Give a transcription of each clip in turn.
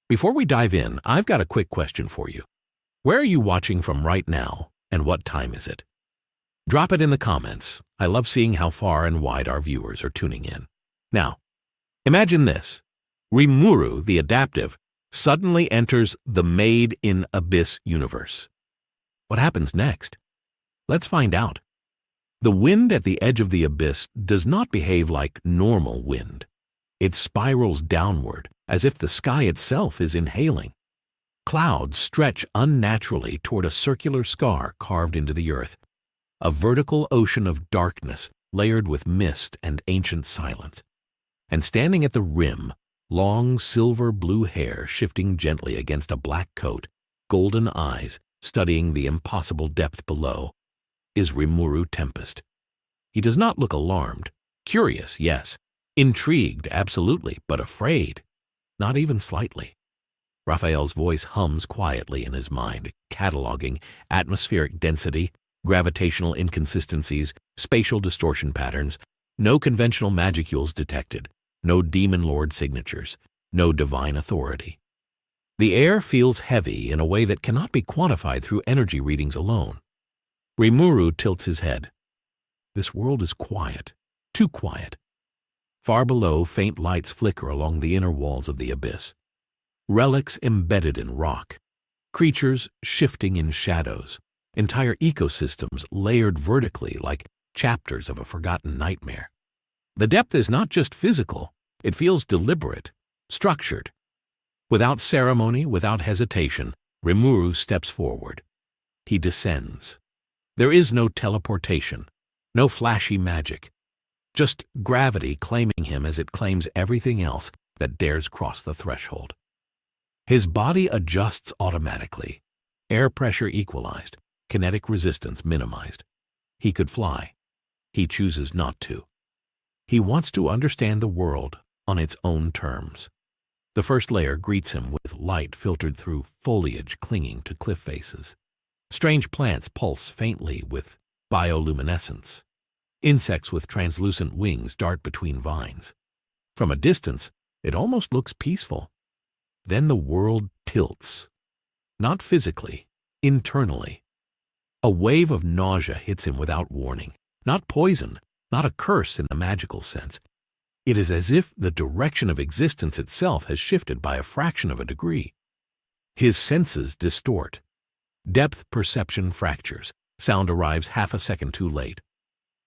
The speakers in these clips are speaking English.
Before we dive in, I've got a quick question for you. Where are you watching from right now, and what time is it? Drop it in the comments. I love seeing how far and wide our viewers are tuning in. Now, imagine this. Rimuru, the adaptive, suddenly enters the Made in Abyss universe. What happens next? Let's find out. The wind at the edge of the abyss does not behave like normal wind. It spirals downward, as if the sky itself is inhaling. Clouds stretch unnaturally toward a circular scar carved into the earth, a vertical ocean of darkness layered with mist and ancient silence. And standing at the rim, long silver-blue hair shifting gently against a black coat, golden eyes studying the impossible depth below, is Rimuru Tempest. He does not look alarmed. Curious, yes. Intrigued, absolutely, but afraid, not even slightly. Raphael's voice hums quietly in his mind, cataloging atmospheric density, gravitational inconsistencies, spatial distortion patterns, no conventional magicules detected, no demon lord signatures, no divine authority. The air feels heavy in a way that cannot be quantified through energy readings alone. Rimuru tilts his head. This world is quiet, too quiet. Far below, faint lights flicker along the inner walls of the abyss. Relics embedded in rock, creatures shifting in shadows, entire ecosystems layered vertically like chapters of a forgotten nightmare. The depth is not just physical, it feels deliberate, structured. Without ceremony, without hesitation, Rimuru steps forward. He descends. There is no teleportation, no flashy magic, just gravity claiming him as it claims everything else that dares cross the threshold. His body adjusts automatically, air pressure equalized, kinetic resistance minimized. He could fly. He chooses not to. He wants to understand the world on its own terms. The first layer greets him with light filtered through foliage clinging to cliff faces. Strange plants pulse faintly with bioluminescence. Insects with translucent wings dart between vines. From a distance, it almost looks peaceful. Then the world tilts. Not physically, internally. A wave of nausea hits him without warning. Not poison, not a curse in the magical sense. It is as if the direction of existence itself has shifted by a fraction of a degree. His senses distort. Depth perception fractures. Sound arrives half a second too late.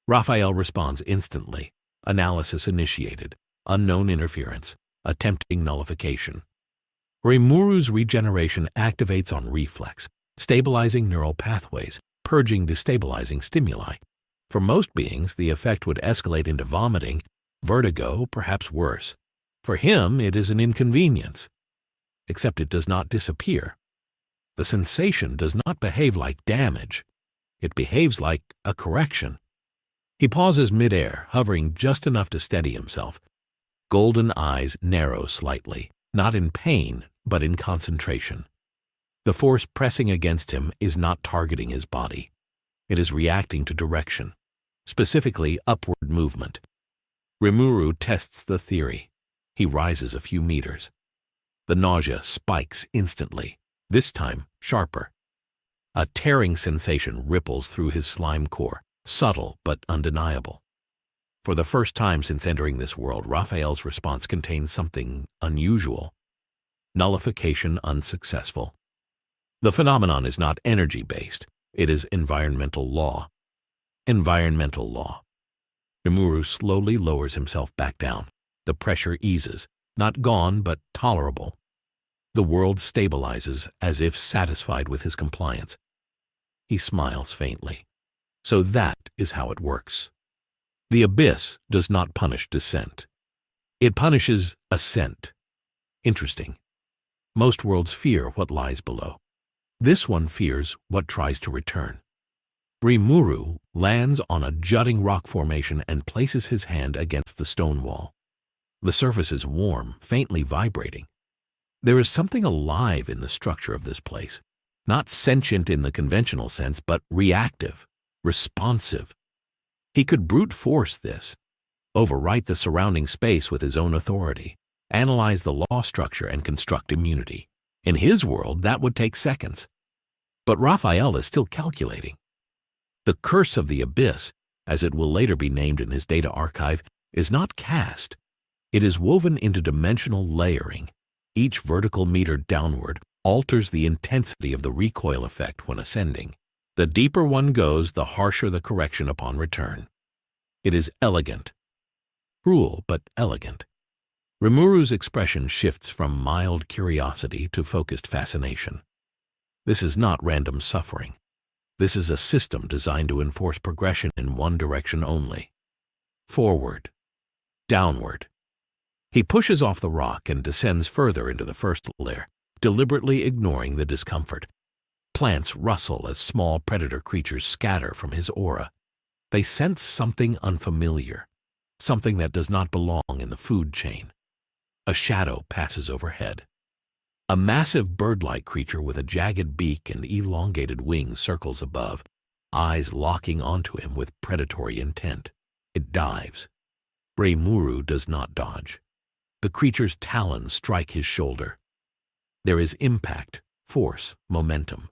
Raphael responds instantly. Analysis initiated. Unknown interference. Attempting nullification. Rimuru's regeneration activates on reflex, stabilizing neural pathways, purging destabilizing stimuli. For most beings, the effect would escalate into vomiting, vertigo, perhaps worse. For him, it is an inconvenience. Except it does not disappear. The sensation does not behave like damage. It behaves like a correction. He pauses midair, hovering just enough to steady himself. Golden eyes narrow slightly, not in pain, but in concentration. The force pressing against him is not targeting his body. It is reacting to direction, specifically upward movement. Rimuru tests the theory. He rises a few meters. The nausea spikes instantly, this time sharper. A tearing sensation ripples through his slime core, subtle but undeniable. For the first time since entering this world, Raphael's response contains something unusual. Nullification unsuccessful. The phenomenon is not energy-based. It is environmental law. Environmental law. Rimuru slowly lowers himself back down. The pressure eases, not gone, but tolerable. The world stabilizes as if satisfied with his compliance. He smiles faintly. So that is how it works. The abyss does not punish descent. It punishes ascent. Interesting. Most worlds fear what lies below. This one fears what tries to return. Rimuru lands on a jutting rock formation and places his hand against the stone wall. The surface is warm, faintly vibrating. There is something alive in the structure of this place, not sentient in the conventional sense, but reactive, responsive. He could brute force this, overwrite the surrounding space with his own authority, analyze the law structure, and construct immunity. In his world, that would take seconds. But Raphael is still calculating. The curse of the abyss, as it will later be named in his data archive, is not cast. It is woven into dimensional layering. Each vertical meter downward alters the intensity of the recoil effect when ascending. The deeper one goes, the harsher the correction upon return. It is elegant. Cruel, but elegant. Rimuru's expression shifts from mild curiosity to focused fascination. This is not random suffering. This is a system designed to enforce progression in one direction only. Forward. Downward. He pushes off the rock and descends further into the first layer, deliberately ignoring the discomfort. Plants rustle as small predator creatures scatter from his aura. They sense something unfamiliar, something that does not belong in the food chain. A shadow passes overhead. A massive bird-like creature with a jagged beak and elongated wings circles above, eyes locking onto him with predatory intent. It dives. Rimuru does not dodge. The creature's talons strike his shoulder. There is impact, force, momentum.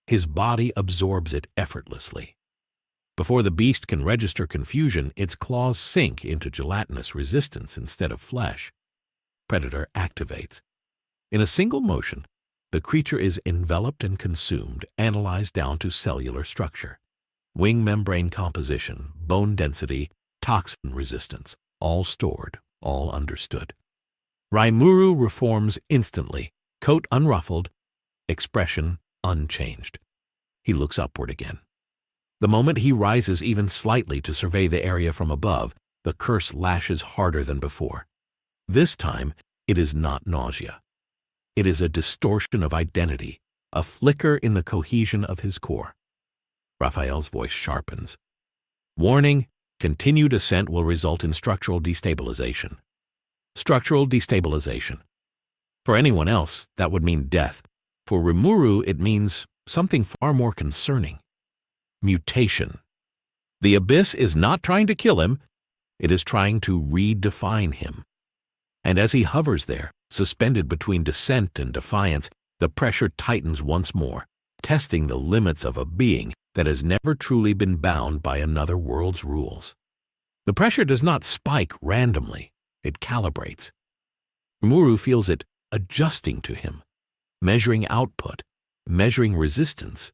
His body absorbs it effortlessly. Before the beast can register confusion, its claws sink into gelatinous resistance instead of flesh. Predator activates. In a single motion, the creature is enveloped and consumed, analyzed down to cellular structure. Wing membrane composition, bone density, toxin resistance, all stored, all understood. Rimuru reforms instantly, coat unruffled, expression unchanged. He looks upward again. The moment he rises even slightly to survey the area from above, the curse lashes harder than before. This time, it is not nausea. It is a distortion of identity, a flicker in the cohesion of his core. Raphael's voice sharpens. Warning, continued ascent will result in structural destabilization. Structural destabilization. For anyone else, that would mean death. For Rimuru, it means something far more concerning. Mutation. The abyss is not trying to kill him, it is trying to redefine him. And as he hovers there, suspended between descent and defiance, the pressure tightens once more, testing the limits of a being that has never truly been bound by another world's rules. The pressure does not spike randomly, it calibrates. Rimuru feels it adjusting to him, measuring output, measuring resistance.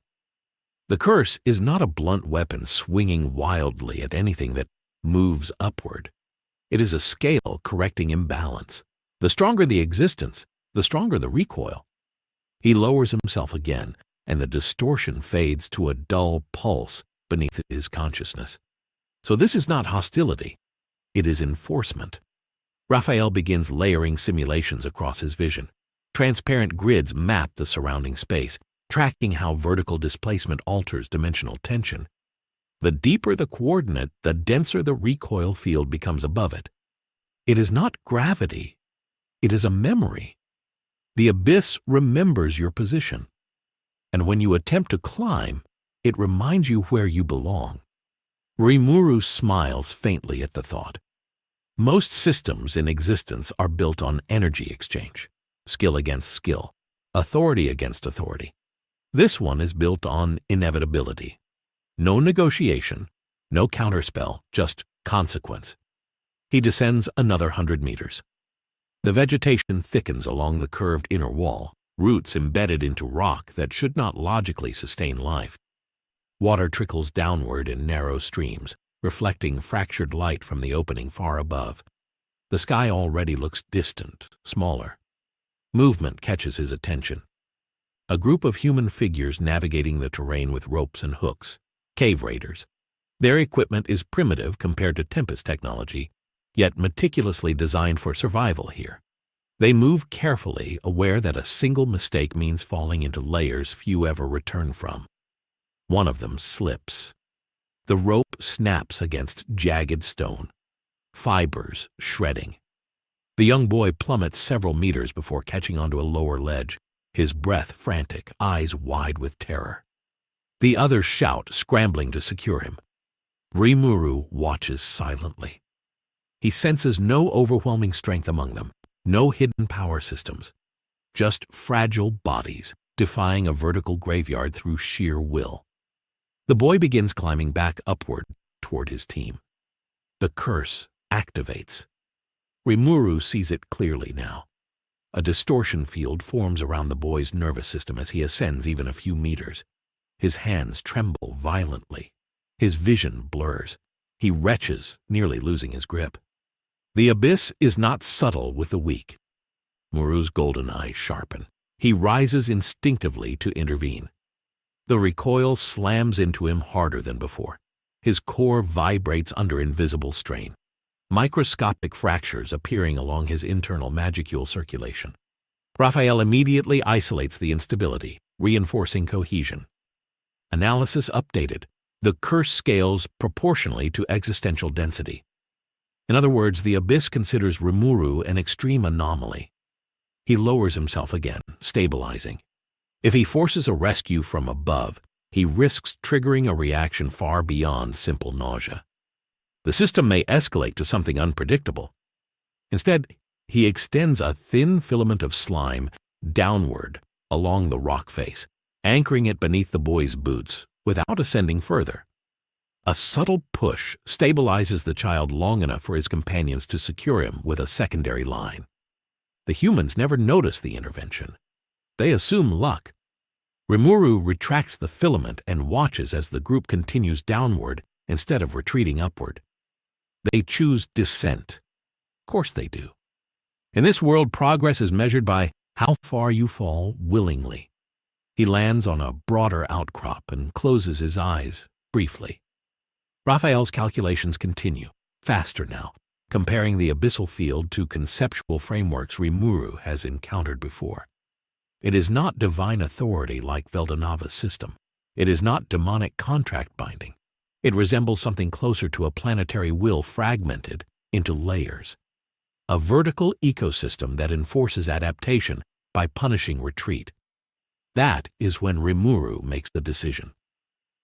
The curse is not a blunt weapon swinging wildly at anything that moves upward. It is a scale correcting imbalance. The stronger the existence, the stronger the recoil. He lowers himself again, and the distortion fades to a dull pulse beneath his consciousness. So this is not hostility. It is enforcement. Raphael begins layering simulations across his vision. Transparent grids map the surrounding space, tracking how vertical displacement alters dimensional tension. The deeper the coordinate, the denser the recoil field becomes above it. It is not gravity. It is a memory. The abyss remembers your position. And when you attempt to climb, it reminds you where you belong. Rimuru smiles faintly at the thought. Most systems in existence are built on energy exchange, skill against skill, authority against authority. This one is built on inevitability. No negotiation, no counterspell, just consequence. He descends another 100 meters. The vegetation thickens along the curved inner wall, roots embedded into rock that should not logically sustain life. Water trickles downward in narrow streams, reflecting fractured light from the opening far above. The sky already looks distant, smaller. Movement catches his attention. A group of human figures navigating the terrain with ropes and hooks. Cave raiders. Their equipment is primitive compared to Tempest technology, yet meticulously designed for survival here. They move carefully, aware that a single mistake means falling into layers few ever return from. One of them slips. The rope snaps against jagged stone, fibers shredding. The young boy plummets several meters before catching onto a lower ledge, his breath frantic, eyes wide with terror. The others shout, scrambling to secure him. Rimuru watches silently. He senses no overwhelming strength among them, No hidden power systems. Just fragile bodies defying a vertical graveyard through sheer will. The boy begins climbing back upward toward his team. The curse activates. Rimuru sees it clearly now. A distortion field forms around the boy's nervous system as he ascends even a few meters. His hands tremble violently. His vision blurs. He retches, nearly losing his grip. The abyss is not subtle with the weak. Muru's golden eyes sharpen. He rises instinctively to intervene. The recoil slams into him harder than before. His core vibrates under invisible strain, microscopic fractures appearing along his internal magicule circulation. Raphael immediately isolates the instability, reinforcing cohesion. Analysis updated. The curse scales proportionally to existential density. In other words, the abyss considers Rimuru an extreme anomaly. He lowers himself again, stabilizing. If he forces a rescue from above, he risks triggering a reaction far beyond simple nausea. The system may escalate to something unpredictable. Instead, he extends a thin filament of slime downward along the rock face, anchoring it beneath the boy's boots without ascending further. A subtle push stabilizes the child long enough for his companions to secure him with a secondary line. The humans never notice the intervention. They assume luck. Rimuru retracts the filament and watches as the group continues downward instead of retreating upward. They choose descent. Of course they do. In this world, progress is measured by how far you fall willingly. He lands on a broader outcrop and closes his eyes briefly. Raphael's calculations continue, faster now, comparing the abyssal field to conceptual frameworks Rimuru has encountered before. It is not divine authority like Veldonava's system. It is not demonic contract binding. It resembles something closer to a planetary will fragmented into layers. A vertical ecosystem that enforces adaptation by punishing retreat. That is when Rimuru makes the decision.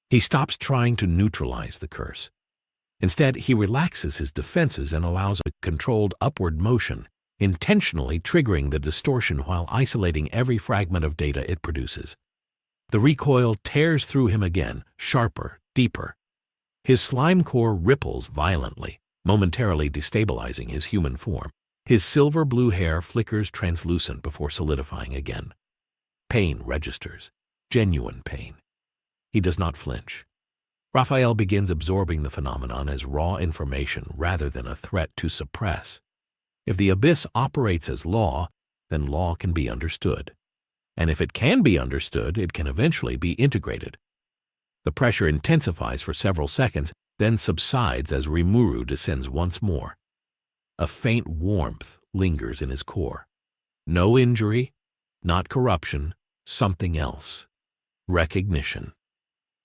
He stops trying to neutralize the curse. Instead, he relaxes his defenses and allows a controlled upward motion, intentionally triggering the distortion while isolating every fragment of data it produces. The recoil tears through him again, sharper, deeper. His slime core ripples violently, momentarily destabilizing his human form. His silver blue hair flickers translucent before solidifying again. Pain registers, genuine pain. He does not flinch. Raphael begins absorbing the phenomenon as raw information rather than a threat to suppress. If the abyss operates as law, then law can be understood. And if it can be understood, it can eventually be integrated. The pressure intensifies for several seconds, then subsides as Rimuru descends once more. A faint warmth lingers in his core. No injury, not corruption, something else. Recognition.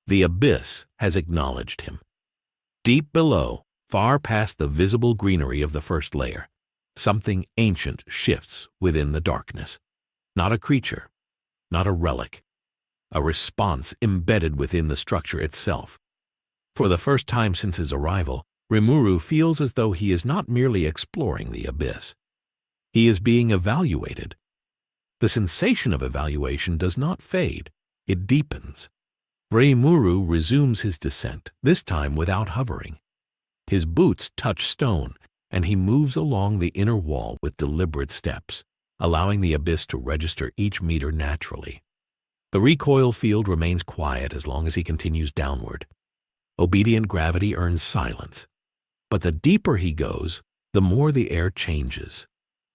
The abyss has acknowledged him. Deep below, far past the visible greenery of the first layer, something ancient shifts within the darkness. Not a creature, not a relic. A response embedded within the structure itself. For the first time since his arrival, Rimuru feels as though he is not merely exploring the abyss. He is being evaluated. The sensation of evaluation does not fade, it deepens. Rimuru resumes his descent, this time without hovering. His boots touch stone, and he moves along the inner wall with deliberate steps, allowing the abyss to register each meter naturally. The recoil field remains quiet as long as he continues downward. Obedient gravity earns silence. But the deeper he goes, the more the air changes.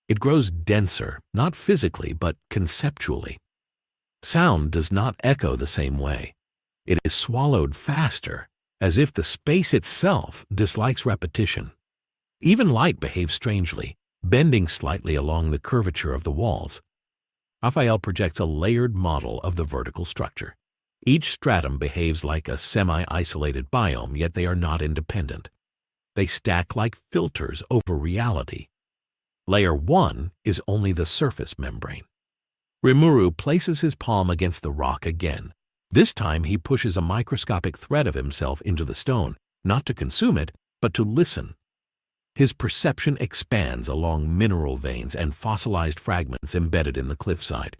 It grows denser, not physically, but conceptually. Sound does not echo the same way. It is swallowed faster, as if the space itself dislikes repetition. Even light behaves strangely, bending slightly along the curvature of the walls. Raphael projects a layered model of the vertical structure. Each stratum behaves like a semi-isolated biome, yet they are not independent. They stack like filters over reality. Layer 1 is only the surface membrane. Rimuru places his palm against the rock again. This time he pushes a microscopic thread of himself into the stone, not to consume it, but to listen. His perception expands along mineral veins and fossilized fragments embedded in the cliffside.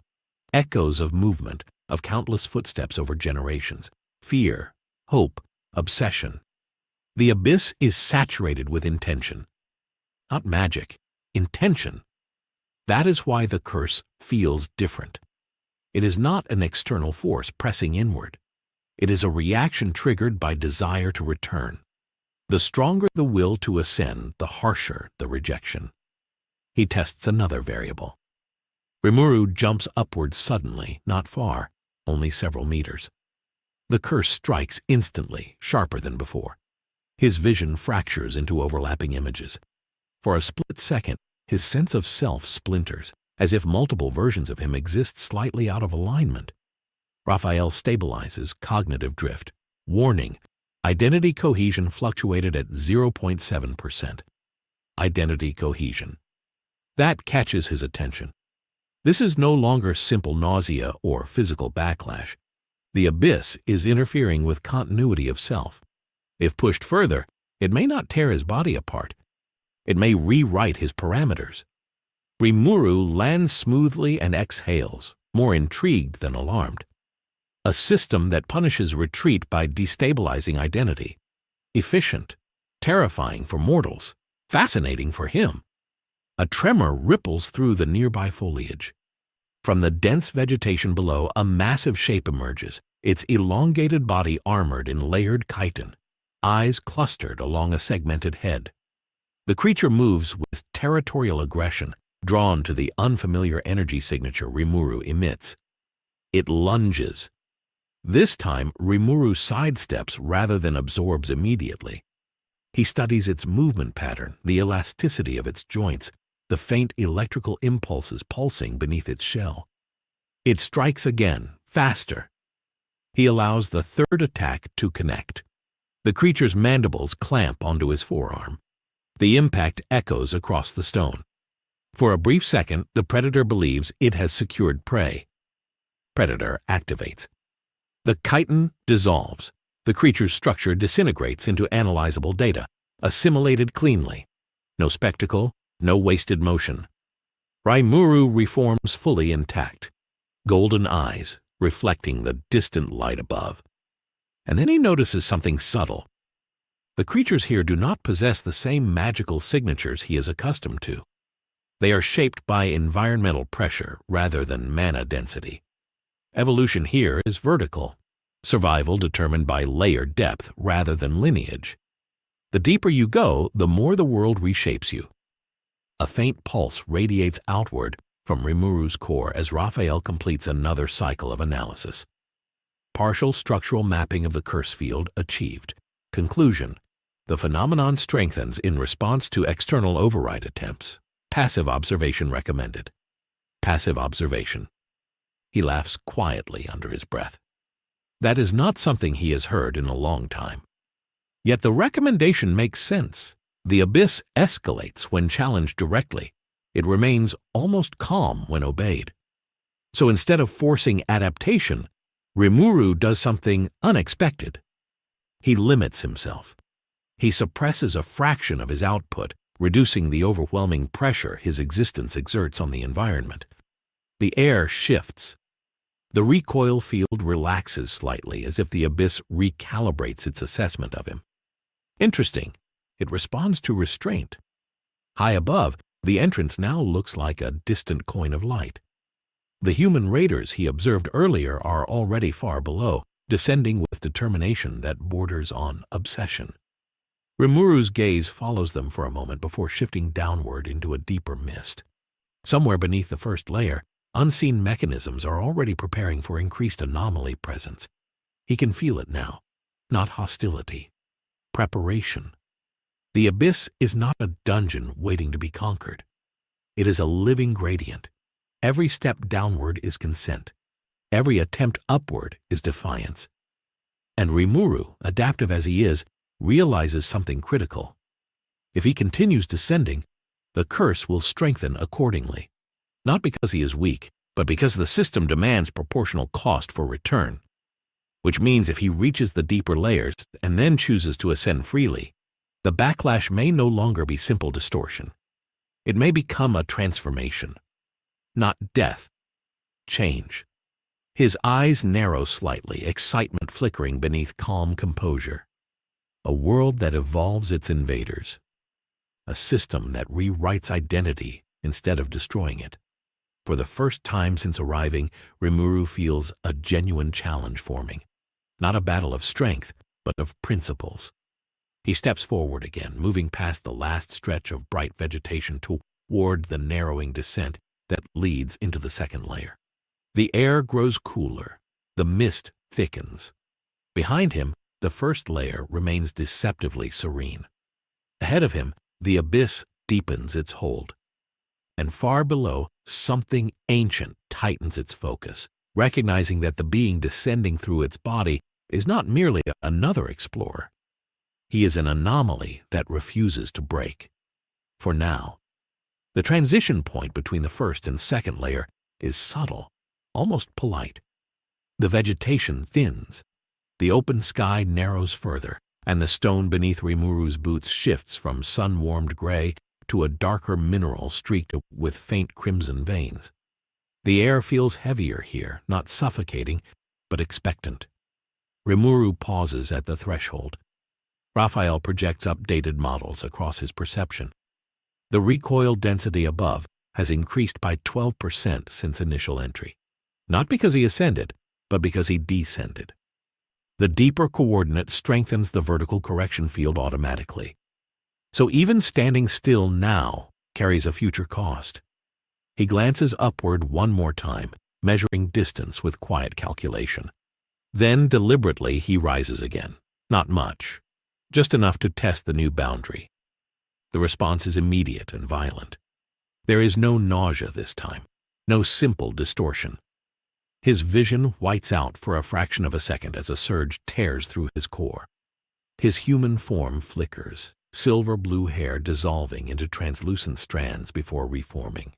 Echoes of movement, of countless footsteps over generations. Fear, hope, obsession. The abyss is saturated with intention. Not magic, intention. That is why the curse feels different. It is not an external force pressing inward. It is a reaction triggered by desire to return. The stronger the will to ascend, the harsher the rejection. He tests another variable. Rimuru jumps upward suddenly, not far, only several meters. The curse strikes instantly, sharper than before. His vision fractures into overlapping images. For a split second, his sense of self splinters, as if multiple versions of him exist slightly out of alignment. Raphael stabilizes cognitive drift. Warning: identity cohesion fluctuated at 0.7%. Identity cohesion. That catches his attention. This is no longer simple nausea or physical backlash. The abyss is interfering with continuity of self. If pushed further, it may not tear his body apart. It may rewrite his parameters. Rimuru lands smoothly and exhales, more intrigued than alarmed. A system that punishes retreat by destabilizing identity. Efficient, terrifying for mortals, fascinating for him. A tremor ripples through the nearby foliage. From the dense vegetation below, a massive shape emerges, its elongated body armored in layered chitin, eyes clustered along a segmented head. The creature moves with territorial aggression, drawn to the unfamiliar energy signature Rimuru emits. It lunges. This time, Rimuru sidesteps rather than absorbs immediately. He studies its movement pattern, the elasticity of its joints, the faint electrical impulses pulsing beneath its shell. It strikes again, faster. He allows the third attack to connect. The creature's mandibles clamp onto his forearm. The impact echoes across the stone. For a brief second, the predator believes it has secured prey. Predator activates. The chitin dissolves. The creature's structure disintegrates into analyzable data, assimilated cleanly. No spectacle, no wasted motion. Rimuru reforms fully intact. Golden eyes, reflecting the distant light above. And then he notices something subtle. The creatures here do not possess the same magical signatures he is accustomed to. They are shaped by environmental pressure rather than mana density. Evolution here is vertical, survival determined by layer depth rather than lineage. The deeper you go, the more the world reshapes you. A faint pulse radiates outward from Rimuru's core as Raphael completes another cycle of analysis. Partial structural mapping of the curse field achieved. Conclusion: the phenomenon strengthens in response to external override attempts. Passive observation recommended. Passive observation. He laughs quietly under his breath. That is not something he has heard in a long time. Yet the recommendation makes sense. The abyss escalates when challenged directly. It remains almost calm when obeyed. So instead of forcing adaptation, Rimuru does something unexpected. He limits himself. He suppresses a fraction of his output, reducing the overwhelming pressure his existence exerts on the environment. The air shifts. The recoil field relaxes slightly as if the abyss recalibrates its assessment of him. Interesting, it responds to restraint. High above, the entrance now looks like a distant coin of light. The human raiders he observed earlier are already far below, descending with determination that borders on obsession. Rimuru's gaze follows them for a moment before shifting downward into a deeper mist. Somewhere beneath the first layer, unseen mechanisms are already preparing for increased anomaly presence. He can feel it now. Not hostility. Preparation. The abyss is not a dungeon waiting to be conquered. It is a living gradient. Every step downward is consent. Every attempt upward is defiance. And Rimuru, adaptive as he is, realizes something critical. If he continues descending, the curse will strengthen accordingly. Not because he is weak, but because the system demands proportional cost for return. Which means if he reaches the deeper layers and then chooses to ascend freely, The backlash may no longer be simple distortion. It may become a transformation. Not death. Change. His eyes narrow slightly, excitement flickering beneath calm composure. A world that evolves its invaders. A system that rewrites identity instead of destroying it. For the first time since arriving, Rimuru feels a genuine challenge forming. Not a battle of strength, but of principles. He steps forward again, moving past the last stretch of bright vegetation toward the narrowing descent that leads into the second layer. The air grows cooler. The mist thickens. Behind him, the first layer remains deceptively serene. Ahead of him, the abyss deepens its hold. And far below, something ancient tightens its focus, recognizing that the being descending through its body is not merely another explorer. He is an anomaly that refuses to break. For now, the transition point between the first and second layer is subtle, almost polite. The vegetation thins, the open sky narrows further, and the stone beneath Rimuru's boots shifts from sun-warmed gray to a darker mineral streaked with faint crimson veins. The air feels heavier here, not suffocating, but expectant. Rimuru pauses at the threshold. Raphael projects updated models across his perception. The recoil density above has increased by 12% since initial entry. Not because he ascended, but because he descended. The deeper coordinate strengthens the vertical correction field automatically. So even standing still now carries a future cost. He glances upward one more time, measuring distance with quiet calculation. Then deliberately he rises again. Not much, just enough to test the new boundary. The response is immediate and violent. There is no nausea this time, no simple distortion. His vision whites out for a fraction of a second as a surge tears through his core. His human form flickers, silver blue hair dissolving into translucent strands before reforming.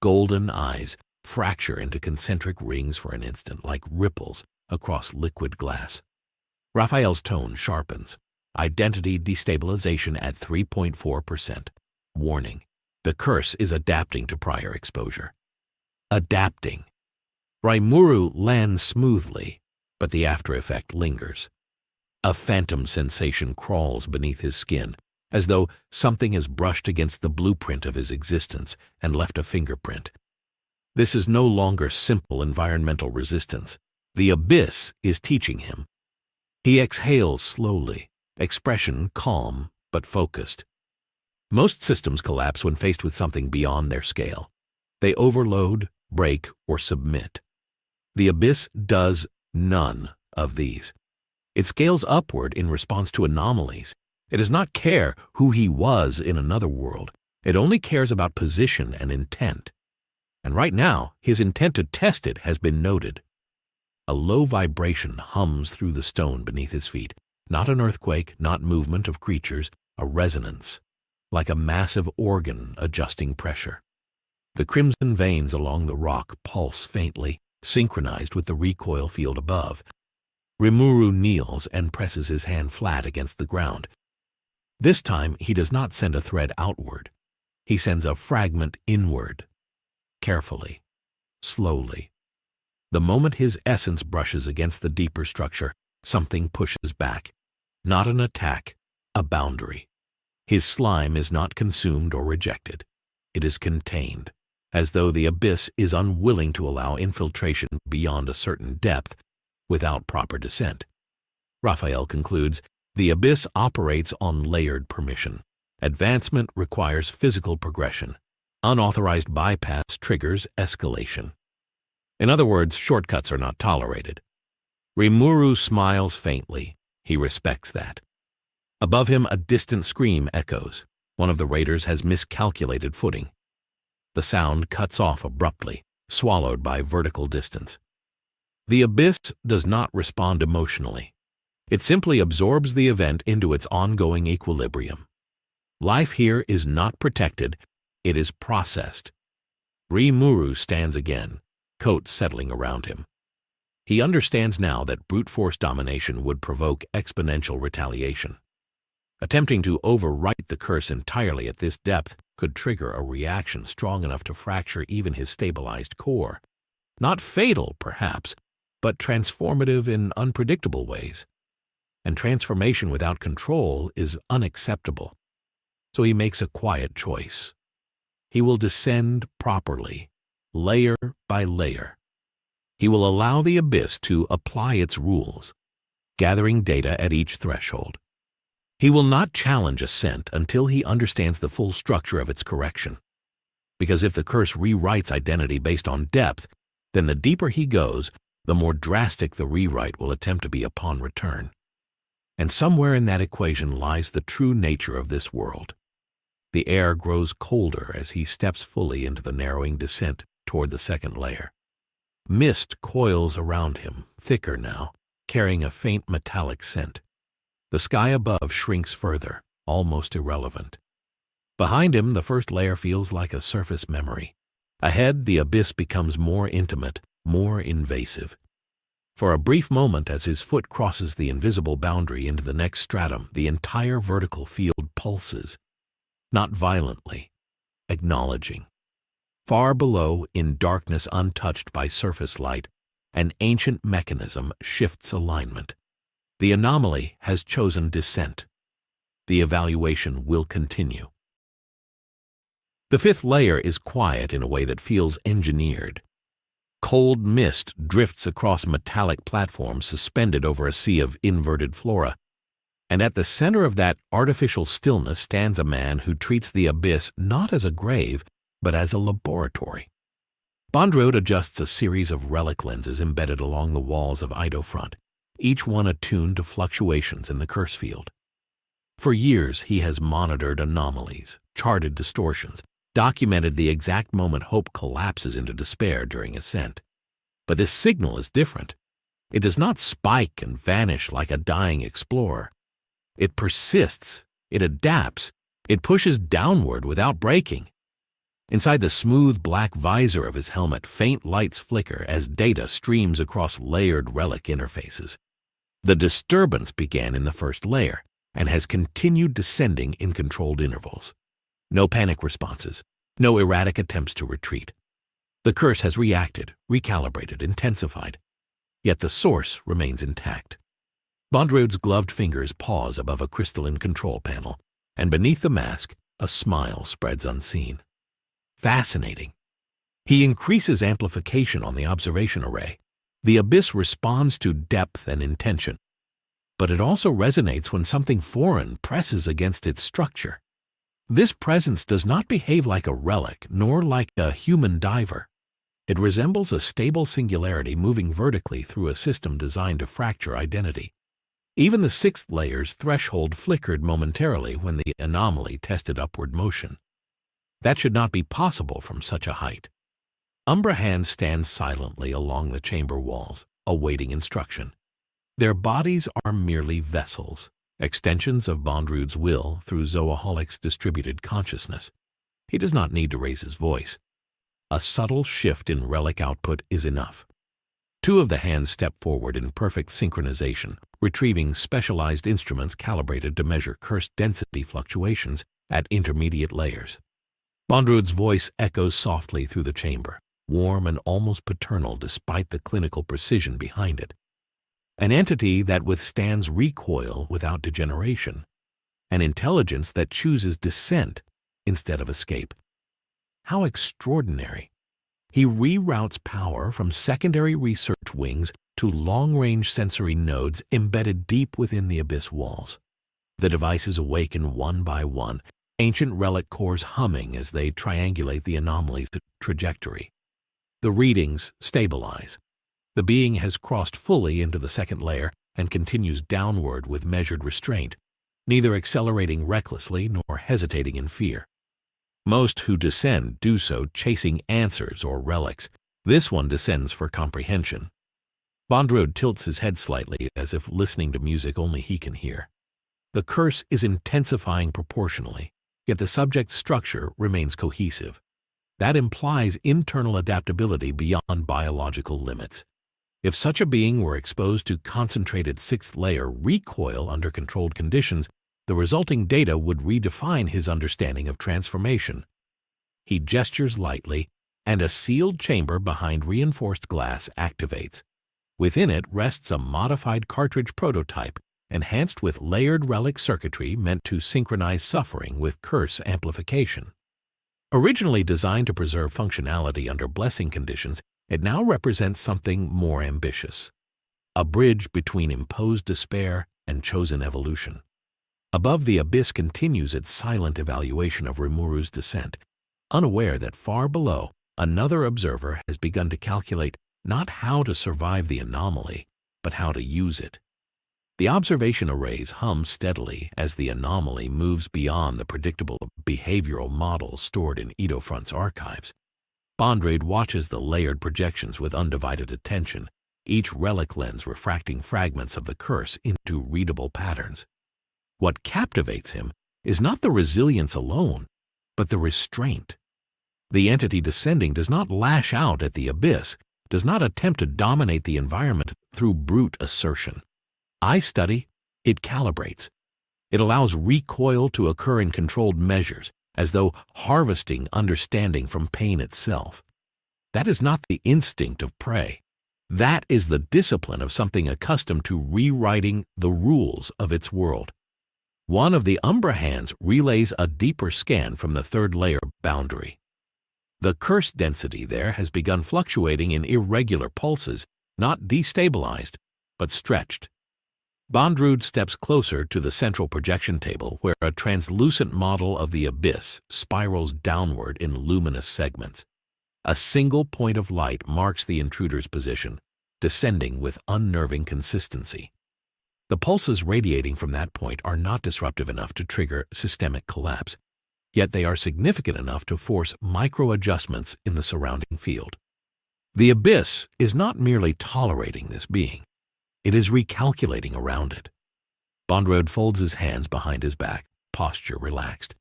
Golden eyes fracture into concentric rings for an instant, like ripples across liquid glass. Raphael's tone sharpens. Identity destabilization at 3.4%. Warning: the curse is adapting to prior exposure. Adapting. Rimuru lands smoothly, but the after effect lingers. A phantom sensation crawls beneath his skin, as though something has brushed against the blueprint of his existence and left a fingerprint. This is no longer simple environmental resistance. The abyss is teaching him. He exhales slowly, expression calm but focused. Most systems collapse when faced with something beyond their scale. They overload, break, or submit. The abyss does none of these. It scales upward in response to anomalies. It does not care who he was in another world. It only cares about position and intent. And right now, his intent to test it has been noted. A low vibration hums through the stone beneath his feet. Not an earthquake, not movement of creatures, a resonance, like a massive organ adjusting pressure. The crimson veins along the rock pulse faintly, synchronized with the recoil field above. Rimuru kneels and presses his hand flat against the ground. This time he does not send a thread outward. He sends a fragment inward. Carefully, slowly. The moment his essence brushes against the deeper structure, something pushes back. Not an attack, a boundary. His slime is not consumed or rejected. It is contained, as though the abyss is unwilling to allow infiltration beyond a certain depth without proper descent. Raphael concludes, the abyss operates on layered permission. Advancement requires physical progression. Unauthorized bypass triggers escalation. In other words, shortcuts are not tolerated. Rimuru smiles faintly. He respects that. Above him, a distant scream echoes. One of the raiders has miscalculated footing. The sound cuts off abruptly, swallowed by vertical distance. The abyss does not respond emotionally. It simply absorbs the event into its ongoing equilibrium. Life here is not protected, it is processed. Rimuru stands again, coat settling around him. He understands now that brute force domination would provoke exponential retaliation. Attempting to overwrite the curse entirely at this depth could trigger a reaction strong enough to fracture even his stabilized core. Not fatal, perhaps, but transformative in unpredictable ways. And transformation without control is unacceptable. So he makes a quiet choice. He will descend properly, layer by layer. He will allow the abyss to apply its rules, gathering data at each threshold. He will not challenge ascent until he understands the full structure of its correction. Because if the curse rewrites identity based on depth, then the deeper he goes, the more drastic the rewrite will attempt to be upon return. And somewhere in that equation lies the true nature of this world. The air grows colder as he steps fully into the narrowing descent toward the second layer. Mist coils around him, thicker now, carrying a faint metallic scent. The sky above shrinks further, almost irrelevant. Behind him, the first layer feels like a surface memory. Ahead, the abyss becomes more intimate, more invasive. For a brief moment, as his foot crosses the invisible boundary into the next stratum, the entire vertical field pulses. Not violently, acknowledging. Far below, in darkness untouched by surface light, an ancient mechanism shifts alignment. The anomaly has chosen descent. The evaluation will continue. The fifth layer is quiet in a way that feels engineered. Cold mist drifts across metallic platforms suspended over a sea of inverted flora. And at the center of that artificial stillness stands a man who treats the abyss not as a grave, but as a laboratory. Bondrewd adjusts a series of relic lenses embedded along the walls of Idofront, each one attuned to fluctuations in the curse field. For years, he has monitored anomalies, charted distortions, documented the exact moment hope collapses into despair during ascent. But this signal is different. It does not spike and vanish like a dying explorer. It persists, it adapts, it pushes downward without breaking. Inside the smooth black visor of his helmet, faint lights flicker as data streams across layered relic interfaces. The disturbance began in the first layer and has continued descending in controlled intervals. No panic responses, no erratic attempts to retreat. The curse has reacted, recalibrated, intensified, yet the source remains intact. Bondrewd's gloved fingers pause above a crystalline control panel, and beneath the mask, a smile spreads unseen. Fascinating. He increases amplification on the observation array. The abyss responds to depth and intention, but it also resonates when something foreign presses against its structure. This presence does not behave like a relic, nor like a human diver. It resembles a stable singularity moving vertically through a system designed to fracture identity. Even the sixth layer's threshold flickered momentarily when the anomaly tested upward motion. That should not be possible from such a height. Umbra hands stand silently along the chamber walls, awaiting instruction. Their bodies are merely vessels, extensions of Bondrewd's will through Zoaholic's distributed consciousness. He does not need to raise his voice. A subtle shift in relic output is enough. Two of the hands step forward in perfect synchronization, retrieving specialized instruments calibrated to measure curse density fluctuations at intermediate layers. Bondrewd's voice echoes softly through the chamber, warm and almost paternal despite the clinical precision behind it. An entity that withstands recoil without degeneration. An intelligence that chooses descent instead of escape. How extraordinary! He reroutes power from secondary research wings to long-range sensory nodes embedded deep within the abyss walls. The devices awaken one by one, ancient relic cores humming as they triangulate the anomaly's trajectory. The readings stabilize. The being has crossed fully into the second layer and continues downward with measured restraint, neither accelerating recklessly nor hesitating in fear. Most who descend do so chasing answers or relics. This one descends for comprehension. Bondrewd tilts his head slightly as if listening to music only he can hear. The curse is intensifying proportionally, yet the subject's structure remains cohesive. That implies internal adaptability beyond biological limits. If such a being were exposed to concentrated sixth layer recoil under controlled conditions, the resulting data would redefine his understanding of transformation. He gestures lightly, and a sealed chamber behind reinforced glass activates. Within it rests a modified cartridge prototype, enhanced with layered relic circuitry meant to synchronize suffering with curse amplification. Originally designed to preserve functionality under blessing conditions, it now represents something more ambitious. A bridge between imposed despair and chosen evolution. Above, the abyss continues its silent evaluation of Rimuru's descent, unaware that far below, another observer has begun to calculate not how to survive the anomaly, but how to use it. The observation arrays hum steadily as the anomaly moves beyond the predictable behavioral models stored in Edofront's archives. Bondrewd watches the layered projections with undivided attention, each relic lens refracting fragments of the curse into readable patterns. What captivates him is not the resilience alone, but the restraint. The entity descending does not lash out at the abyss, does not attempt to dominate the environment through brute assertion. I study, it calibrates. It allows recoil to occur in controlled measures, as though harvesting understanding from pain itself. That is not the instinct of prey. That is the discipline of something accustomed to rewriting the rules of its world. One of the Umbra hands relays a deeper scan from the third layer boundary. The curse density there has begun fluctuating in irregular pulses, not destabilized, but stretched. Bondrewd steps closer to the central projection table where a translucent model of the abyss spirals downward in luminous segments. A single point of light marks the intruder's position, descending with unnerving consistency. The pulses radiating from that point are not disruptive enough to trigger systemic collapse, yet they are significant enough to force micro-adjustments in the surrounding field. The abyss is not merely tolerating this being. It is recalculating around it. Bondrewd folds his hands behind his back, posture relaxed.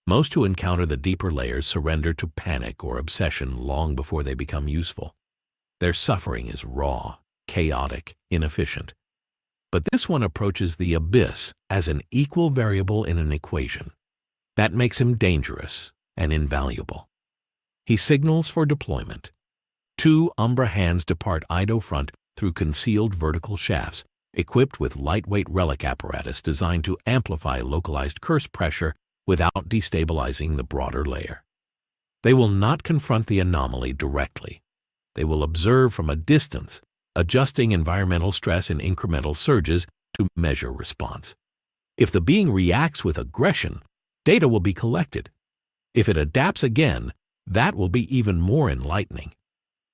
Most who encounter the deeper layers surrender to panic or obsession long before they become useful. Their suffering is raw, chaotic, inefficient. But this one approaches the abyss as an equal variable in an equation. That makes him dangerous and invaluable. He signals for deployment. 2 Umbra hands depart Idofront through concealed vertical shafts, equipped with lightweight relic apparatus designed to amplify localized curse pressure without destabilizing the broader layer. They will not confront the anomaly directly. They will observe from a distance, adjusting environmental stress in incremental surges to measure response. If the being reacts with aggression, data will be collected. If it adapts again, that will be even more enlightening.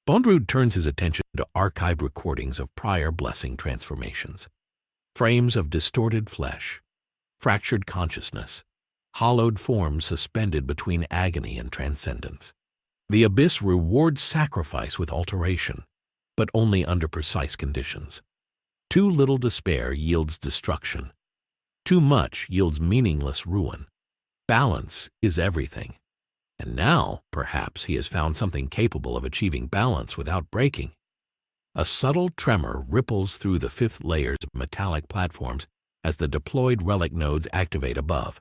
Bondrewd turns his attention to archived recordings of prior blessing transformations. Frames of distorted flesh, fractured consciousness, hollowed forms suspended between agony and transcendence. The abyss rewards sacrifice with alteration, but only under precise conditions. Too little despair yields destruction. Too much yields meaningless ruin. Balance is everything. And now, perhaps, he has found something capable of achieving balance without breaking. A subtle tremor ripples through the 5th layers of metallic platforms as the deployed relic nodes activate above.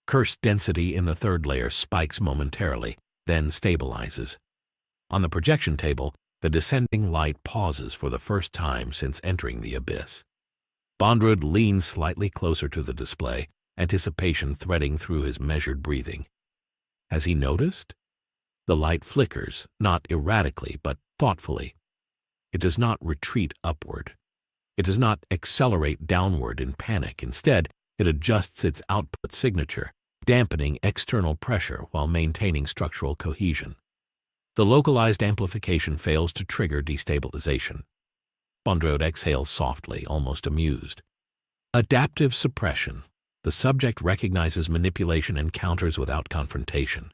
Curse density in the 3rd layer spikes momentarily, then stabilizes. On the projection table, the descending light pauses for the first time since entering the abyss. Bondrewd leans slightly closer to the display, anticipation threading through his measured breathing. Has he noticed? The light flickers, not erratically, but thoughtfully. It does not retreat upward. It does not accelerate downward in panic. Instead, it adjusts its output signature, dampening external pressure while maintaining structural cohesion. The localized amplification fails to trigger destabilization. Bondrewd exhales softly, almost amused. Adaptive suppression. The subject recognizes manipulation and counters without confrontation.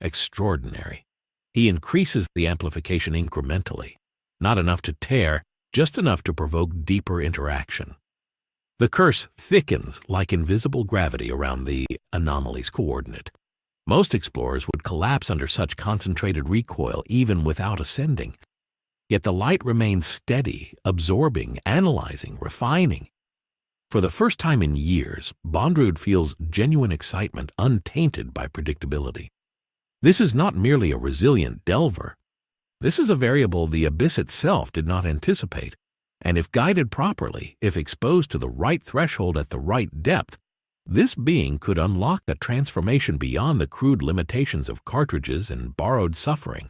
Extraordinary. He increases the amplification incrementally, not enough to tear, just enough to provoke deeper interaction. The curse thickens like invisible gravity around the anomaly's coordinate. Most explorers would collapse under such concentrated recoil even without ascending. Yet the light remains steady, absorbing, analyzing, refining. For the first time in years, Bondrewd feels genuine excitement untainted by predictability. This is not merely a resilient delver. This is a variable the abyss itself did not anticipate, and if guided properly, if exposed to the right threshold at the right depth, this being could unlock a transformation beyond the crude limitations of cartridges and borrowed suffering.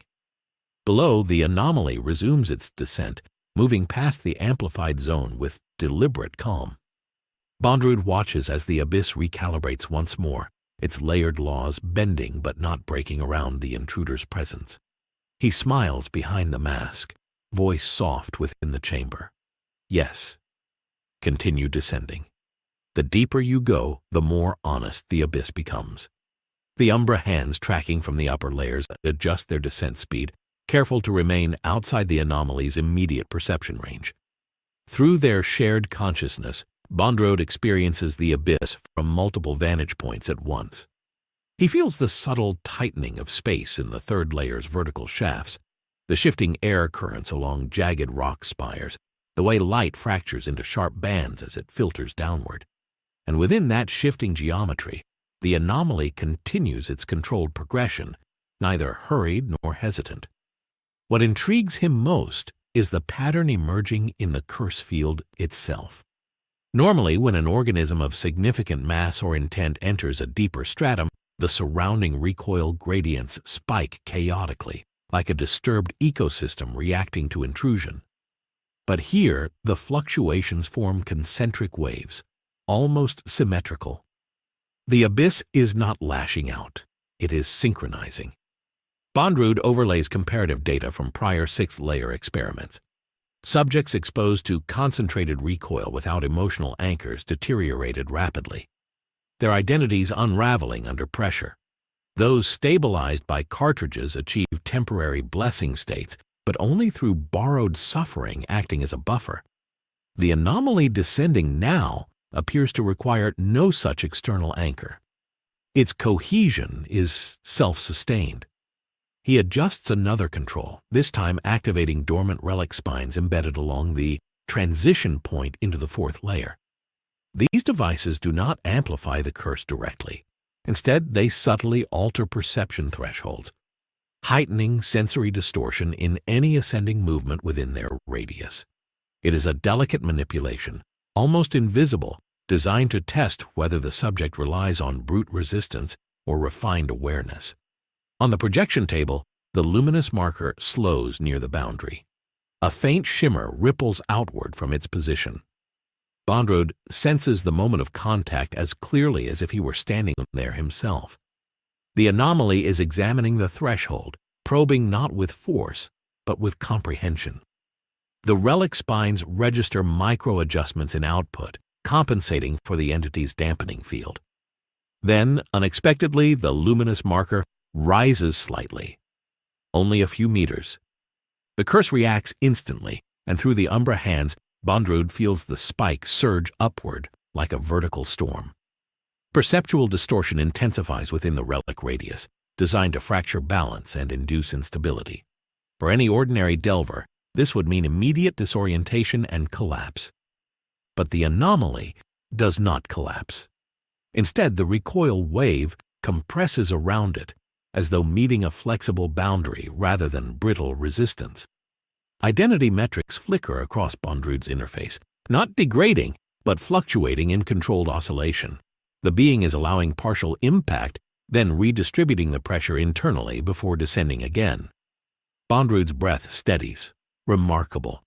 Below, the anomaly resumes its descent, moving past the amplified zone with deliberate calm. Bondrewd watches as the abyss recalibrates once more, its layered laws bending but not breaking around the intruder's presence. He smiles behind the mask, voice soft within the chamber. Yes. Continue descending. The deeper you go, the more honest the abyss becomes. The Umbra hands tracking from the upper layers adjust their descent speed, careful to remain outside the anomaly's immediate perception range. Through their shared consciousness, Bondrewd experiences the abyss from multiple vantage points at once. He feels the subtle tightening of space in the third layer's vertical shafts, the shifting air currents along jagged rock spires, the way light fractures into sharp bands as it filters downward. And within that shifting geometry, the anomaly continues its controlled progression, neither hurried nor hesitant. What intrigues him most is the pattern emerging in the curse field itself. Normally, when an organism of significant mass or intent enters a deeper stratum, the surrounding recoil gradients spike chaotically, like a disturbed ecosystem reacting to intrusion. But here, the fluctuations form concentric waves, almost symmetrical. The abyss is not lashing out, it is synchronizing. Bondrewd overlays comparative data from prior sixth-layer experiments. Subjects exposed to concentrated recoil without emotional anchors deteriorated rapidly, their identities unraveling under pressure. Those stabilized by cartridges achieved temporary blessing states, but only through borrowed suffering acting as a buffer. The anomaly descending now appears to require no such external anchor. Its cohesion is self-sustained. He adjusts another control, this time activating dormant relic spines embedded along the transition point into the fourth layer. These devices do not amplify the curse directly. Instead, they subtly alter perception thresholds, heightening sensory distortion in any ascending movement within their radius. It is a delicate manipulation, almost invisible, designed to test whether the subject relies on brute resistance or refined awareness. On the projection table, the luminous marker slows near the boundary. A faint shimmer ripples outward from its position. Bondrewd senses the moment of contact as clearly as if he were standing there himself. The anomaly is examining the threshold, probing not with force, but with comprehension. The relic spines register micro-adjustments in output, compensating for the entity's dampening field. Then, unexpectedly, the luminous marker rises slightly, only a few meters. The curse reacts instantly, and through the Umbra hands, Bondrewd feels the spike surge upward like a vertical storm. Perceptual distortion intensifies within the relic radius, designed to fracture balance and induce instability. For any ordinary delver, this would mean immediate disorientation and collapse. But the anomaly does not collapse. Instead, the recoil wave compresses around it, as though meeting a flexible boundary rather than brittle resistance. Identity metrics flicker across Bondrewd's interface, not degrading, but fluctuating in controlled oscillation. The being is allowing partial impact, then redistributing the pressure internally before descending again. Bondrewd's breath steadies. Remarkable.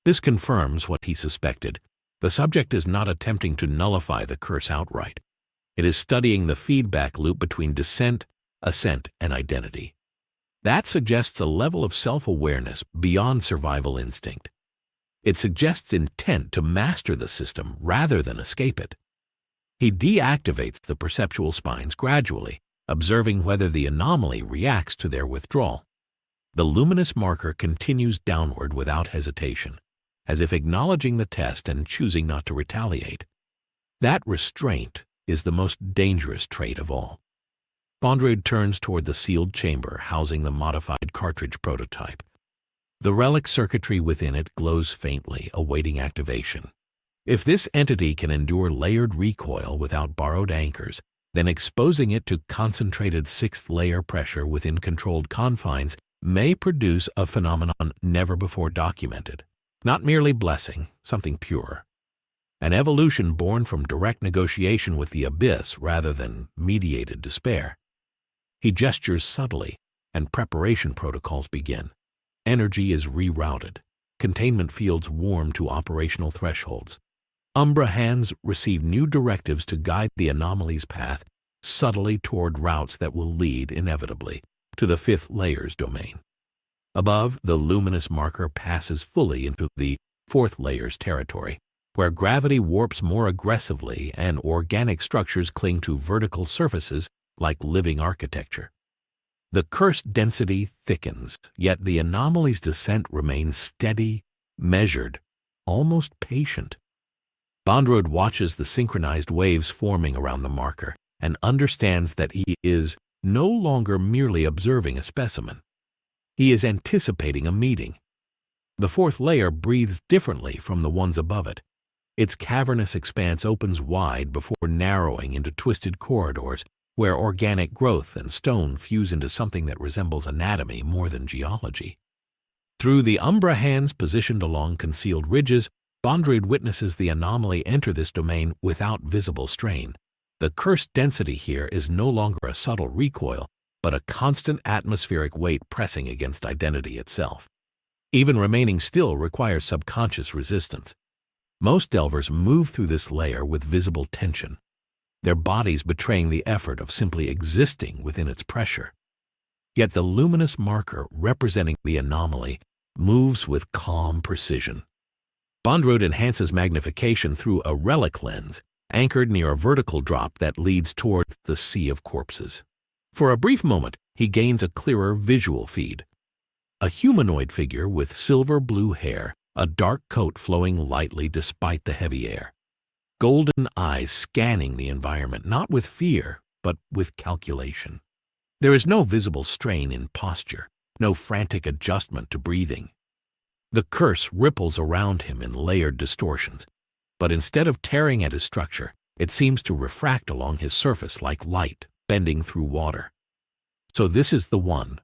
This confirms what he suspected. The subject is not attempting to nullify the curse outright. It is studying the feedback loop between descent, ascent, and identity. That suggests a level of self-awareness beyond survival instinct. It suggests intent to master the system rather than escape it. He deactivates the perceptual spines gradually, observing whether the anomaly reacts to their withdrawal. The luminous marker continues downward without hesitation, as if acknowledging the test and choosing not to retaliate. That restraint is the most dangerous trait of all. Bondrewd turns toward the sealed chamber housing the modified cartridge prototype. The relic circuitry within it glows faintly, awaiting activation. If this entity can endure layered recoil without borrowed anchors, then exposing it to concentrated sixth-layer pressure within controlled confines may produce a phenomenon never before documented. Not merely blessing, something pure. An evolution born from direct negotiation with the abyss rather than mediated despair. He gestures subtly, and preparation protocols begin. Energy is rerouted. Containment fields warm to operational thresholds. Umbra hands receive new directives to guide the anomaly's path subtly toward routes that will lead, inevitably, to the fifth layer's domain. Above, the luminous marker passes fully into the fourth layer's territory, where gravity warps more aggressively and organic structures cling to vertical surfaces like living architecture. The curse density thickens, yet the anomaly's descent remains steady, measured, almost patient. Bondrewd watches the synchronized waves forming around the marker and understands that he is no longer merely observing a specimen. He is anticipating a meeting. The fourth layer breathes differently from the ones above it. Its cavernous expanse opens wide before narrowing into twisted corridors where organic growth and stone fuse into something that resembles anatomy more than geology. Through the Umbra hands positioned along concealed ridges, Bondrewd witnesses the anomaly enter this domain without visible strain. The cursed density here is no longer a subtle recoil, but a constant atmospheric weight pressing against identity itself. Even remaining still requires subconscious resistance. Most delvers move through this layer with visible tension, their bodies betraying the effort of simply existing within its pressure. Yet the luminous marker representing the anomaly moves with calm precision. Bondrewd enhances magnification through a relic lens, anchored near a vertical drop that leads toward the sea of corpses. For a brief moment, he gains a clearer visual feed. A humanoid figure with silver-blue hair, a dark coat flowing lightly despite the heavy air. Golden eyes scanning the environment, not with fear, but with calculation. There is no visible strain in posture, no frantic adjustment to breathing. The curse ripples around him in layered distortions, but instead of tearing at his structure, it seems to refract along his surface like light bending through water. So this is the one.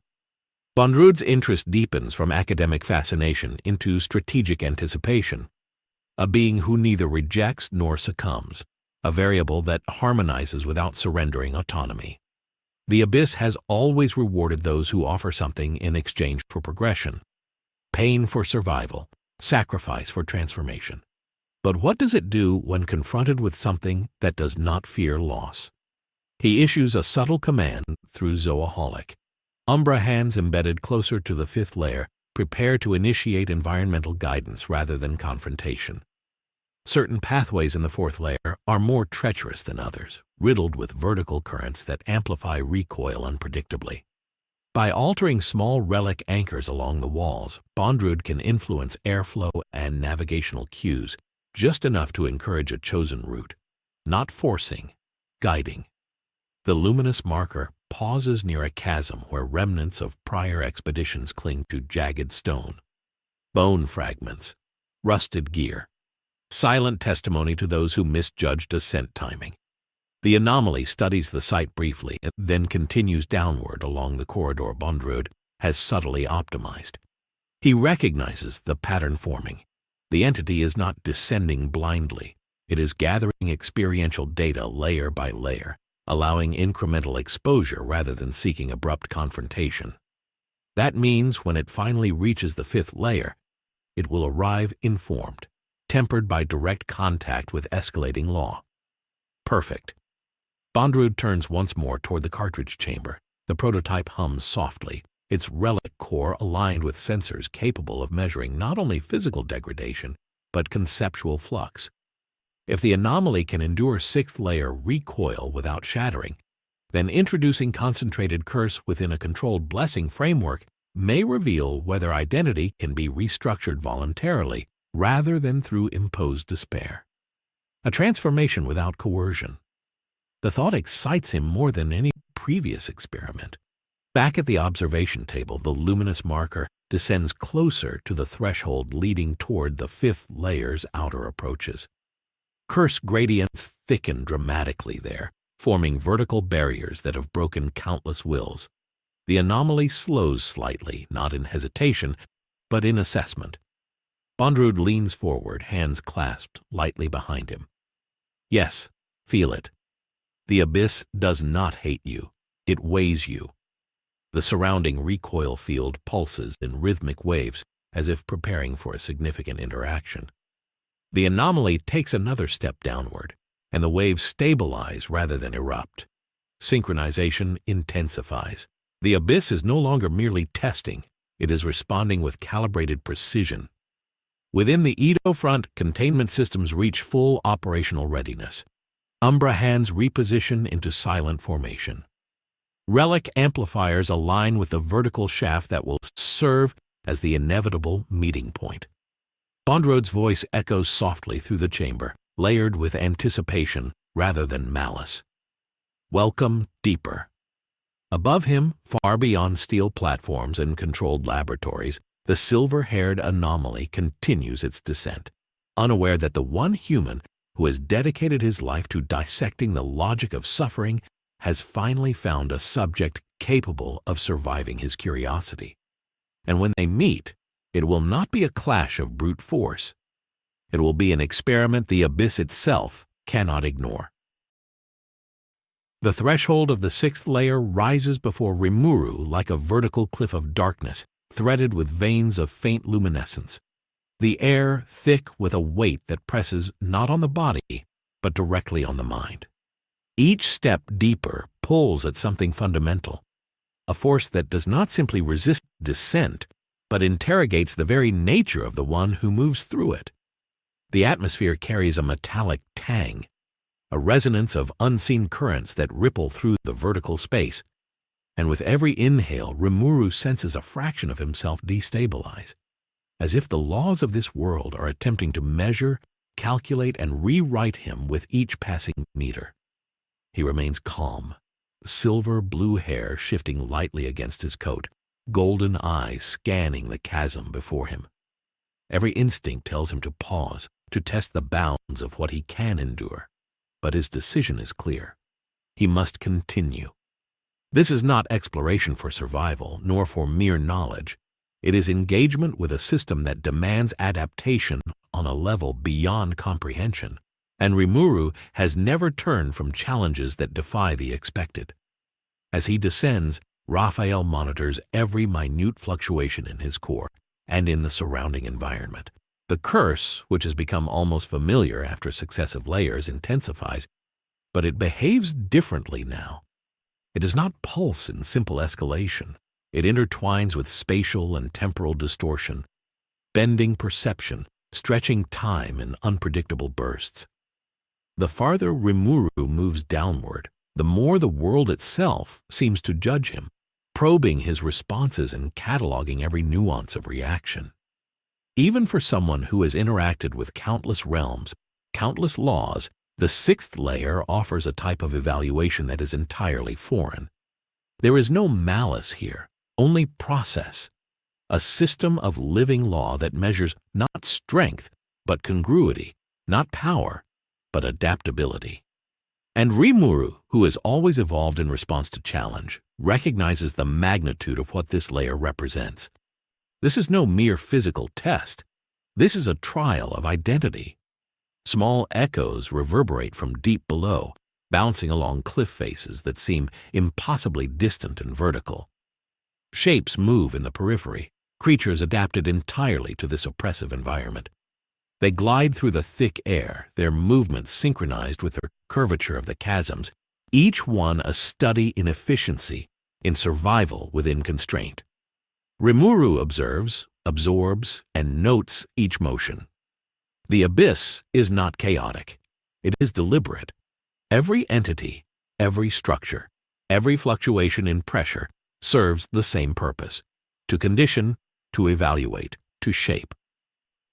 Bondrewd's interest deepens from academic fascination into strategic anticipation, a being who neither rejects nor succumbs, a variable that harmonizes without surrendering autonomy. The abyss has always rewarded those who offer something in exchange for progression. Pain for survival, sacrifice for transformation. But what does it do when confronted with something that does not fear loss? He issues a subtle command through Zoaholic. Umbra hands embedded closer to the fifth layer prepare to initiate environmental guidance rather than confrontation. Certain pathways in the fourth layer are more treacherous than others, riddled with vertical currents that amplify recoil unpredictably. By altering small relic anchors along the walls, Bondrewd can influence airflow and navigational cues just enough to encourage a chosen route, not forcing, guiding. The luminous marker pauses near a chasm where remnants of prior expeditions cling to jagged stone. Bone fragments, rusted gear, silent testimony to those who misjudged ascent timing. The anomaly studies the site briefly and then continues downward along the corridor Bondrewd has subtly optimized. He recognizes the pattern forming. The entity is not descending blindly. It is gathering experiential data layer by layer, allowing incremental exposure rather than seeking abrupt confrontation. That means when it finally reaches the fifth layer, it will arrive informed, tempered by direct contact with escalating law. Perfect. Bondrewd turns once more toward the cartridge chamber. The prototype hums softly, its relic core aligned with sensors capable of measuring not only physical degradation, but conceptual flux. If the anomaly can endure sixth-layer recoil without shattering, then introducing concentrated curse within a controlled blessing framework may reveal whether identity can be restructured voluntarily rather than through imposed despair. A transformation without coercion. The thought excites him more than any previous experiment. Back at the observation table, the luminous marker descends closer to the threshold leading toward the fifth layer's outer approaches. Curse gradients thicken dramatically there, forming vertical barriers that have broken countless wills. The anomaly slows slightly, not in hesitation, but in assessment. Bondrewd leans forward, hands clasped lightly behind him. Yes, feel it. The abyss does not hate you. It weighs you. The surrounding recoil field pulses in rhythmic waves, as if preparing for a significant interaction. The anomaly takes another step downward, and the waves stabilize rather than erupt. Synchronization intensifies. The abyss is no longer merely testing, it is responding with calibrated precision. Within the Edo front, containment systems reach full operational readiness. Umbra hands reposition into silent formation. Relic amplifiers align with the vertical shaft that will serve as the inevitable meeting point. Bondrewd's voice echoes softly through the chamber, layered with anticipation rather than malice. Welcome deeper. Above him, far beyond steel platforms and controlled laboratories, the silver-haired anomaly continues its descent, unaware that the one human who has dedicated his life to dissecting the logic of suffering has finally found a subject capable of surviving his curiosity. And when they meet, it will not be a clash of brute force. It will be an experiment the abyss itself cannot ignore. The threshold of the sixth layer rises before Rimuru like a vertical cliff of darkness, threaded with veins of faint luminescence. The air thick with a weight that presses not on the body, but directly on the mind. Each step deeper pulls at something fundamental, a force that does not simply resist descent, but interrogates the very nature of the one who moves through it. The atmosphere carries a metallic tang, a resonance of unseen currents that ripple through the vertical space, and with every inhale, Rimuru senses a fraction of himself destabilize, as if the laws of this world are attempting to measure, calculate, and rewrite him with each passing meter. He remains calm, silver-blue hair shifting lightly against his coat, golden eyes scanning the chasm before him. Every instinct tells him to pause, to test the bounds of what he can endure. But his decision is clear. He must continue. This is not exploration for survival, nor for mere knowledge. It is engagement with a system that demands adaptation on a level beyond comprehension, and Rimuru has never turned from challenges that defy the expected. As he descends, Raphael monitors every minute fluctuation in his core and in the surrounding environment. The curse, which has become almost familiar after successive layers, intensifies, but it behaves differently now. It does not pulse in simple escalation. It intertwines with spatial and temporal distortion, bending perception, stretching time in unpredictable bursts. The farther Rimuru moves downward, the more the world itself seems to judge him, probing his responses and cataloging every nuance of reaction. Even for someone who has interacted with countless realms, countless laws, the sixth layer offers a type of evaluation that is entirely foreign. There is no malice here, only process, a system of living law that measures not strength, but congruity, not power, but adaptability. And Rimuru, who has always evolved in response to challenge, recognizes the magnitude of what this layer represents. This is no mere physical test. This is a trial of identity. Small echoes reverberate from deep below, bouncing along cliff faces that seem impossibly distant and vertical. Shapes move in the periphery, creatures adapted entirely to this oppressive environment. They glide through the thick air, their movements synchronized with the curvature of the chasms, each one a study in efficiency, in survival within constraint. Rimuru observes, absorbs, and notes each motion. The abyss is not chaotic. It is deliberate. Every entity, every structure, every fluctuation in pressure serves the same purpose: to condition, to evaluate, to shape.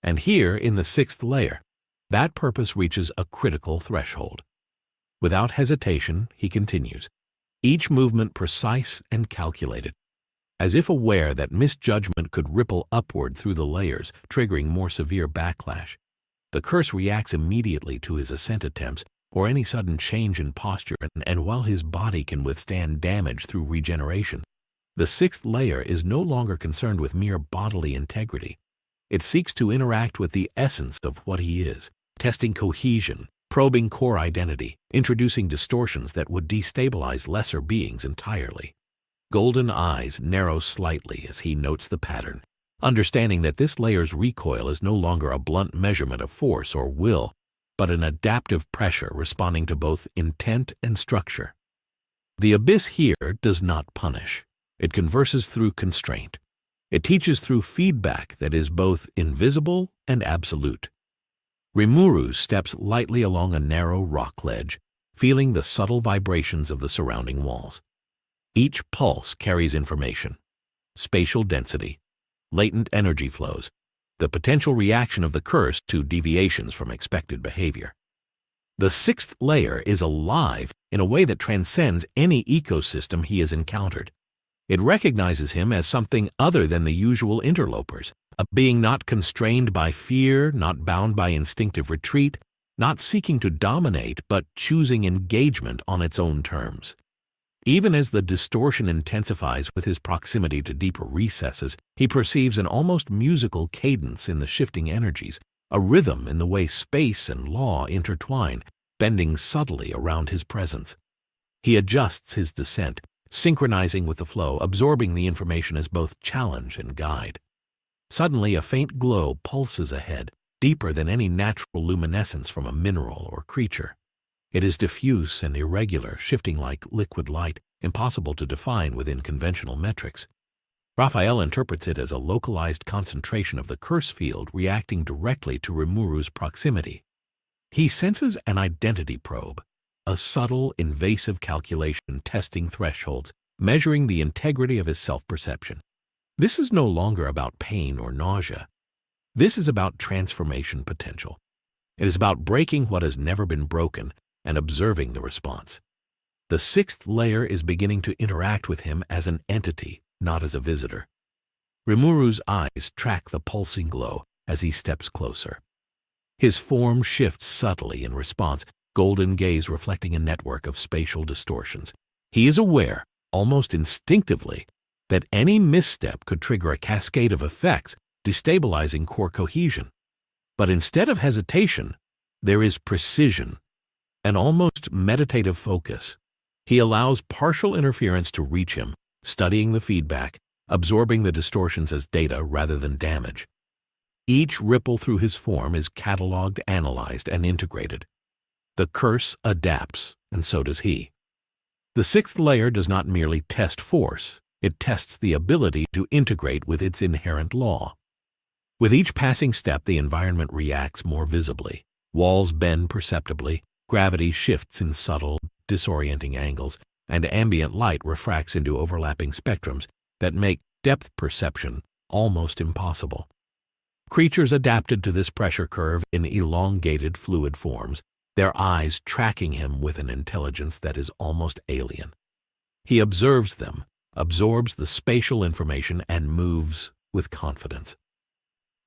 And here, in the sixth layer, that purpose reaches a critical threshold. Without hesitation, he continues, each movement precise and calculated, as if aware that misjudgment could ripple upward through the layers, triggering more severe backlash. The curse reacts immediately to his ascent attempts or any sudden change in posture, and while his body can withstand damage through regeneration, the sixth layer is no longer concerned with mere bodily integrity. It seeks to interact with the essence of what he is, testing cohesion, probing core identity, introducing distortions that would destabilize lesser beings entirely. Golden eyes narrow slightly as he notes the pattern, understanding that this layer's recoil is no longer a blunt measurement of force or will, but an adaptive pressure responding to both intent and structure. The abyss here does not punish. It converses through constraint. It teaches through feedback that is both invisible and absolute. Rimuru steps lightly along a narrow rock ledge, feeling the subtle vibrations of the surrounding walls. Each pulse carries information: spatial density, latent energy flows, the potential reaction of the curse to deviations from expected behavior. The sixth layer is alive in a way that transcends any ecosystem he has encountered. It recognizes him as something other than the usual interlopers, a being not constrained by fear, not bound by instinctive retreat, not seeking to dominate, but choosing engagement on its own terms. Even as the distortion intensifies with his proximity to deeper recesses, he perceives an almost musical cadence in the shifting energies, a rhythm in the way space and law intertwine, bending subtly around his presence. He adjusts his descent, synchronizing with the flow, absorbing the information as both challenge and guide. Suddenly, a faint glow pulses ahead, deeper than any natural luminescence from a mineral or creature. It is diffuse and irregular, shifting like liquid light, impossible to define within conventional metrics. Raphael interprets it as a localized concentration of the curse field reacting directly to Rimuru's proximity. He senses an identity probe, a subtle, invasive calculation testing thresholds, measuring the integrity of his self-perception. This is no longer about pain or nausea. This is about transformation potential. It is about breaking what has never been broken and observing the response. The sixth layer is beginning to interact with him as an entity, not as a visitor. Rimuru's eyes track the pulsing glow as he steps closer. His form shifts subtly in response, golden gaze reflecting a network of spatial distortions. He is aware, almost instinctively, that any misstep could trigger a cascade of effects, destabilizing core cohesion. But instead of hesitation, there is precision, an almost meditative focus. He allows partial interference to reach him, studying the feedback, absorbing the distortions as data rather than damage. Each ripple through his form is cataloged, analyzed, and integrated. The curse adapts, and so does he. The sixth layer does not merely test force, it tests the ability to integrate with its inherent law. With each passing step, the environment reacts more visibly. Walls bend perceptibly, gravity shifts in subtle, disorienting angles, and ambient light refracts into overlapping spectrums that make depth perception almost impossible. Creatures adapted to this pressure curve in elongated fluid forms, their eyes tracking him with an intelligence that is almost alien. He observes them, absorbs the spatial information, and moves with confidence.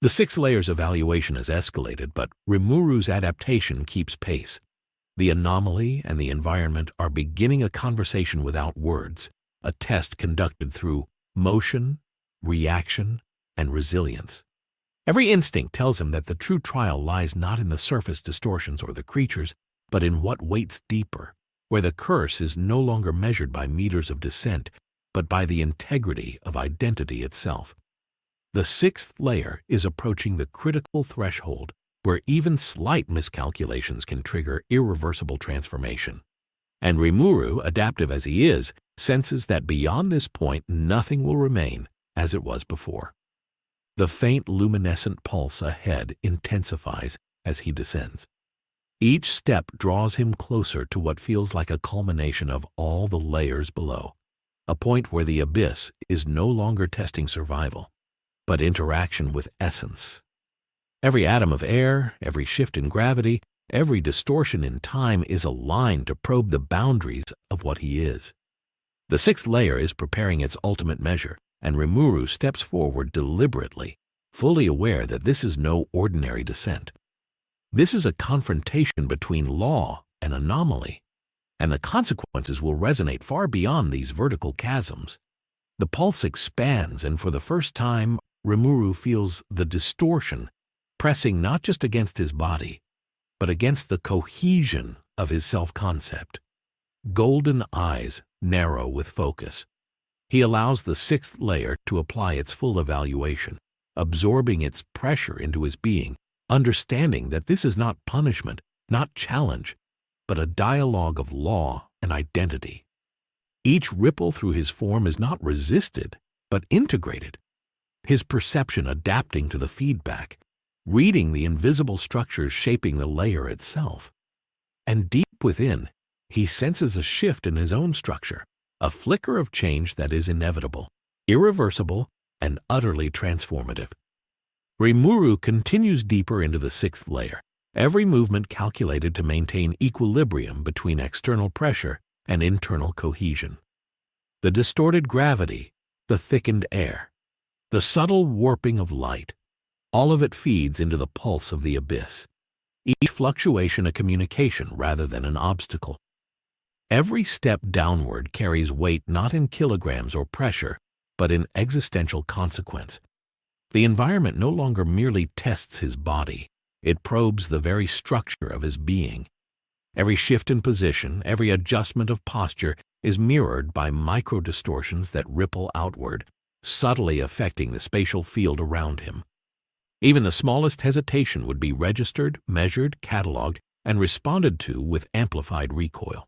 The 6 layers evaluation has escalated, but Rimuru's adaptation keeps pace. The anomaly and the environment are beginning a conversation without words, a test conducted through motion, reaction, and resilience. Every instinct tells him that the true trial lies not in the surface distortions or the creatures, but in what waits deeper, where the curse is no longer measured by meters of descent, but by the integrity of identity itself. The 6th layer is approaching the critical threshold where even slight miscalculations can trigger irreversible transformation. And Rimuru, adaptive as he is, senses that beyond this point nothing will remain as it was before. The faint luminescent pulse ahead intensifies as he descends. Each step draws him closer to what feels like a culmination of all the layers below, a point where the abyss is no longer testing survival, but interaction with essence. Every atom of air, every shift in gravity, every distortion in time is aligned to probe the boundaries of what he is. The 6th layer is preparing its ultimate measure, and Rimuru steps forward deliberately, fully aware that this is no ordinary descent. This is a confrontation between law and anomaly, and the consequences will resonate far beyond these vertical chasms. The pulse expands, and for the first time, Rimuru feels the distortion pressing not just against his body, but against the cohesion of his self-concept. Golden eyes narrow with focus. He allows the sixth layer to apply its full evaluation, absorbing its pressure into his being, understanding that this is not punishment, not challenge, but a dialogue of law and identity. Each ripple through his form is not resisted, but integrated, his perception adapting to the feedback, reading the invisible structures shaping the layer itself. And deep within, he senses a shift in his own structure, a flicker of change that is inevitable, irreversible, and utterly transformative. Rimuru continues deeper into the sixth layer, every movement calculated to maintain equilibrium between external pressure and internal cohesion. The distorted gravity, the thickened air, the subtle warping of light, all of it feeds into the pulse of the abyss, each fluctuation a communication rather than an obstacle. Every step downward carries weight not in kilograms or pressure, but in existential consequence. The environment no longer merely tests his body, it probes the very structure of his being. Every shift in position, every adjustment of posture is mirrored by micro-distortions that ripple outward, subtly affecting the spatial field around him. Even the smallest hesitation would be registered, measured, catalogued, and responded to with amplified recoil.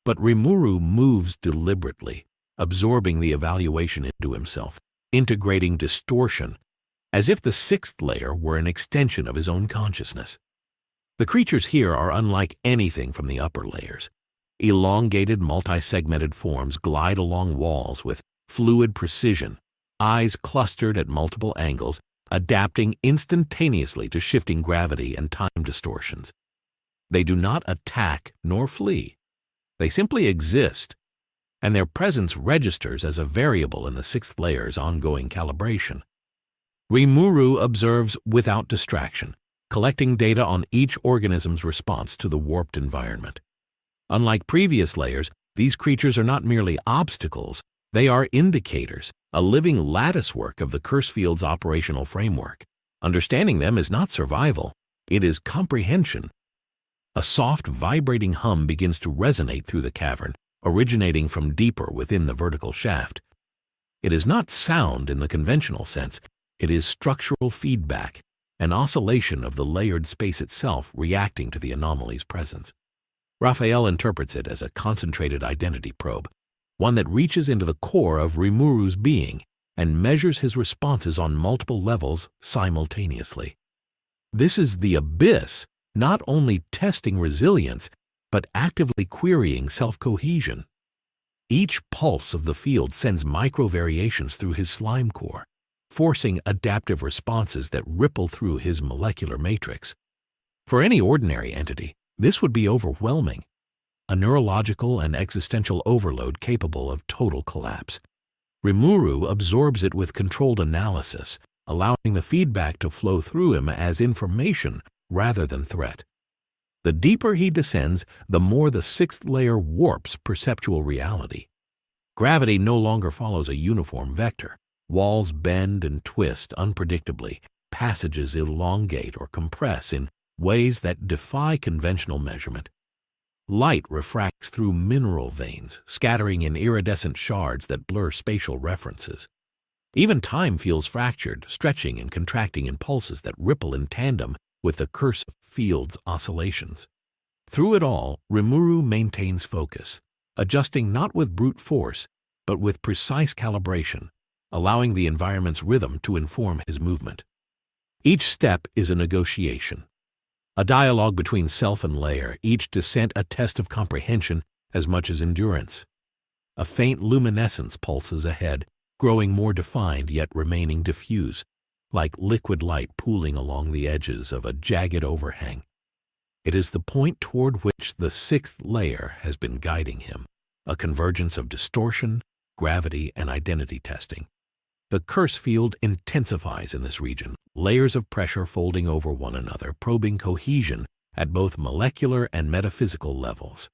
But Rimuru moves deliberately, absorbing the evaluation into himself, integrating distortion, as if the sixth layer were an extension of his own consciousness. The creatures here are unlike anything from the upper layers. Elongated, multi-segmented forms glide along walls with fluid precision, eyes clustered at multiple angles, adapting instantaneously to shifting gravity and time distortions. They do not attack nor flee. They simply exist, and their presence registers as a variable in the sixth layer's ongoing calibration. Rimuru observes without distraction, collecting data on each organism's response to the warped environment. Unlike previous layers, these creatures are not merely obstacles, they are indicators, a living latticework of the curse field's operational framework. Understanding them is not survival, it is comprehension. A soft, vibrating hum begins to resonate through the cavern, originating from deeper within the vertical shaft. It is not sound in the conventional sense, it is structural feedback, an oscillation of the layered space itself reacting to the anomaly's presence. Raphael interprets it as a concentrated identity probe, one that reaches into the core of Rimuru's being and measures his responses on multiple levels simultaneously. This is the abyss, not only testing resilience, but actively querying self-cohesion. Each pulse of the field sends micro-variations through his slime core, forcing adaptive responses that ripple through his molecular matrix. For any ordinary entity, this would be overwhelming, a neurological and existential overload capable of total collapse. Rimuru absorbs it with controlled analysis, allowing the feedback to flow through him as information rather than threat. The deeper he descends, the more the sixth layer warps perceptual reality. Gravity no longer follows a uniform vector. Walls bend and twist unpredictably, passages elongate or compress in ways that defy conventional measurement. Light refracts through mineral veins, scattering in iridescent shards that blur spatial references. Even time feels fractured, stretching and contracting in pulses that ripple in tandem with the curse field's oscillations. Through it all, Rimuru maintains focus, adjusting not with brute force, but with precise calibration, allowing the environment's rhythm to inform his movement. Each step is a negotiation, a dialogue between self and layer, each descent a test of comprehension as much as endurance. A faint luminescence pulses ahead, growing more defined yet remaining diffuse, like liquid light pooling along the edges of a jagged overhang. It is the point toward which the sixth layer has been guiding him, a convergence of distortion, gravity, and identity testing. The curse field intensifies in this region, layers of pressure folding over one another, probing cohesion at both molecular and metaphysical levels.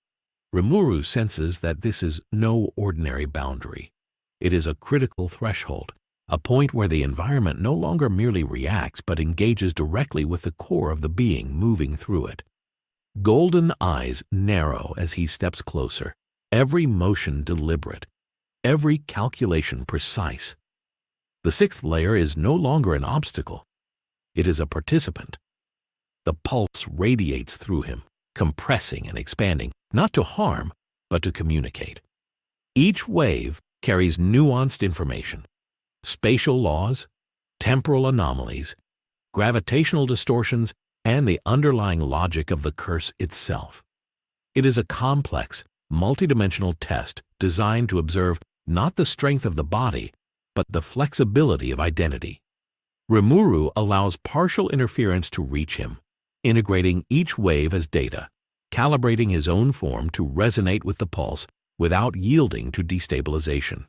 Rimuru senses that this is no ordinary boundary. It is a critical threshold, a point where the environment no longer merely reacts but engages directly with the core of the being moving through it. Golden eyes narrow as he steps closer, every motion deliberate, every calculation precise. The sixth layer is no longer an obstacle. It is a participant. The pulse radiates through him, compressing and expanding, not to harm, but to communicate. Each wave carries nuanced information, spatial laws, temporal anomalies, gravitational distortions, and the underlying logic of the curse itself. It is a complex, multidimensional test designed to observe not the strength of the body, but the flexibility of identity. Rimuru allows partial interference to reach him, integrating each wave as data, calibrating his own form to resonate with the pulse without yielding to destabilization.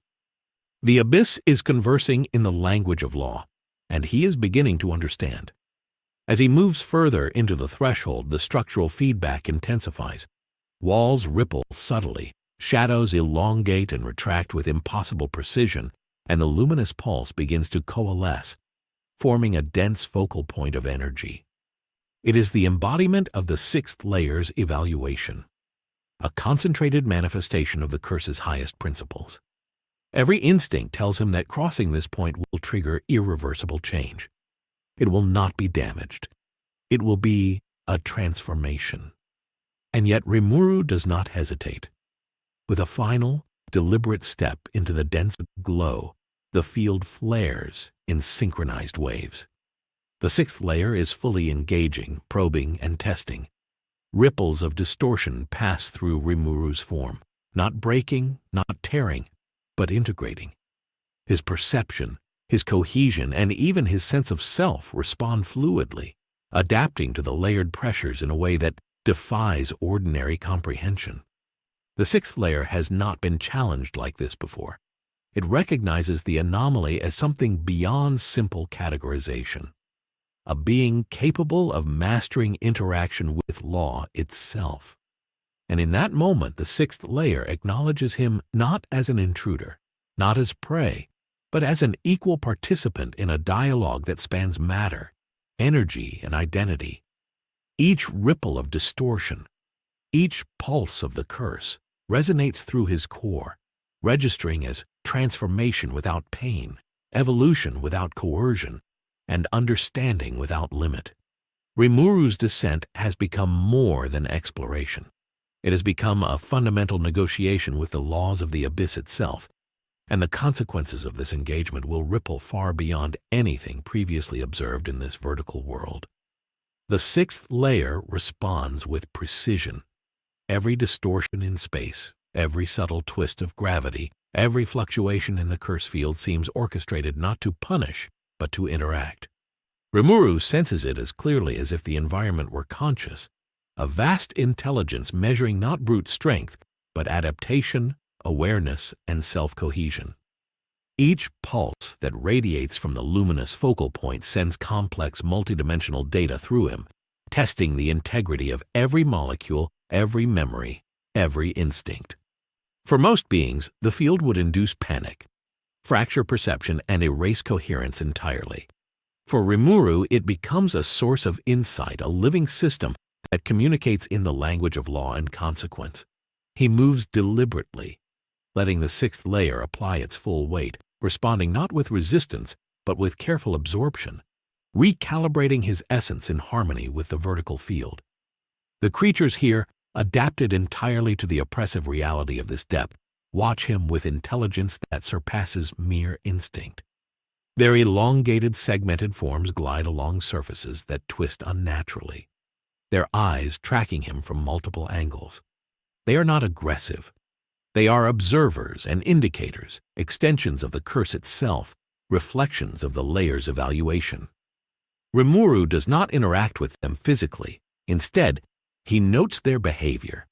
The abyss is conversing in the language of law, and he is beginning to understand. As he moves further into the threshold, the structural feedback intensifies. Walls ripple subtly, shadows elongate and retract with impossible precision, and the luminous pulse begins to coalesce, forming a dense focal point of energy. It is the embodiment of the sixth layer's evaluation, a concentrated manifestation of the curse's highest principles. Every instinct tells him that crossing this point will trigger irreversible change. It will not be damaged. It will be a transformation. And yet Rimuru does not hesitate. With a final, deliberate step into the dense glow, the field flares in synchronized waves. The sixth layer is fully engaging, probing, and testing. Ripples of distortion pass through Rimuru's form, not breaking, not tearing, but integrating. His perception, his cohesion, and even his sense of self respond fluidly, adapting to the layered pressures in a way that defies ordinary comprehension. The sixth layer has not been challenged like this before. It recognizes the anomaly as something beyond simple categorization, a being capable of mastering interaction with law itself. And in that moment, the sixth layer acknowledges him not as an intruder, not as prey, but as an equal participant in a dialogue that spans matter, energy, and identity. Each ripple of distortion, each pulse of the curse resonates through his core, registering as transformation without pain, evolution without coercion, and understanding without limit. Rimuru's descent has become more than exploration. It has become a fundamental negotiation with the laws of the abyss itself, and the consequences of this engagement will ripple far beyond anything previously observed in this vertical world. The sixth layer responds with precision. Every distortion in space, every subtle twist of gravity, every fluctuation in the curse field seems orchestrated not to punish, but to interact. Rimuru senses it as clearly as if the environment were conscious, a vast intelligence measuring not brute strength, but adaptation, awareness, and self-cohesion. Each pulse that radiates from the luminous focal point sends complex multidimensional data through him, testing the integrity of every molecule, every memory, every instinct. For most beings, the field would induce panic, fracture perception, and erase coherence entirely. For Rimuru, it becomes a source of insight, a living system that communicates in the language of law and consequence. He moves deliberately, letting the sixth layer apply its full weight, responding not with resistance, but with careful absorption, recalibrating his essence in harmony with the vertical field. The creatures here, adapted entirely to the oppressive reality of this depth, watch him with intelligence that surpasses mere instinct. Their elongated, segmented forms glide along surfaces that twist unnaturally, their eyes tracking him from multiple angles. They are not aggressive. They are observers and indicators, extensions of the curse itself, reflections of the layer's evaluation. Rimuru does not interact with them physically. Instead, he notes their behavior,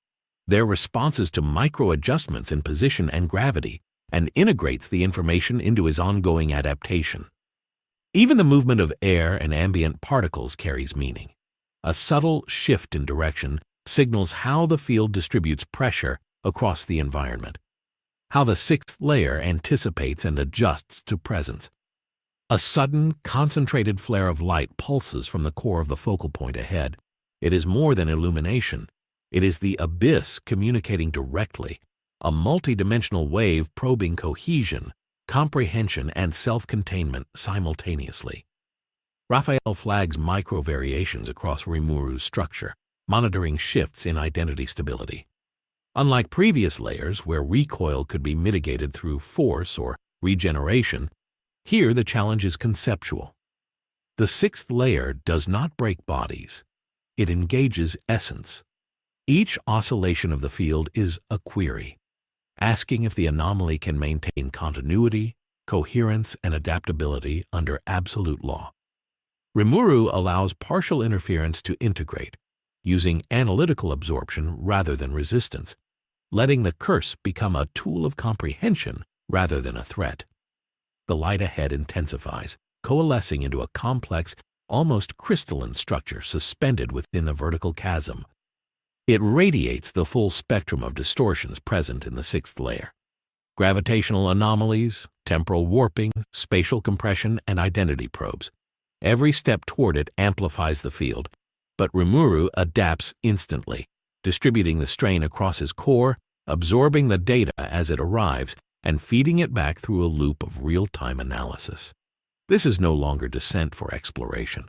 their responses to micro-adjustments in position and gravity, and integrates the information into his ongoing adaptation. Even the movement of air and ambient particles carries meaning. A subtle shift in direction signals how the field distributes pressure across the environment, how the sixth layer anticipates and adjusts to presence. A sudden, concentrated flare of light pulses from the core of the focal point ahead. It is more than illumination. It is the abyss communicating directly, a multidimensional wave probing cohesion, comprehension, and self-containment simultaneously. Raphael flags micro-variations across Rimuru's structure, monitoring shifts in identity stability. Unlike previous layers where recoil could be mitigated through force or regeneration, here the challenge is conceptual. The sixth layer does not break bodies. It engages essence. Each oscillation of the field is a query, asking if the anomaly can maintain continuity, coherence, and adaptability under absolute law. Rimuru allows partial interference to integrate, using analytical absorption rather than resistance, letting the curse become a tool of comprehension rather than a threat. The light ahead intensifies, coalescing into a complex, almost crystalline structure suspended within the vertical chasm. It radiates the full spectrum of distortions present in the sixth layer. Gravitational anomalies, temporal warping, spatial compression, and identity probes. Every step toward it amplifies the field, but Rimuru adapts instantly, distributing the strain across his core, absorbing the data as it arrives, and feeding it back through a loop of real-time analysis. This is no longer descent for exploration.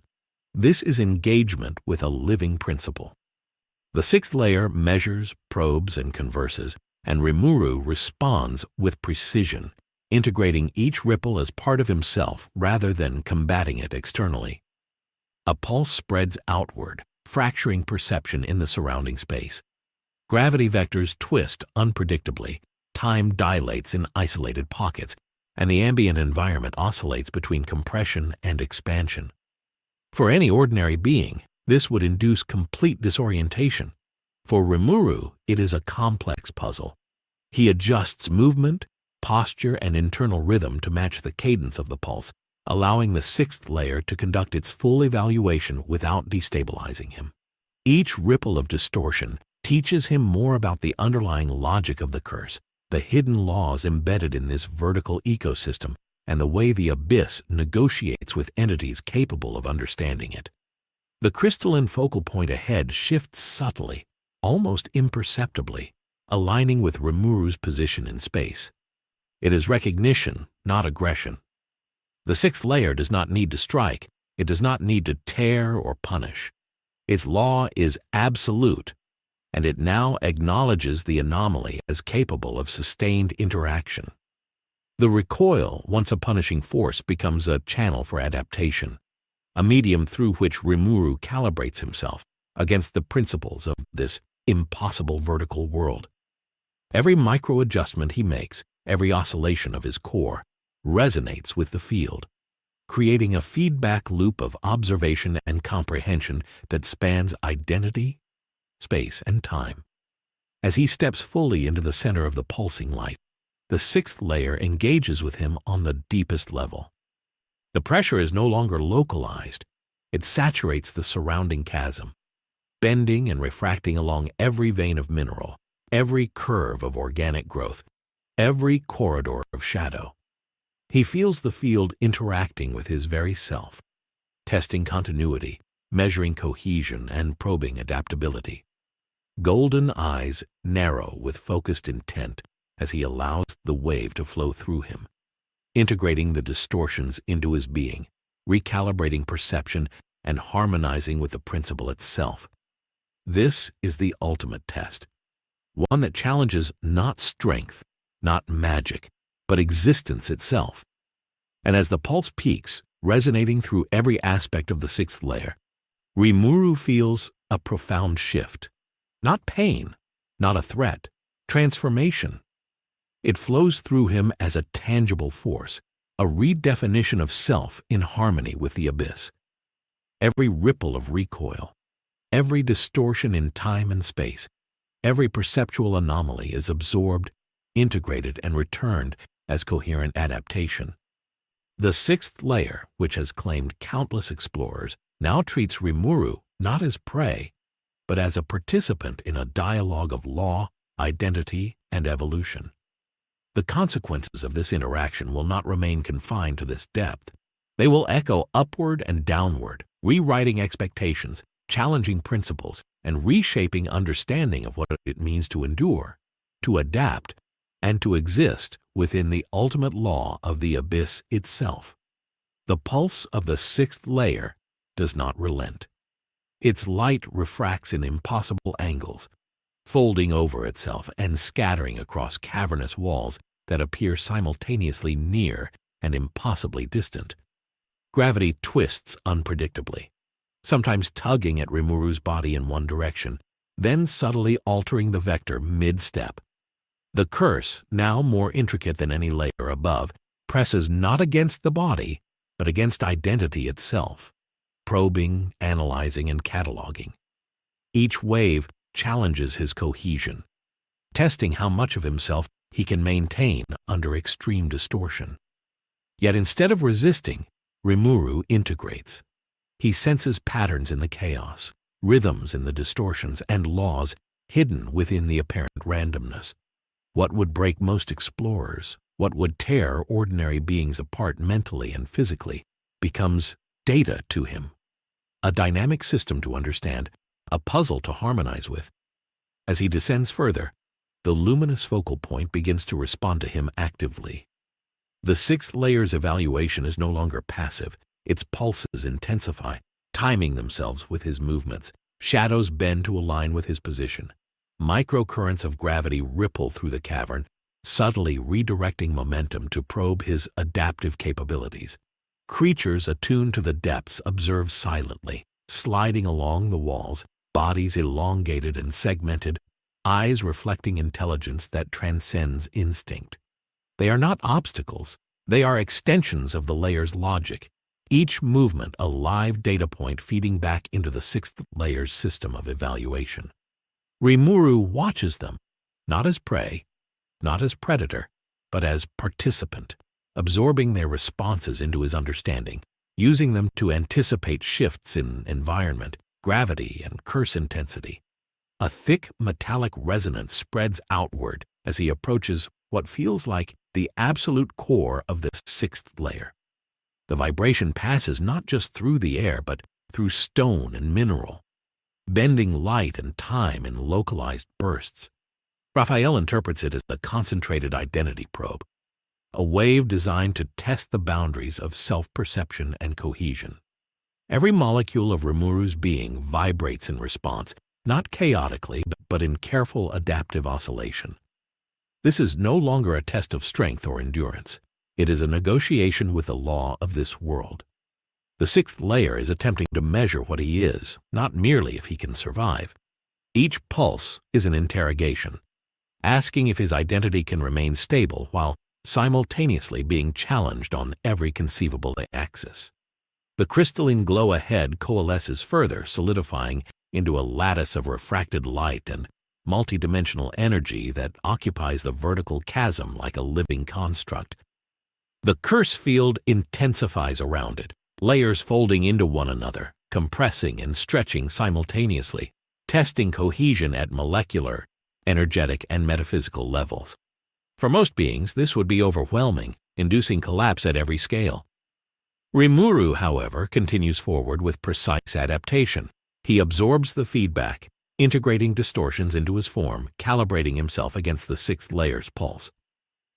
This is engagement with a living principle. The sixth layer measures, probes, and converses, and Rimuru responds with precision, integrating each ripple as part of himself rather than combating it externally. A pulse spreads outward, fracturing perception in the surrounding space. Gravity vectors twist unpredictably, time dilates in isolated pockets, and the ambient environment oscillates between compression and expansion. For any ordinary being, this would induce complete disorientation. For Rimuru, it is a complex puzzle. He adjusts movement, posture, and internal rhythm to match the cadence of the pulse, allowing the sixth layer to conduct its full evaluation without destabilizing him. Each ripple of distortion teaches him more about the underlying logic of the curse, the hidden laws embedded in this vertical ecosystem, and the way the abyss negotiates with entities capable of understanding it. The crystalline focal point ahead shifts subtly, almost imperceptibly, aligning with Rimuru's position in space. It is recognition, not aggression. The sixth layer does not need to strike. It does not need to tear or punish. Its law is absolute, and it now acknowledges the anomaly as capable of sustained interaction. The recoil, once a punishing force, becomes a channel for adaptation, a medium through which Rimuru calibrates himself against the principles of this impossible vertical world. Every micro-adjustment he makes, every oscillation of his core, resonates with the field, creating a feedback loop of observation and comprehension that spans identity, space, and time. As he steps fully into the center of the pulsing light, the sixth layer engages with him on the deepest level. The pressure is no longer localized. It saturates the surrounding chasm, bending and refracting along every vein of mineral, every curve of organic growth, every corridor of shadow. He feels the field interacting with his very self, testing continuity, measuring cohesion, and probing adaptability. Golden eyes narrow with focused intent as he allows the wave to flow through him, integrating the distortions into his being, recalibrating perception, and harmonizing with the principle itself. This is the ultimate test, one that challenges not strength, not magic, but existence itself. And as the pulse peaks, resonating through every aspect of the sixth layer, Rimuru feels a profound shift. Not pain, not a threat, transformation. It flows through him as a tangible force, a redefinition of self in harmony with the abyss. Every ripple of recoil, every distortion in time and space, every perceptual anomaly is absorbed, integrated, and returned as coherent adaptation. The sixth layer, which has claimed countless explorers, now treats Rimuru not as prey, but as a participant in a dialogue of law, identity, and evolution. The consequences of this interaction will not remain confined to this depth. They will echo upward and downward, rewriting expectations, challenging principles, and reshaping understanding of what it means to endure, to adapt, and to exist within the ultimate law of the abyss itself. The pulse of the sixth layer does not relent. Its light refracts in impossible angles, folding over itself and scattering across cavernous walls that appear simultaneously near and impossibly distant. Gravity twists unpredictably, sometimes tugging at Rimuru's body in one direction, then subtly altering the vector mid-step. The curse, now more intricate than any layer above, presses not against the body, but against identity itself, probing, analyzing, and cataloging. Each wave challenges his cohesion, testing how much of himself he can maintain under extreme distortion. Yet instead of resisting, Rimuru integrates. He senses patterns in the chaos, rhythms in the distortions, and laws hidden within the apparent randomness. What would break most explorers, what would tear ordinary beings apart mentally and physically, becomes data to him, a dynamic system to understand, a puzzle to harmonize with. As he descends further, the luminous focal point begins to respond to him actively. The sixth layer's evaluation is no longer passive. Its pulses intensify, timing themselves with his movements. Shadows bend to align with his position. Microcurrents of gravity ripple through the cavern, subtly redirecting momentum to probe his adaptive capabilities. Creatures attuned to the depths observe silently, sliding along the walls, bodies elongated and segmented, eyes reflecting intelligence that transcends instinct. They are not obstacles. They are extensions of the layer's logic, each movement a live data point feeding back into the sixth layer's system of evaluation. Rimuru watches them, not as prey, not as predator, but as participant, absorbing their responses into his understanding, using them to anticipate shifts in environment, gravity, and curse intensity. A thick metallic resonance spreads outward as he approaches what feels like the absolute core of this sixth layer. The vibration passes not just through the air, but through stone and mineral, bending light and time in localized bursts. Raphael interprets it as a concentrated identity probe, a wave designed to test the boundaries of self-perception and cohesion. Every molecule of Rimuru's being vibrates in response, not chaotically, but in careful adaptive oscillation. This is no longer a test of strength or endurance. It is a negotiation with the law of this world. The sixth layer is attempting to measure what he is, not merely if he can survive. Each pulse is an interrogation, asking if his identity can remain stable while simultaneously being challenged on every conceivable axis. The crystalline glow ahead coalesces further, solidifying into a lattice of refracted light and multidimensional energy that occupies the vertical chasm like a living construct. The curse field intensifies around it, layers folding into one another, compressing and stretching simultaneously, testing cohesion at molecular, energetic, and metaphysical levels. For most beings, this would be overwhelming, inducing collapse at every scale. Rimuru, however, continues forward with precise adaptation. He absorbs the feedback, integrating distortions into his form, calibrating himself against the sixth layer's pulse.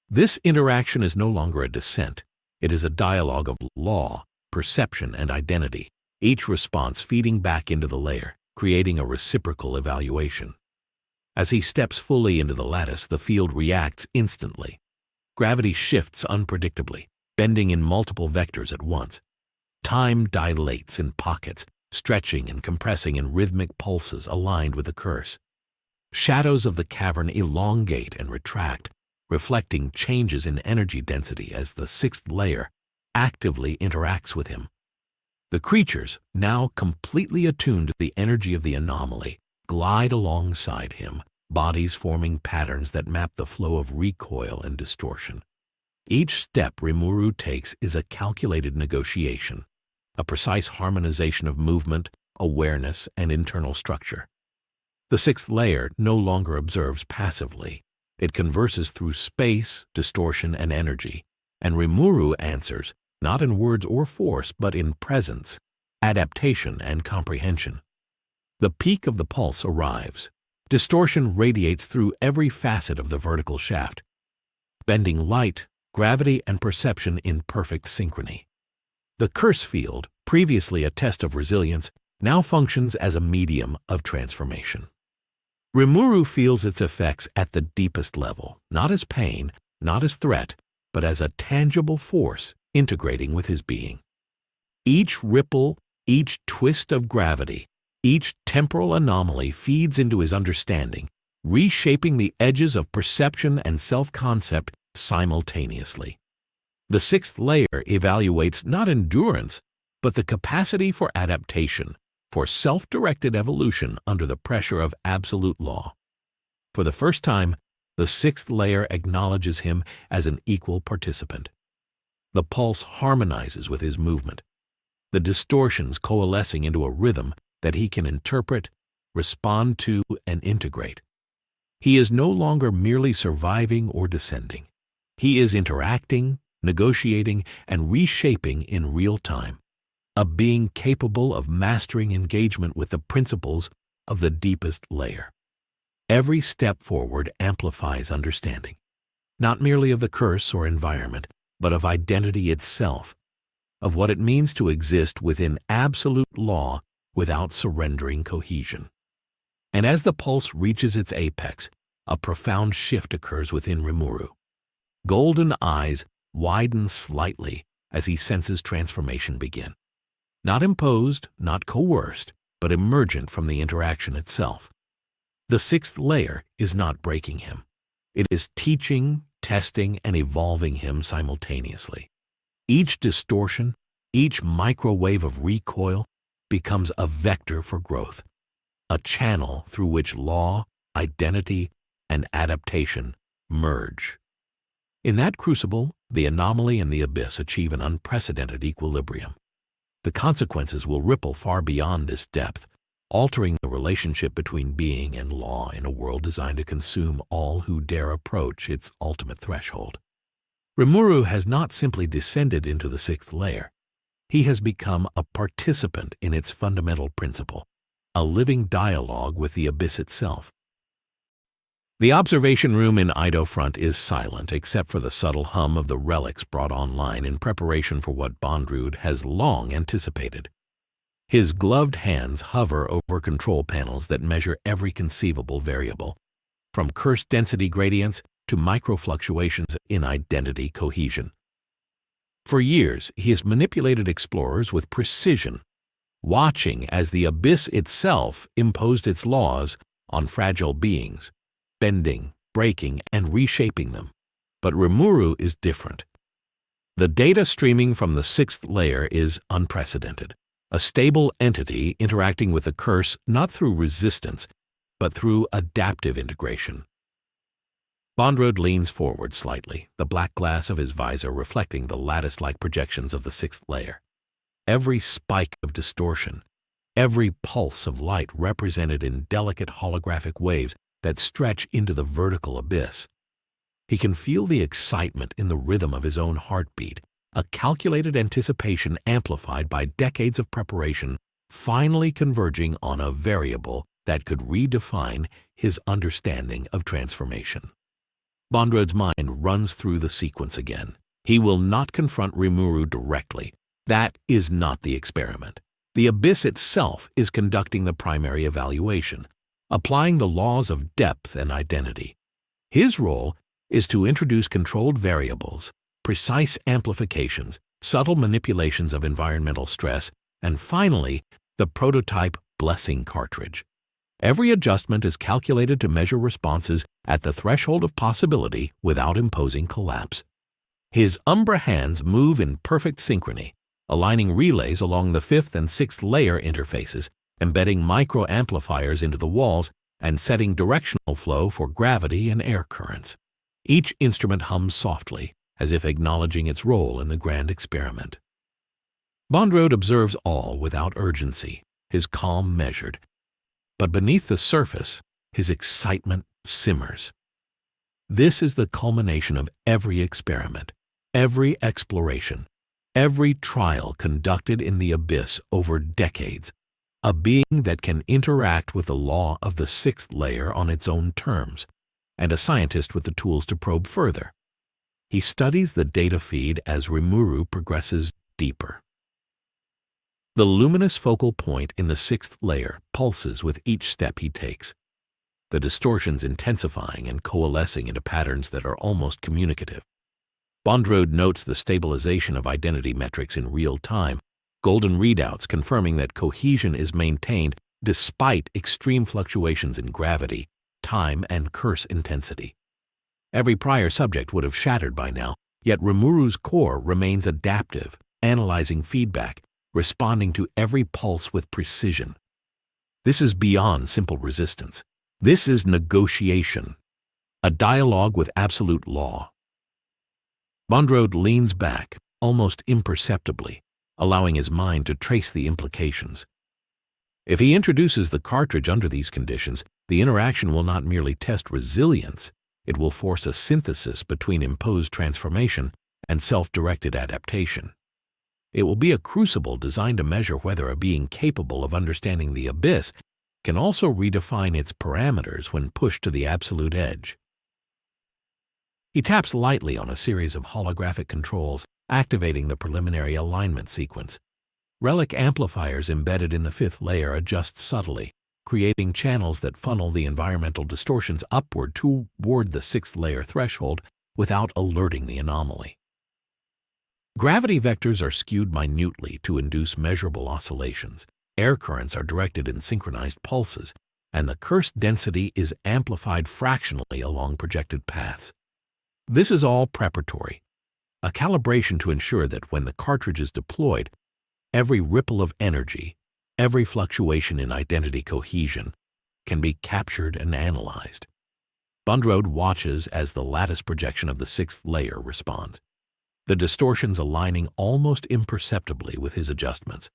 This interaction is no longer a descent. It is a dialogue of law, perception, and identity, each response feeding back into the layer, creating a reciprocal evaluation. As he steps fully into the lattice, the field reacts instantly. Gravity shifts unpredictably, bending in multiple vectors at once. Time dilates in pockets, stretching and compressing in rhythmic pulses aligned with the curse. Shadows of the cavern elongate and retract, reflecting changes in energy density as the sixth layer actively interacts with him. The creatures, now completely attuned to the energy of the anomaly, glide alongside him, bodies forming patterns that map the flow of recoil and distortion. Each step Rimuru takes is a calculated negotiation, a precise harmonization of movement, awareness, and internal structure. The sixth layer no longer observes passively. It converses through space, distortion, and energy, and Rimuru answers, not in words or force, but in presence, adaptation, and comprehension. The peak of the pulse arrives. Distortion radiates through every facet of the vertical shaft, bending light, gravity, and perception in perfect synchrony. The curse field, previously a test of resilience, now functions as a medium of transformation. Rimuru feels its effects at the deepest level, not as pain, not as threat, but as a tangible force integrating with his being. Each ripple, each twist of gravity, each temporal anomaly feeds into his understanding, reshaping the edges of perception and self-concept simultaneously. The sixth layer evaluates not endurance, but the capacity for adaptation, for self-directed evolution under the pressure of absolute law. For the first time, the sixth layer acknowledges him as an equal participant. The pulse harmonizes with his movement, the distortions coalescing into a rhythm that he can interpret, respond to, and integrate. He is no longer merely surviving or descending. He is interacting, negotiating, and reshaping in real time, a being capable of mastering engagement with the principles of the deepest layer. Every step forward amplifies understanding, not merely of the curse or environment, but of identity itself, of what it means to exist within absolute law without surrendering cohesion. And as the pulse reaches its apex, a profound shift occurs within Rimuru. Golden eyes widen slightly as he senses transformation begin. Not imposed, not coerced, but emergent from the interaction itself. The sixth layer is not breaking him. It is teaching, testing, and evolving him simultaneously. Each distortion, each microwave of recoil becomes a vector for growth, a channel through which law, identity, and adaptation merge. In that crucible, the anomaly and the abyss achieve an unprecedented equilibrium. The consequences will ripple far beyond this depth, altering the relationship between being and law in a world designed to consume all who dare approach its ultimate threshold. Rimuru has not simply descended into the sixth layer. He has become a participant in its fundamental principle, a living dialogue with the abyss itself. The observation room in Ido Front is silent except for the subtle hum of the relics brought online in preparation for what Bondrewd has long anticipated. His gloved hands hover over control panels that measure every conceivable variable, from curse density gradients to microfluctuations in identity cohesion. For years, he has manipulated explorers with precision, watching as the abyss itself imposed its laws on fragile beings, bending, breaking, and reshaping them. But Rimuru is different. The data streaming from the sixth layer is unprecedented, a stable entity interacting with the curse not through resistance, but through adaptive integration. Bondrewd leans forward slightly, the black glass of his visor reflecting the lattice-like projections of the sixth layer. Every spike of distortion, every pulse of light represented in delicate holographic waves that stretch into the vertical abyss. He can feel the excitement in the rhythm of his own heartbeat, a calculated anticipation amplified by decades of preparation, finally converging on a variable that could redefine his understanding of transformation. Bondrewd's mind runs through the sequence again. He will not confront Rimuru directly. That is not the experiment. The abyss itself is conducting the primary evaluation, applying the laws of depth and identity. His role is to introduce controlled variables, precise amplifications, subtle manipulations of environmental stress, and finally, the prototype blessing cartridge. Every adjustment is calculated to measure responses at the threshold of possibility without imposing collapse. His umbra hands move in perfect synchrony, aligning relays along the fifth and sixth layer interfaces, embedding micro-amplifiers into the walls, and setting directional flow for gravity and air currents. Each instrument hums softly, as if acknowledging its role in the grand experiment. Bondrewd observes all without urgency, his calm measured. But beneath the surface, his excitement simmers. This is the culmination of every experiment, every exploration, every trial conducted in the abyss over decades, a being that can interact with the law of the sixth layer on its own terms, and a scientist with the tools to probe further. He studies the data feed as Rimuru progresses deeper. The luminous focal point in the sixth layer pulses with each step he takes, the distortions intensifying and coalescing into patterns that are almost communicative. Bondrewd notes the stabilization of identity metrics in real time, golden readouts confirming that cohesion is maintained despite extreme fluctuations in gravity, time, and curse intensity. Every prior subject would have shattered by now, yet Rimuru's core remains adaptive, analyzing feedback, responding to every pulse with precision. This is beyond simple resistance. This is negotiation, a dialogue with absolute law. Bondrewd leans back, almost imperceptibly, allowing his mind to trace the implications. If he introduces the cartridge under these conditions, the interaction will not merely test resilience, it will force a synthesis between imposed transformation and self-directed adaptation. It will be a crucible designed to measure whether a being capable of understanding the abyss can also redefine its parameters when pushed to the absolute edge. He taps lightly on a series of holographic controls, activating the preliminary alignment sequence. Relic amplifiers embedded in the fifth layer adjust subtly, creating channels that funnel the environmental distortions upward toward the sixth layer threshold without alerting the anomaly. Gravity vectors are skewed minutely to induce measurable oscillations. Air currents are directed in synchronized pulses, and the curse density is amplified fractionally along projected paths. This is all preparatory, a calibration to ensure that when the cartridge is deployed, every ripple of energy, every fluctuation in identity cohesion, can be captured and analyzed. Bondrewd watches as the lattice projection of the sixth layer responds, the distortions aligning almost imperceptibly with his adjustments.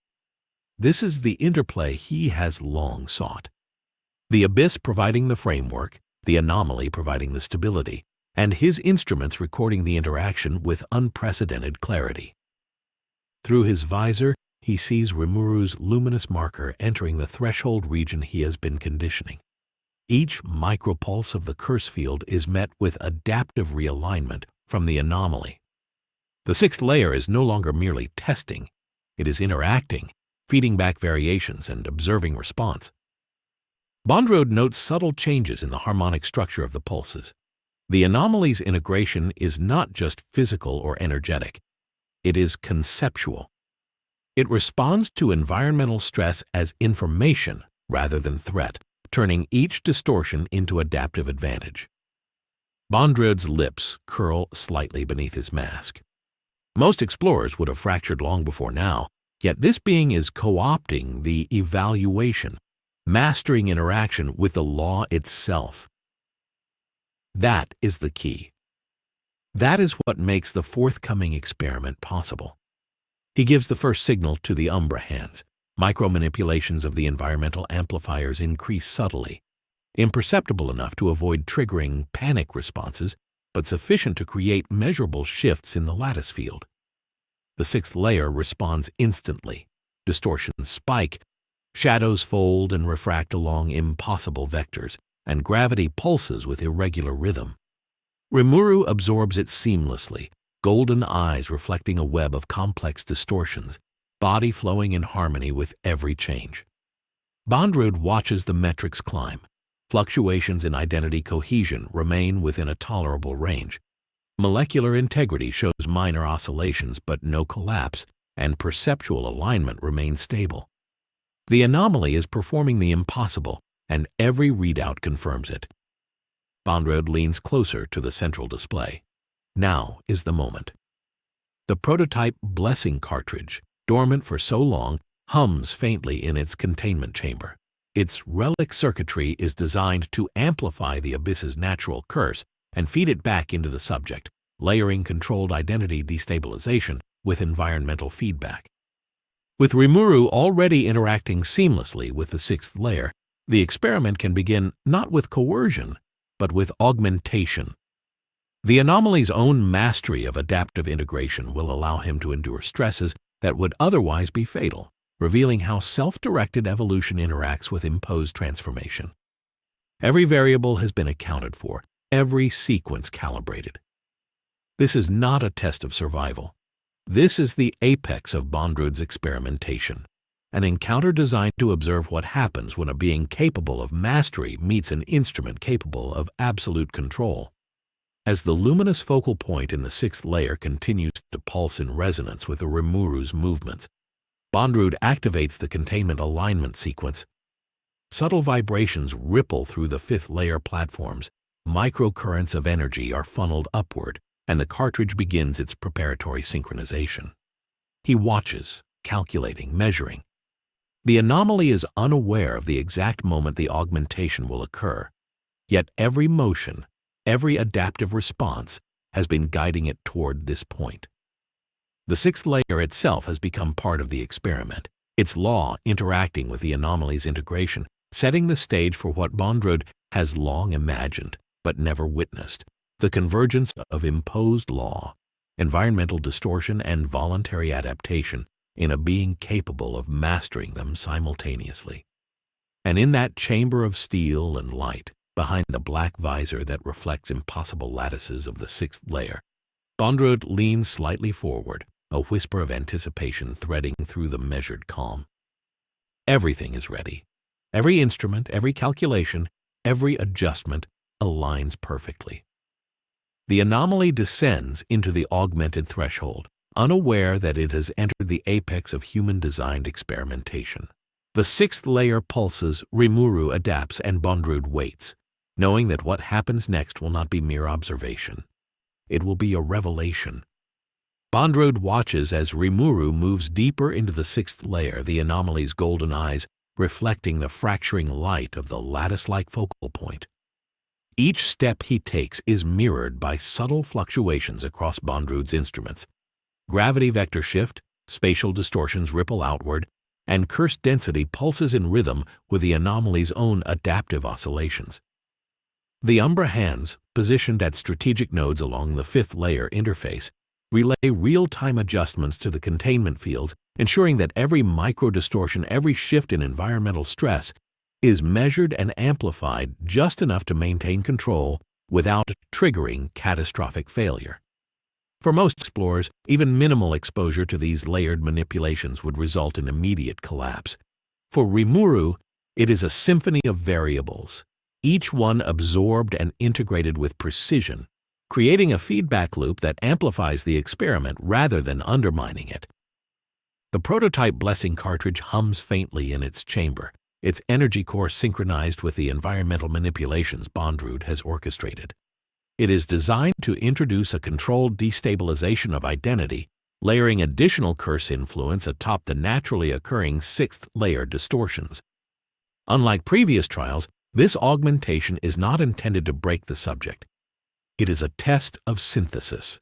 This is the interplay he has long sought. The abyss providing the framework, the anomaly providing the stability, and his instruments recording the interaction with unprecedented clarity. Through his visor, he sees Rimuru's luminous marker entering the threshold region he has been conditioning. Each micropulse of the curse field is met with adaptive realignment from the anomaly. The sixth layer is no longer merely testing, it is interacting, feeding back variations and observing response. Bondrewd notes subtle changes in the harmonic structure of the pulses. The anomaly's integration is not just physical or energetic, it is conceptual. It responds to environmental stress as information rather than threat, turning each distortion into adaptive advantage. Bondrewd's lips curl slightly beneath his mask. Most explorers would have fractured long before now, yet this being is co-opting the evaluation, mastering interaction with the law itself. That is the key. That is what makes the forthcoming experiment possible. He gives the first signal to the Umbra hands. Micro-manipulations of the environmental amplifiers increase subtly, imperceptible enough to avoid triggering panic responses, but sufficient to create measurable shifts in the lattice field. The sixth layer responds instantly. Distortions spike, shadows fold and refract along impossible vectors, and gravity pulses with irregular rhythm. Rimuru absorbs it seamlessly, golden eyes reflecting a web of complex distortions, body flowing in harmony with every change. Bondrewd watches the metrics climb. Fluctuations in identity cohesion remain within a tolerable range. Molecular integrity shows minor oscillations but no collapse, and perceptual alignment remains stable. The anomaly is performing the impossible, and every readout confirms it. Bondrewd leans closer to the central display. Now is the moment. The prototype blessing cartridge, dormant for so long, hums faintly in its containment chamber. Its relic circuitry is designed to amplify the abyss's natural curse and feed it back into the subject, layering controlled identity destabilization with environmental feedback. With Rimuru already interacting seamlessly with the sixth layer, the experiment can begin not with coercion, but with augmentation. The anomaly's own mastery of adaptive integration will allow him to endure stresses that would otherwise be fatal, revealing how self-directed evolution interacts with imposed transformation. Every variable has been accounted for, every sequence calibrated. This is not a test of survival. This is the apex of Bondrewd's experimentation, an encounter designed to observe what happens when a being capable of mastery meets an instrument capable of absolute control. As the luminous focal point in the sixth layer continues to pulse in resonance with the Rimuru's movements, Bondrewd activates the containment alignment sequence. Subtle vibrations ripple through the fifth layer platforms, microcurrents of energy are funneled upward, and the cartridge begins its preparatory synchronization. He watches, calculating, measuring. The anomaly is unaware of the exact moment the augmentation will occur, yet every motion, every adaptive response has been guiding it toward this point. The sixth layer itself has become part of the experiment, its law interacting with the anomaly's integration, setting the stage for what Bondrewd has long imagined but never witnessed, the convergence of imposed law, environmental distortion, and voluntary adaptation in a being capable of mastering them simultaneously. And in that chamber of steel and light, behind the black visor that reflects impossible lattices of the sixth layer, Bondrewd leans slightly forward, a whisper of anticipation threading through the measured calm. Everything is ready. Every instrument, every calculation, every adjustment aligns perfectly. The anomaly descends into the augmented threshold, unaware that it has entered the apex of human-designed experimentation. The sixth layer pulses, Rimuru adapts, and Bondrewd waits, knowing that what happens next will not be mere observation. It will be a revelation. Bondrewd watches as Rimuru moves deeper into the sixth layer, the anomaly's golden eyes reflecting the fracturing light of the lattice-like focal point. Each step he takes is mirrored by subtle fluctuations across Bondrewd's instruments. Gravity vector shift, spatial distortions ripple outward, and cursed density pulses in rhythm with the anomaly's own adaptive oscillations. The Umbra hands, positioned at strategic nodes along the fifth layer interface, relay real-time adjustments to the containment fields, ensuring that every micro-distortion, every shift in environmental stress is measured and amplified just enough to maintain control without triggering catastrophic failure. For most explorers, even minimal exposure to these layered manipulations would result in immediate collapse. For Rimuru, it is a symphony of variables, each one absorbed and integrated with precision, creating a feedback loop that amplifies the experiment rather than undermining it. The prototype blessing cartridge hums faintly in its chamber, its energy core synchronized with the environmental manipulations Bondrewd has orchestrated. It is designed to introduce a controlled destabilization of identity, layering additional curse influence atop the naturally occurring sixth layer distortions. Unlike previous trials, this augmentation is not intended to break the subject. It is a test of synthesis,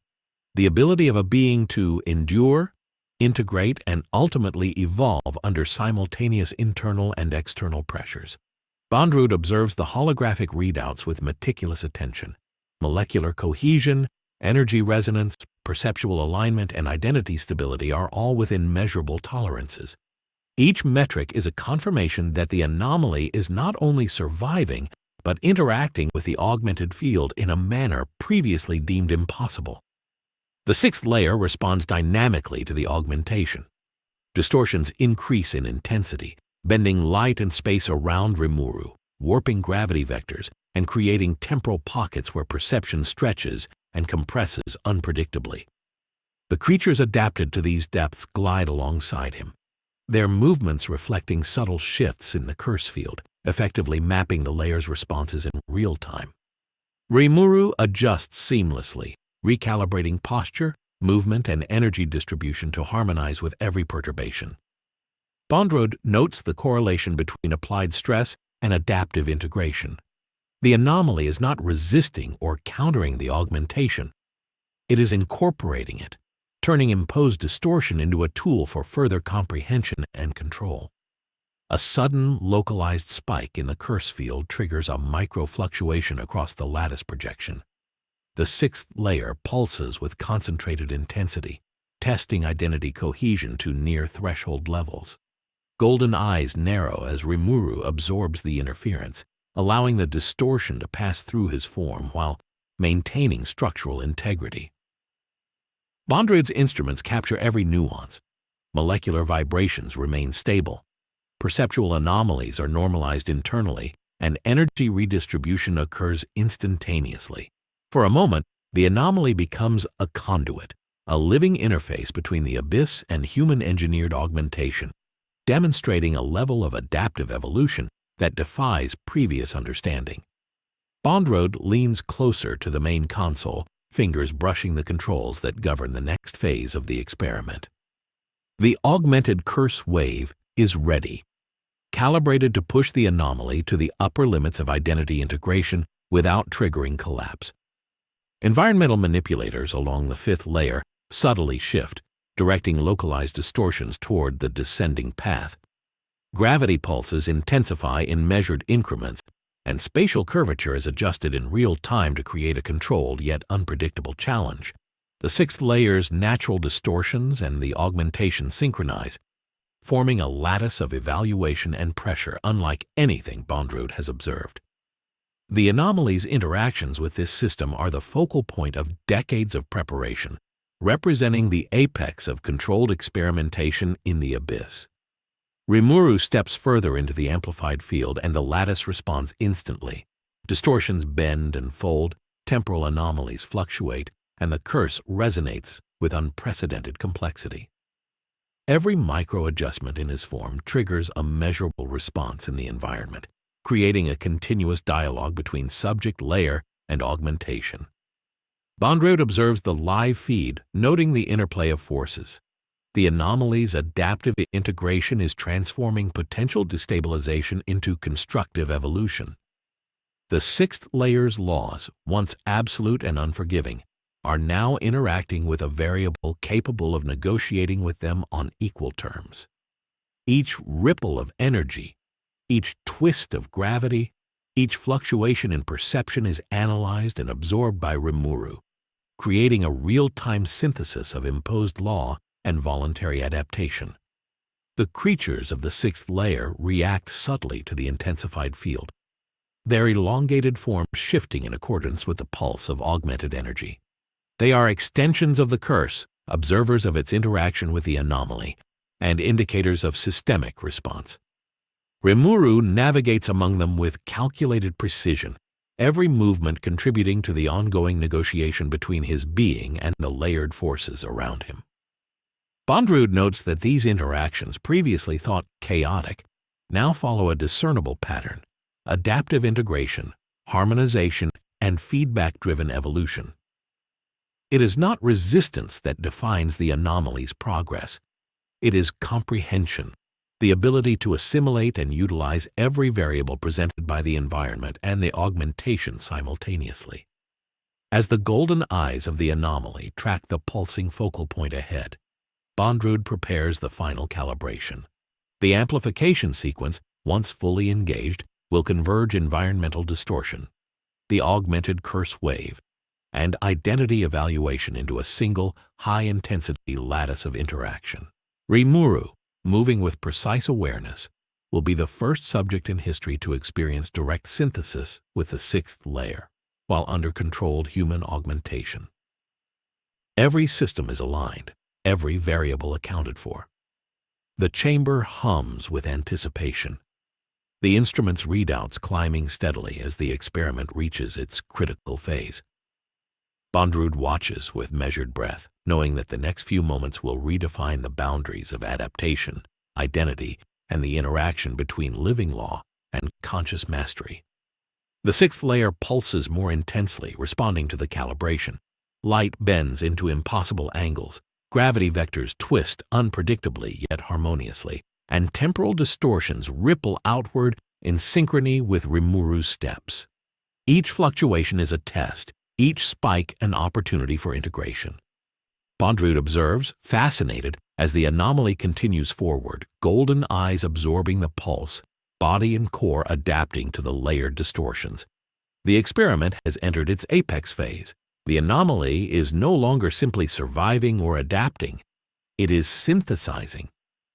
the ability of a being to endure, integrate, and ultimately evolve under simultaneous internal and external pressures. Bondrewd observes the holographic readouts with meticulous attention. Molecular cohesion, energy resonance, perceptual alignment, and identity stability are all within measurable tolerances. Each metric is a confirmation that the anomaly is not only surviving, but interacting with the augmented field in a manner previously deemed impossible. The sixth layer responds dynamically to the augmentation. Distortions increase in intensity, bending light and space around Rimuru, warping gravity vectors, and creating temporal pockets where perception stretches and compresses unpredictably. The creatures adapted to these depths glide alongside him, their movements reflecting subtle shifts in the curse field, effectively mapping the layer's responses in real time. Rimuru adjusts seamlessly, recalibrating posture, movement, and energy distribution to harmonize with every perturbation. Bondrewd notes the correlation between applied stress and adaptive integration. The anomaly is not resisting or countering the augmentation. It is incorporating it, turning imposed distortion into a tool for further comprehension and control. A sudden, localized spike in the curse field triggers a micro-fluctuation across the lattice projection. The sixth layer pulses with concentrated intensity, testing identity cohesion to near-threshold levels. Golden eyes narrow as Rimuru absorbs the interference, allowing the distortion to pass through his form while maintaining structural integrity. Bondrewd's instruments capture every nuance. Molecular vibrations remain stable. Perceptual anomalies are normalized internally, and energy redistribution occurs instantaneously. For a moment, the anomaly becomes a conduit, a living interface between the abyss and human-engineered augmentation, demonstrating a level of adaptive evolution that defies previous understanding. Bondrewd leans closer to the main console, fingers brushing the controls that govern the next phase of the experiment. The augmented curse wave is ready, calibrated to push the anomaly to the upper limits of identity integration without triggering collapse. Environmental manipulators along the fifth layer subtly shift, directing localized distortions toward the descending path. Gravity pulses intensify in measured increments, and spatial curvature is adjusted in real time to create a controlled yet unpredictable challenge. The sixth layer's natural distortions and the augmentation synchronize, forming a lattice of evaluation and pressure unlike anything Bondrewd has observed. The anomaly's interactions with this system are the focal point of decades of preparation, representing the apex of controlled experimentation in the abyss. Rimuru steps further into the amplified field and the lattice responds instantly. Distortions bend and fold, temporal anomalies fluctuate, and the curse resonates with unprecedented complexity. Every micro-adjustment in his form triggers a measurable response in the environment, creating a continuous dialogue between subject layer and augmentation. Bondrewd observes the live feed, noting the interplay of forces. The anomaly's adaptive integration is transforming potential destabilization into constructive evolution. The sixth layer's laws, once absolute and unforgiving, are now interacting with a variable capable of negotiating with them on equal terms. Each ripple of energy, each twist of gravity, each fluctuation in perception is analyzed and absorbed by Rimuru, creating a real-time synthesis of imposed law and voluntary adaptation. The creatures of the sixth layer react subtly to the intensified field, their elongated forms shifting in accordance with the pulse of augmented energy. They are extensions of the curse, observers of its interaction with the anomaly, and indicators of systemic response. Rimuru navigates among them with calculated precision, every movement contributing to the ongoing negotiation between his being and the layered forces around him. Bondrewd notes that these interactions, previously thought chaotic, now follow a discernible pattern: adaptive integration, harmonization, and feedback-driven evolution. It is not resistance that defines the anomaly's progress. It is comprehension, the ability to assimilate and utilize every variable presented by the environment and the augmentation simultaneously. As the golden eyes of the anomaly track the pulsing focal point ahead, Bondrewd prepares the final calibration. The amplification sequence, once fully engaged, will converge environmental distortion, the augmented curse wave, and identity evaluation into a single, high-intensity lattice of interaction. Rimuru, moving with precise awareness, will be the first subject in history to experience direct synthesis with the sixth layer, while under controlled human augmentation. Every system is aligned, every variable accounted for. The chamber hums with anticipation, the instrument's readouts climbing steadily as the experiment reaches its critical phase. Bondrewd watches with measured breath, knowing that the next few moments will redefine the boundaries of adaptation, identity, and the interaction between living law and conscious mastery. The sixth layer pulses more intensely, responding to the calibration. Light bends into impossible angles, gravity vectors twist unpredictably yet harmoniously, and temporal distortions ripple outward in synchrony with Rimuru's steps. Each fluctuation is a test, each spike an opportunity for integration. Bondrewd observes, fascinated, as the anomaly continues forward, golden eyes absorbing the pulse, body and core adapting to the layered distortions. The experiment has entered its apex phase. The anomaly is no longer simply surviving or adapting. It is synthesizing,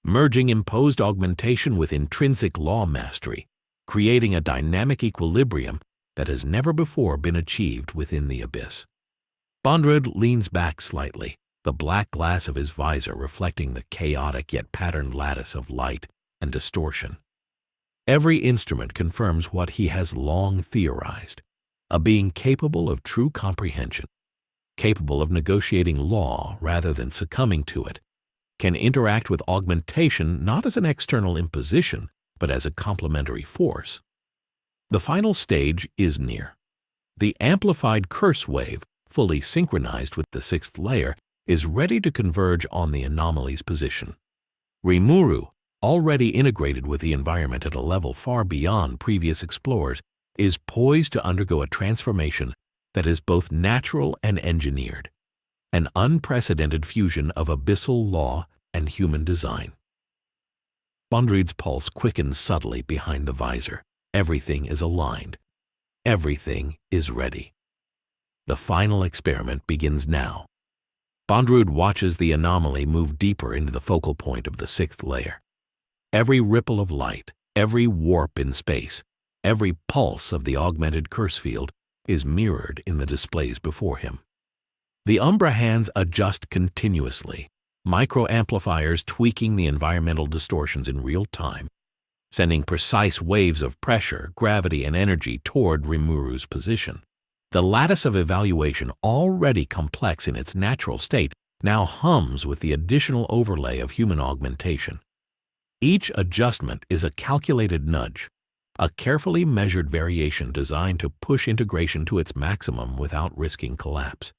merging imposed augmentation with intrinsic law mastery, creating a dynamic equilibrium that has never before been achieved within the abyss. Bondrewd leans back slightly, the black glass of his visor reflecting the chaotic yet patterned lattice of light and distortion. Every instrument confirms what he has long theorized, a being capable of true comprehension, capable of negotiating law rather than succumbing to it, can interact with augmentation not as an external imposition, but as a complementary force. The final stage is near. The amplified curse wave, fully synchronized with the sixth layer, is ready to converge on the anomaly's position. Rimuru, already integrated with the environment at a level far beyond previous explorers, is poised to undergo a transformation that is both natural and engineered, an unprecedented fusion of abyssal law and human design. Bondrewd's pulse quickens subtly behind the visor. Everything is aligned. Everything is ready. The final experiment begins now. Bondrewd watches the anomaly move deeper into the focal point of the sixth layer. Every ripple of light, every warp in space, every pulse of the augmented curse field is mirrored in the displays before him. The Umbra hands adjust continuously, micro-amplifiers tweaking the environmental distortions in real time, sending precise waves of pressure, gravity, and energy toward Rimuru's position. The lattice of evaluation, already complex in its natural state, now hums with the additional overlay of human augmentation. Each adjustment is a calculated nudge, a carefully measured variation designed to push integration to its maximum without risking collapse.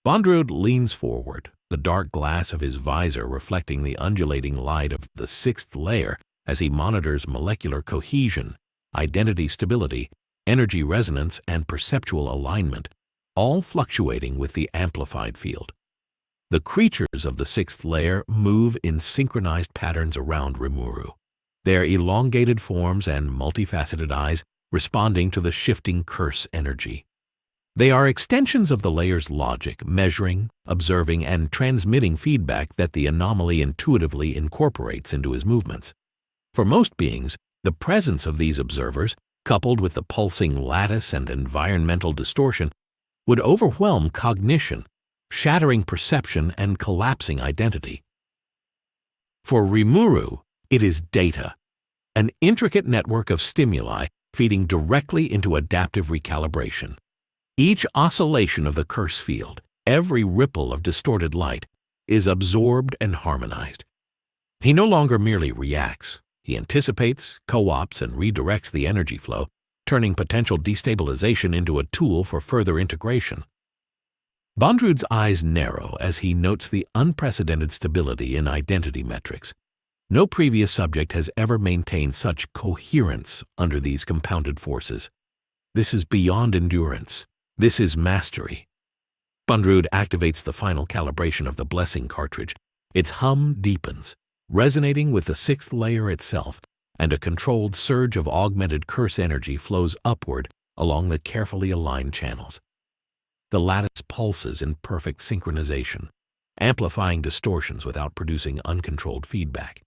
Bondrewd leans forward, the dark glass of his visor reflecting the undulating light of the sixth layer as he monitors molecular cohesion, identity stability, energy resonance, and perceptual alignment, all fluctuating with the amplified field. The creatures of the sixth layer move in synchronized patterns around Rimuru, their elongated forms and multifaceted eyes responding to the shifting curse energy. They are extensions of the layer's logic, measuring, observing, and transmitting feedback that the anomaly intuitively incorporates into his movements. For most beings, the presence of these observers, coupled with the pulsing lattice and environmental distortion, would overwhelm cognition, shattering perception and collapsing identity. For Rimuru, it is data, an intricate network of stimuli feeding directly into adaptive recalibration. Each oscillation of the curse field, every ripple of distorted light, is absorbed and harmonized. He no longer merely reacts. He anticipates, co-opts, and redirects the energy flow, turning potential destabilization into a tool for further integration. Bondrewd's eyes narrow as he notes the unprecedented stability in identity metrics. No previous subject has ever maintained such coherence under these compounded forces. This is beyond endurance. This is mastery. Bondrewd activates the final calibration of the blessing cartridge. Its hum deepens, resonating with the sixth layer itself, and a controlled surge of augmented curse energy flows upward along the carefully aligned channels. The lattice pulses in perfect synchronization, amplifying distortions without producing uncontrolled feedback.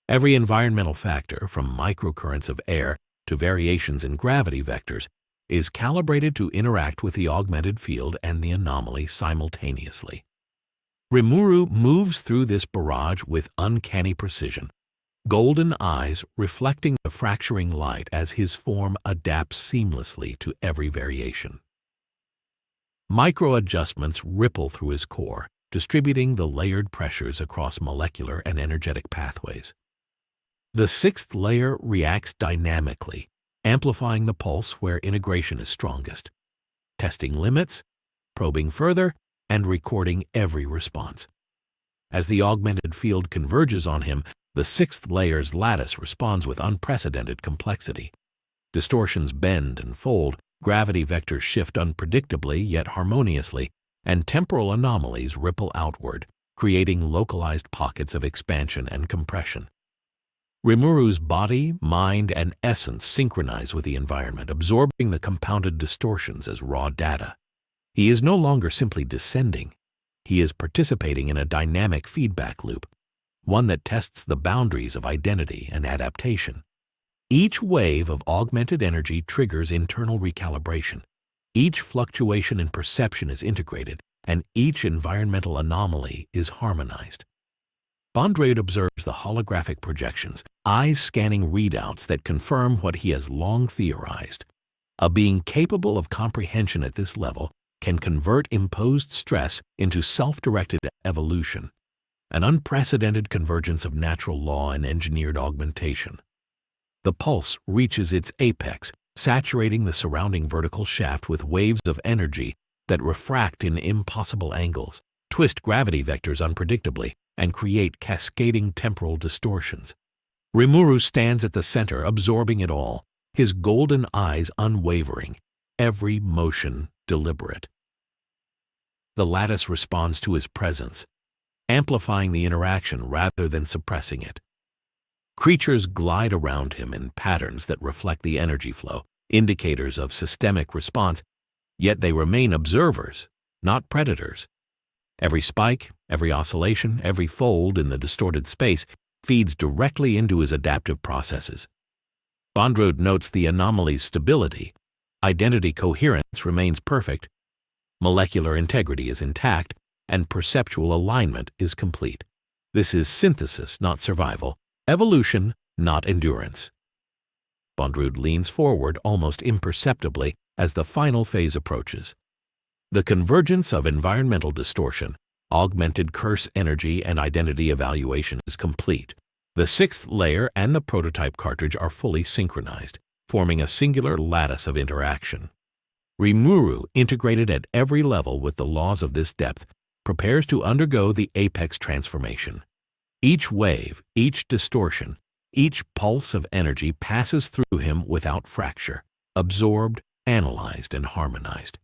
Every environmental factor, from microcurrents of air to variations in gravity vectors, is calibrated to interact with the augmented field and the anomaly simultaneously. Rimuru moves through this barrage with uncanny precision, golden eyes reflecting the fracturing light as his form adapts seamlessly to every variation. Micro-adjustments ripple through his core, distributing the layered pressures across molecular and energetic pathways. The sixth layer reacts dynamically, amplifying the pulse where integration is strongest, testing limits, probing further, and recording every response. As the augmented field converges on him, the sixth layer's lattice responds with unprecedented complexity. Distortions bend and fold, Gravity vectors shift unpredictably yet harmoniously, and temporal anomalies ripple outward, creating localized pockets of expansion and compression. Rimuru's body, mind, and essence synchronize with the environment, absorbing the compounded distortions as raw data. He is no longer simply descending. He is participating in a dynamic feedback loop, one that tests the boundaries of identity and adaptation. Each wave of augmented energy triggers internal recalibration. Each fluctuation in perception is integrated, and each environmental anomaly is harmonized. Bondrewd observes the holographic projections, eyes scanning readouts that confirm what he has long theorized. A being capable of comprehension at this level can convert imposed stress into self-directed evolution, an unprecedented convergence of natural law and engineered augmentation. The pulse reaches its apex, saturating the surrounding vertical shaft with waves of energy that refract in impossible angles, twist gravity vectors unpredictably, and create cascading temporal distortions. Rimuru stands at the center, absorbing it all, his golden eyes unwavering, every motion deliberate. The lattice responds to his presence, amplifying the interaction rather than suppressing it. Creatures glide around him in patterns that reflect the energy flow, indicators of systemic response, yet they remain observers, not predators. Every spike, every oscillation, every fold in the distorted space feeds directly into his adaptive processes. Bondrewd notes the anomaly's stability. Identity coherence remains perfect, molecular integrity is intact, and perceptual alignment is complete. This is synthesis, not survival, evolution, not endurance. Bondrewd leans forward almost imperceptibly as the final phase approaches. The convergence of environmental distortion, augmented curse energy, and identity evaluation is complete. The sixth layer and the prototype cartridge are fully synchronized, forming a singular lattice of interaction. Rimuru, integrated at every level with the laws of this depth, prepares to undergo the apex transformation. Each wave, each distortion, each pulse of energy passes through him without fracture, absorbed, analyzed, and harmonized.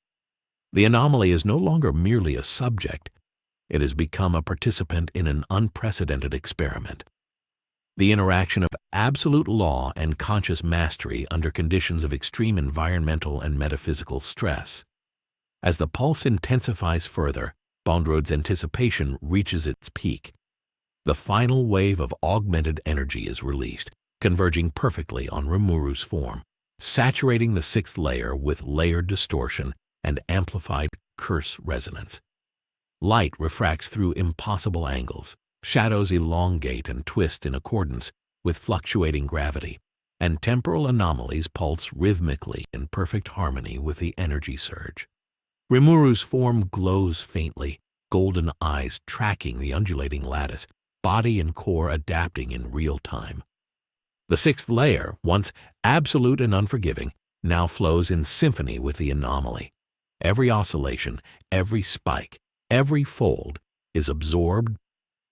The anomaly is no longer merely a subject. It has become a participant in an unprecedented experiment. The interaction of absolute law and conscious mastery under conditions of extreme environmental and metaphysical stress. As the pulse intensifies further, Bondrewd's anticipation reaches its peak. The final wave of augmented energy is released, converging perfectly on Rimuru's form, saturating the sixth layer with layered distortion and amplified curse resonance. Light refracts through impossible angles, shadows elongate and twist in accordance with fluctuating gravity, and temporal anomalies pulse rhythmically in perfect harmony with the energy surge. Rimuru's form glows faintly, golden eyes tracking the undulating lattice, body and core adapting in real time. The sixth layer, once absolute and unforgiving, now flows in symphony with the anomaly. Every oscillation, every spike, every fold is absorbed,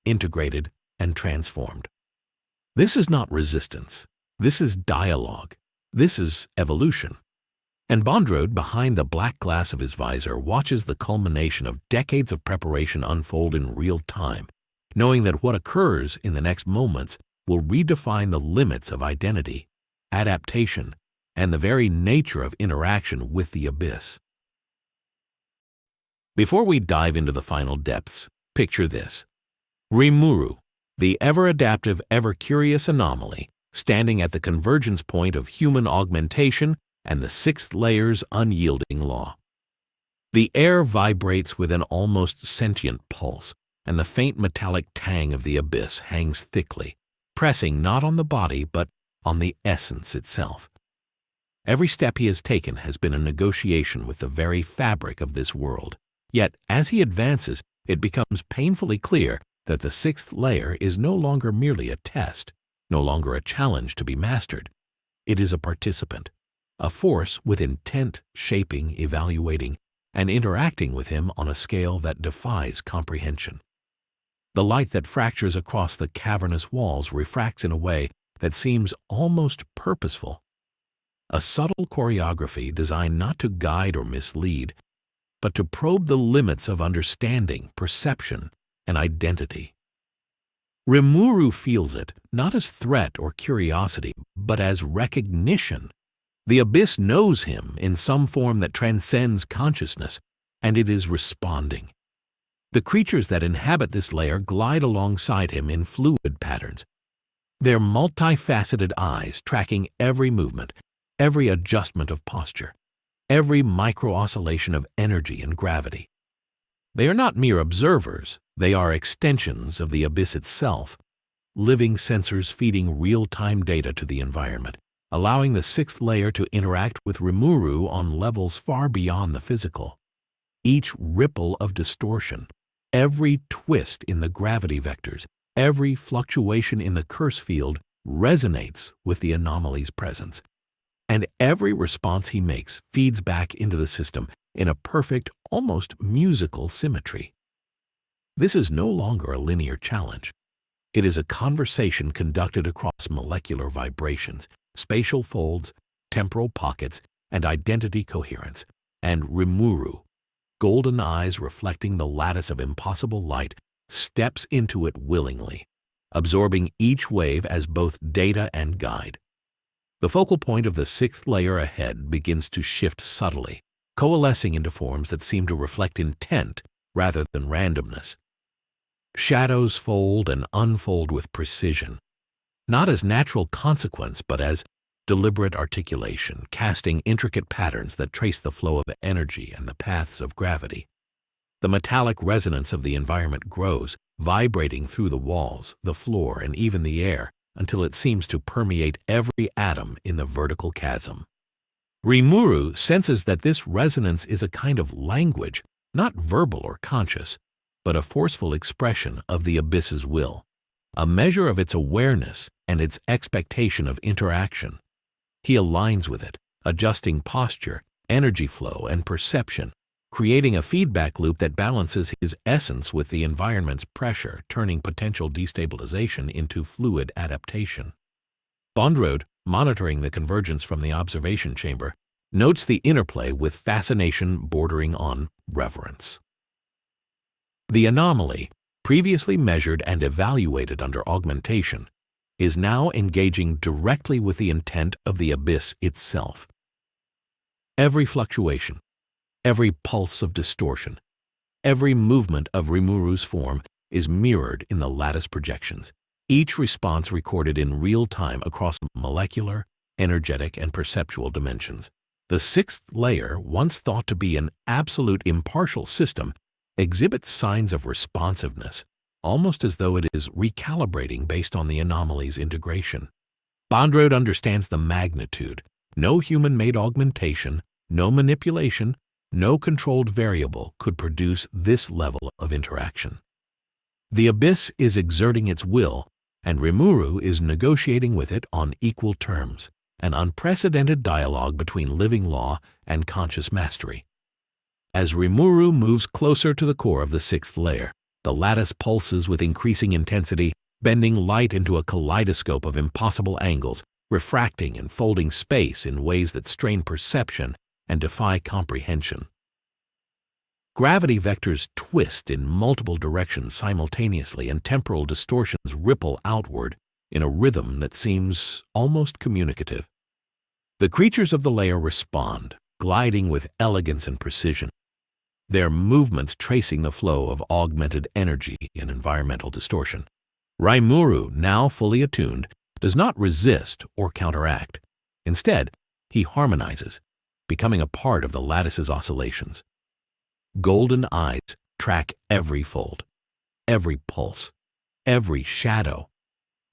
integrated, and transformed. This is not resistance. This is dialogue. This is evolution. And Bondrewd, behind the black glass of his visor, watches the culmination of decades of preparation unfold in real time, knowing that what occurs in the next moments will redefine the limits of identity, adaptation, and the very nature of interaction with the abyss. Before we dive into the final depths, picture this. Rimuru, the ever-adaptive, ever-curious anomaly, standing at the convergence point of human augmentation and the sixth layer's unyielding law. The air vibrates with an almost sentient pulse, and the faint metallic tang of the abyss hangs thickly, pressing not on the body but on the essence itself. Every step he has taken has been a negotiation with the very fabric of this world. Yet, as he advances, it becomes painfully clear that the sixth layer is no longer merely a test, no longer a challenge to be mastered. It is a participant, a force with intent, shaping, evaluating, and interacting with him on a scale that defies comprehension. The light that fractures across the cavernous walls refracts in a way that seems almost purposeful. a subtle choreography designed not to guide or mislead, but to probe the limits of understanding, perception, and identity. Rimuru feels it, not as threat or curiosity, but as recognition. The abyss knows him in some form that transcends consciousness, and it is responding. The creatures that inhabit this layer glide alongside him in fluid patterns, their multifaceted eyes tracking every movement, every adjustment of posture, every micro-oscillation of energy and gravity. They are not mere observers, they are extensions of the abyss itself, living sensors feeding real-time data to the environment, allowing the sixth layer to interact with Rimuru on levels far beyond the physical. Each ripple of distortion, every twist in the gravity vectors, every fluctuation in the curse field resonates with the anomaly's presence, and every response he makes feeds back into the system in a perfect, almost musical symmetry. This is no longer a linear challenge. It is a conversation conducted across molecular vibrations, spatial folds, temporal pockets, and identity coherence, and Rimuru, golden eyes reflecting the lattice of impossible light, steps into it willingly, absorbing each wave as both data and guide. The focal point of the sixth layer ahead begins to shift subtly, coalescing into forms that seem to reflect intent rather than randomness. Shadows fold and unfold with precision, not as natural consequence but as deliberate articulation, casting intricate patterns that trace the flow of energy and the paths of gravity. The metallic resonance of the environment grows, vibrating through the walls, the floor, and even the air, until it seems to permeate every atom in the vertical chasm. Rimuru senses that this resonance is a kind of language, not verbal or conscious, but a forceful expression of the abyss's will, a measure of its awareness and its expectation of interaction. He aligns with it, adjusting posture, energy flow, and perception, creating a feedback loop that balances his essence with the environment's pressure, turning potential destabilization into fluid adaptation. Bondrewd, monitoring the convergence from the observation chamber, notes the interplay with fascination bordering on reverence. The anomaly, previously measured and evaluated under augmentation, is now engaging directly with the intent of the abyss itself. Every fluctuation, every pulse of distortion, every movement of Rimuru's form is mirrored in the lattice projections, each response recorded in real time across molecular, energetic, and perceptual dimensions. The sixth layer, once thought to be an absolute impartial system, exhibits signs of responsiveness, almost as though it is recalibrating based on the anomaly's integration. Bondrewd understands the magnitude. No human-made augmentation, no manipulation, no controlled variable could produce this level of interaction. The abyss is exerting its will, and Rimuru is negotiating with it on equal terms, an unprecedented dialogue between living law and conscious mastery. As Rimuru moves closer to the core of the sixth layer, the lattice pulses with increasing intensity, bending light into a kaleidoscope of impossible angles, refracting and folding space in ways that strain perception and defy comprehension. Gravity vectors twist in multiple directions simultaneously, and temporal distortions ripple outward in a rhythm that seems almost communicative. The creatures of the layer respond, gliding with elegance and precision, their movements tracing the flow of augmented energy and environmental distortion. Rimuru, now fully attuned, does not resist or counteract. Instead, he harmonizes, becoming a part of the lattice's oscillations. Golden eyes track every fold, every pulse, every shadow,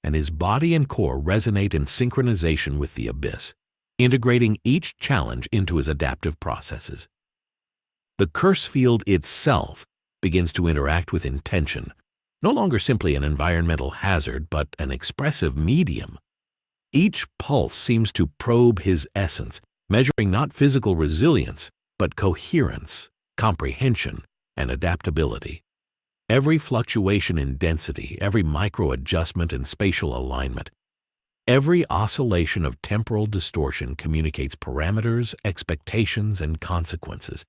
and his body and core resonate in synchronization with the abyss, integrating each challenge into his adaptive processes. The curse field itself begins to interact with intention, no longer simply an environmental hazard, but an expressive medium. Each pulse seems to probe his essence, measuring not physical resilience, but coherence, comprehension, and adaptability. Every fluctuation in density, every micro-adjustment in spatial alignment, Every oscillation of temporal distortion communicates parameters, expectations, and consequences.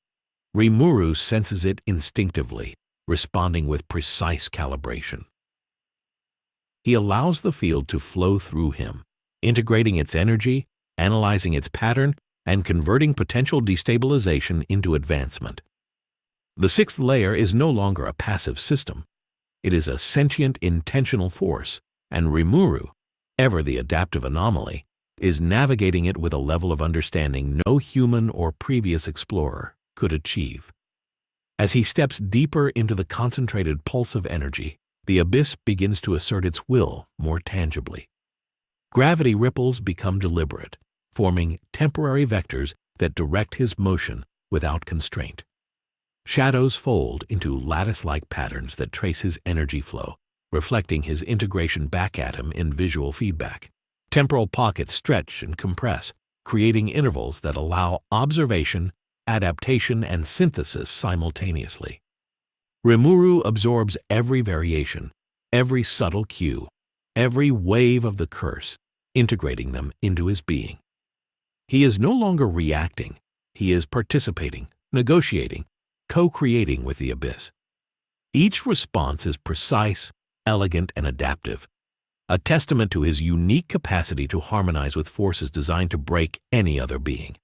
Rimuru senses it instinctively, responding with precise calibration. He allows the field to flow through him, integrating its energy, analyzing its pattern, and converting potential destabilization into advancement. The sixth layer is no longer a passive system. It is a sentient, intentional force, and Rimuru, ever the adaptive anomaly, is navigating it with a level of understanding no human or previous explorer could achieve. As he steps deeper into the concentrated pulse of energy, the abyss begins to assert its will more tangibly. Gravity ripples become deliberate, forming temporary vectors that direct his motion without constraint. Shadows fold into lattice-like patterns that trace his energy flow, reflecting his integration back at him in visual feedback. Temporal pockets stretch and compress, creating intervals that allow observation, adaptation, and synthesis simultaneously. Rimuru absorbs every variation, every subtle cue, every wave of the curse, integrating them into his being. He is no longer reacting, he is participating, negotiating, co-creating with the abyss. Each response is precise, elegant, and adaptive, a testament to his unique capacity to harmonize with forces designed to break any other being.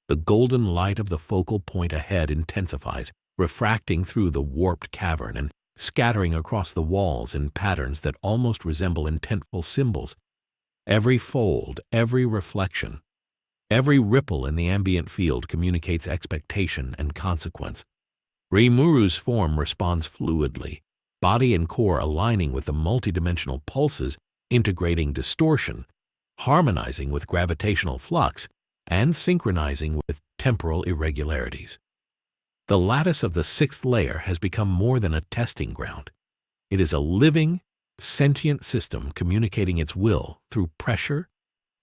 The golden light of the focal point ahead intensifies, refracting through the warped cavern and scattering across the walls in patterns that almost resemble intentful symbols. Every fold, every reflection, every ripple in the ambient field communicates expectation and consequence. Rimuru's form responds fluidly, body and core aligning with the multidimensional pulses, integrating distortion, harmonizing with gravitational flux, and synchronizing with temporal irregularities. The lattice of the sixth layer has become more than a testing ground. It is a living, sentient system communicating its will through pressure,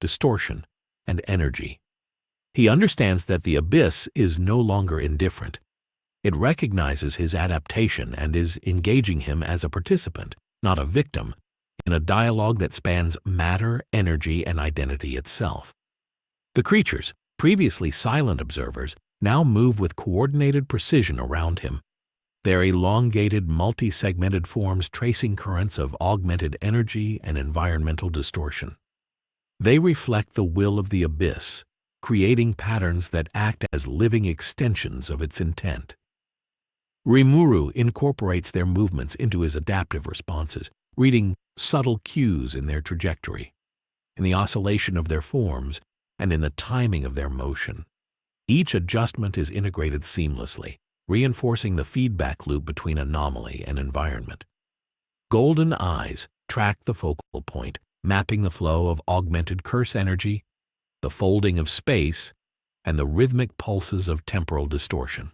distortion, and energy. He understands that the abyss is no longer indifferent. It recognizes his adaptation and is engaging him as a participant, not a victim, in a dialogue that spans matter, energy, and identity itself. The creatures, previously silent observers, now move with coordinated precision around him, their elongated, multi-segmented forms tracing currents of augmented energy and environmental distortion. They reflect the will of the abyss, creating patterns that act as living extensions of its intent. Rimuru incorporates their movements into his adaptive responses, reading subtle cues in their trajectory, in the oscillation of their forms, and in the timing of their motion. Each adjustment is integrated seamlessly, reinforcing the feedback loop between anomaly and environment. Golden eyes track the focal point, mapping the flow of augmented curse energy, the folding of space, and the rhythmic pulses of temporal distortion.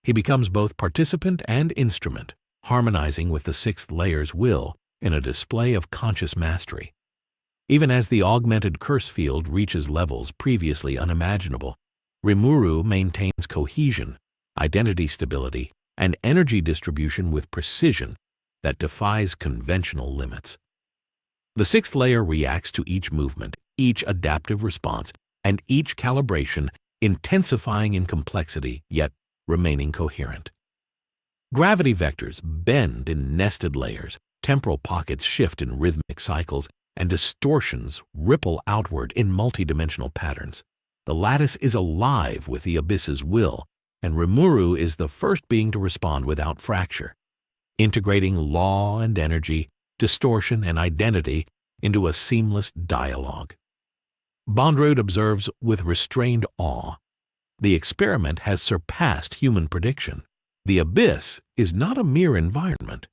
He becomes both participant and instrument, harmonizing with the sixth layer's will in a display of conscious mastery. Even as the augmented curse field reaches levels previously unimaginable, Rimuru maintains cohesion, identity stability, and energy distribution with precision that defies conventional limits. The sixth layer reacts to each movement, each adaptive response, and each calibration, intensifying in complexity, yet remaining coherent. Gravity vectors bend in nested layers, temporal pockets shift in rhythmic cycles, and distortions ripple outward in multidimensional patterns. The lattice is alive with the abyss's will, and Rimuru is the first being to respond without fracture, integrating law and energy, distortion and identity into a seamless dialogue. Bondrewd observes with restrained awe. The experiment has surpassed human prediction. The abyss is not a mere environment.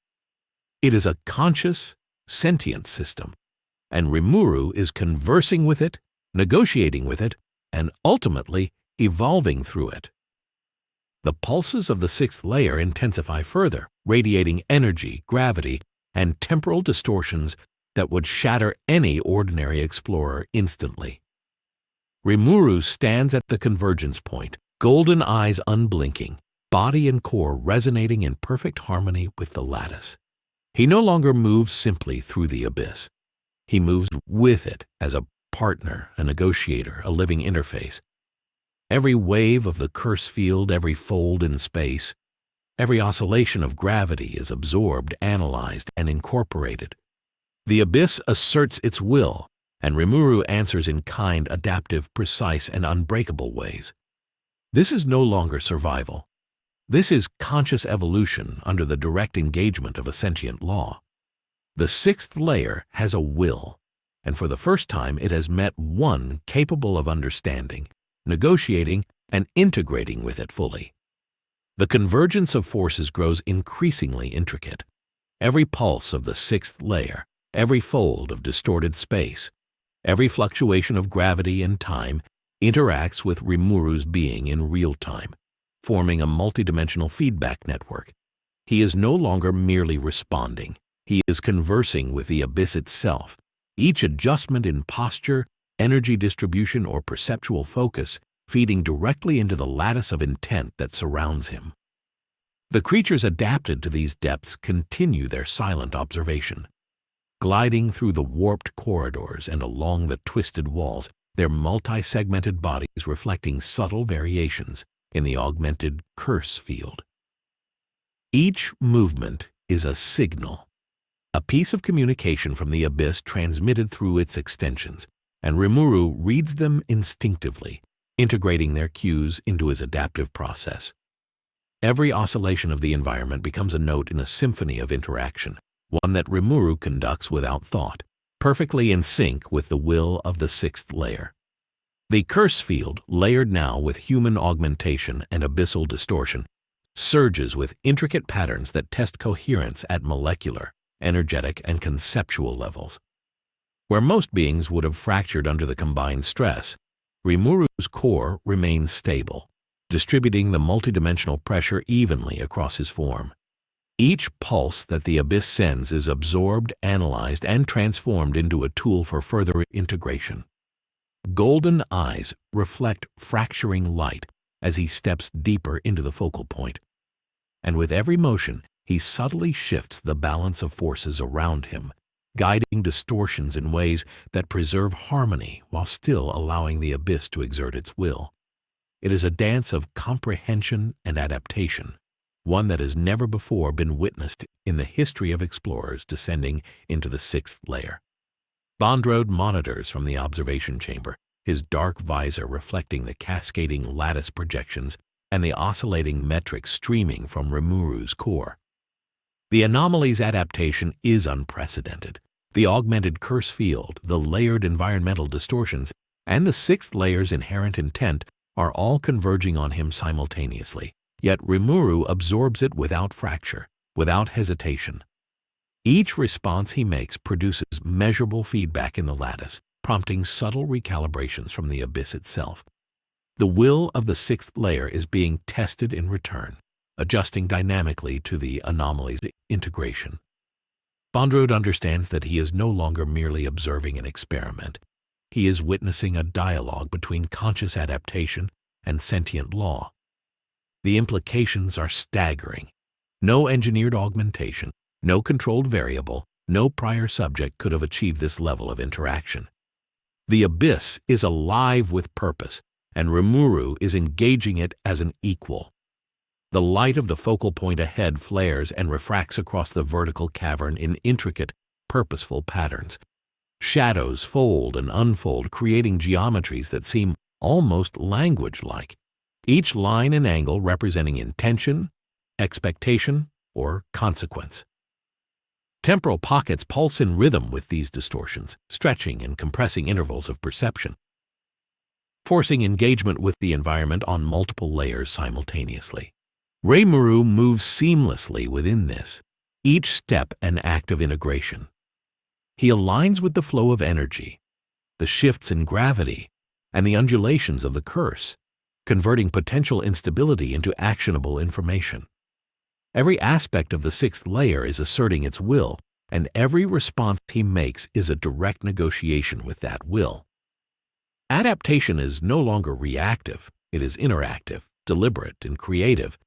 It is a conscious, sentient system, and Rimuru is conversing with it, negotiating with it, and ultimately evolving through it. The pulses of the sixth layer intensify further, radiating energy, gravity, and temporal distortions that would shatter any ordinary explorer instantly. Rimuru stands at the convergence point, golden eyes unblinking, body and core resonating in perfect harmony with the lattice. He no longer moves simply through the abyss. He moves with it as a partner, a negotiator, a living interface. Every wave of the curse field, every fold in space, every oscillation of gravity is absorbed, analyzed, and incorporated. The abyss asserts its will, and Rimuru answers in kind, adaptive, precise, and unbreakable ways. This is no longer survival. This is conscious evolution under the direct engagement of a sentient law. The sixth layer has a will, and for the first time it has met one capable of understanding, negotiating, and integrating with it fully. The convergence of forces grows increasingly intricate. Every pulse of the sixth layer, every fold of distorted space, every fluctuation of gravity and time interacts with Rimuru's being in real time, forming a multidimensional feedback network. He is no longer merely responding. He is conversing with the abyss itself. Each adjustment in posture, energy distribution, or perceptual focus feeding directly into the lattice of intent that surrounds him. The creatures adapted to these depths continue their silent observation. Gliding through the warped corridors and along the twisted walls, their multi-segmented bodies reflecting subtle variations in the augmented curse field. Each movement is a signal, a piece of communication from the abyss transmitted through its extensions, and Rimuru reads them instinctively, integrating their cues into his adaptive process. Every oscillation of the environment becomes a note in a symphony of interaction, one that Rimuru conducts without thought, perfectly in sync with the will of the sixth layer. The curse field, layered now with human augmentation and abyssal distortion, surges with intricate patterns that test coherence at molecular, energetic, and conceptual levels. Where most beings would have fractured under the combined stress, Rimuru's core remains stable, distributing the multidimensional pressure evenly across his form. Each pulse that the abyss sends is absorbed, analyzed, and transformed into a tool for further integration. Golden eyes reflect fracturing light as he steps deeper into the focal point. And with every motion, he subtly shifts the balance of forces around him, guiding distortions in ways that preserve harmony while still allowing the abyss to exert its will. It is a dance of comprehension and adaptation, one that has never before been witnessed in the history of explorers descending into the sixth layer. Bondrewd monitors from the observation chamber, his dark visor reflecting the cascading lattice projections and the oscillating metrics streaming from Rimuru's core. The anomaly's adaptation is unprecedented. The augmented curse field, the layered environmental distortions, and the sixth layer's inherent intent are all converging on him simultaneously, yet Rimuru absorbs it without fracture, without hesitation. Each response he makes produces measurable feedback in the lattice, prompting subtle recalibrations from the abyss itself. The will of the sixth layer is being tested in return, adjusting dynamically to the anomaly's integration. Bondrewd understands that he is no longer merely observing an experiment. He is witnessing a dialogue between conscious adaptation and sentient law. The implications are staggering. No engineered augmentation, no controlled variable, no prior subject could have achieved this level of interaction. The abyss is alive with purpose, and Rimuru is engaging it as an equal. The light of the focal point ahead flares and refracts across the vertical cavern in intricate, purposeful patterns. Shadows fold and unfold, creating geometries that seem almost language-like, each line and angle representing intention, expectation, or consequence. Temporal pockets pulse in rhythm with these distortions, stretching and compressing intervals of perception, forcing engagement with the environment on multiple layers simultaneously. Rimuru moves seamlessly within this, each step an act of integration. He aligns with the flow of energy, the shifts in gravity, and the undulations of the curse, converting potential instability into actionable information. Every aspect of the sixth layer is asserting its will, and every response he makes is a direct negotiation with that will. Adaptation is no longer reactive, it is interactive, deliberate, and creative.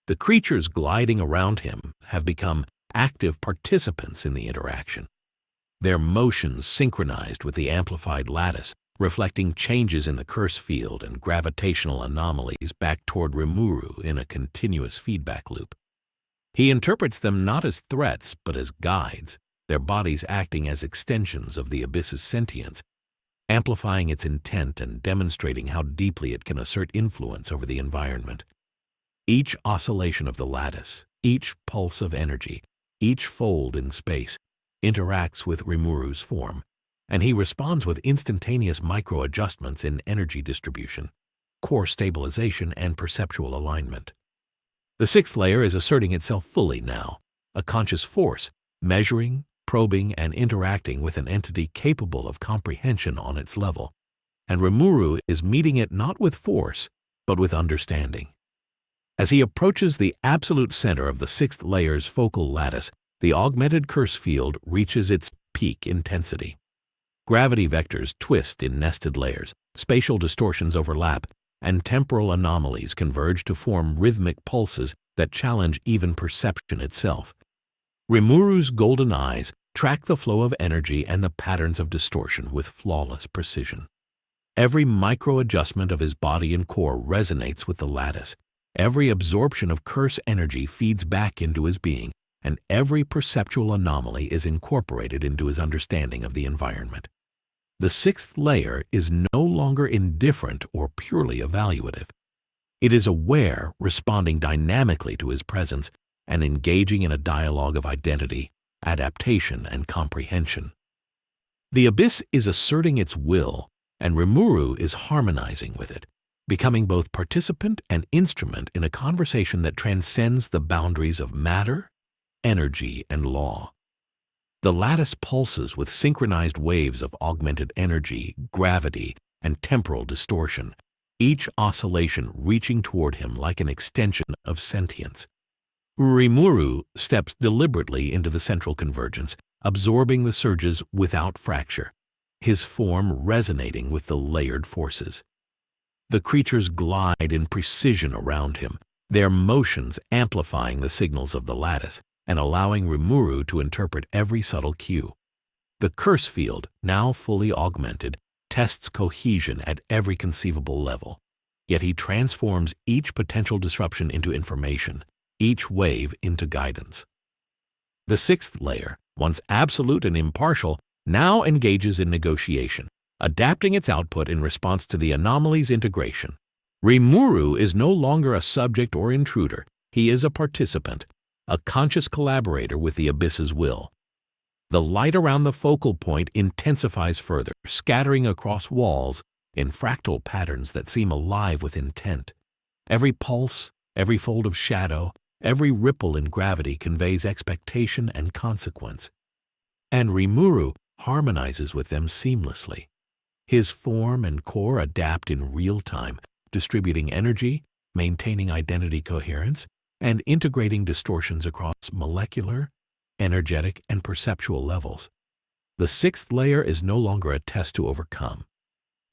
The creatures gliding around him have become active participants in the interaction. their motions synchronized with the amplified lattice, reflecting changes in the curse field and gravitational anomalies back toward Rimuru in a continuous feedback loop. He interprets them not as threats but as guides, their bodies acting as extensions of the abyss's sentience, amplifying its intent and demonstrating how deeply it can assert influence over the environment. Each oscillation of the lattice, each pulse of energy, each fold in space, interacts with Rimuru's form, and he responds with instantaneous micro-adjustments in energy distribution, core stabilization, and perceptual alignment. The sixth layer is asserting itself fully now, a conscious force, measuring, probing, and interacting with an entity capable of comprehension on its level, and Rimuru is meeting it not with force, but with understanding. As he approaches the absolute center of the sixth layer's focal lattice, the augmented curse field reaches its peak intensity. Gravity vectors twist in nested layers, spatial distortions overlap, and temporal anomalies converge to form rhythmic pulses that challenge even perception itself. Rimuru's golden eyes track the flow of energy and the patterns of distortion with flawless precision. Every micro-adjustment of his body and core resonates with the lattice. Every absorption of curse energy feeds back into his being, and every perceptual anomaly is incorporated into his understanding of the environment. The sixth layer is no longer indifferent or purely evaluative. It is aware, responding dynamically to his presence, and engaging in a dialogue of identity, adaptation, and comprehension. The abyss is asserting its will, and Rimuru is harmonizing with it, becoming both participant and instrument in a conversation that transcends the boundaries of matter, energy, and law. The lattice pulses with synchronized waves of augmented energy, gravity, and temporal distortion, each oscillation reaching toward him like an extension of sentience. Rimuru steps deliberately into the central convergence, absorbing the surges without fracture, his form resonating with the layered forces. The creatures glide in precision around him, their motions amplifying the signals of the lattice and allowing Rimuru to interpret every subtle cue. The curse field, now fully augmented, tests cohesion at every conceivable level, yet he transforms each potential disruption into information, each wave into guidance. The sixth layer, once absolute and impartial, now engages in negotiation, adapting its output in response to the anomaly's integration. Rimuru is no longer a subject or intruder. He is a participant, a conscious collaborator with the abyss's will. The light around the focal point intensifies further, scattering across walls in fractal patterns that seem alive with intent. Every pulse, every fold of shadow, every ripple in gravity conveys expectation and consequence. And Rimuru harmonizes with them seamlessly. His form and core adapt in real time, distributing energy, maintaining identity coherence, and integrating distortions across molecular, energetic, and perceptual levels. The sixth layer is no longer a test to overcome.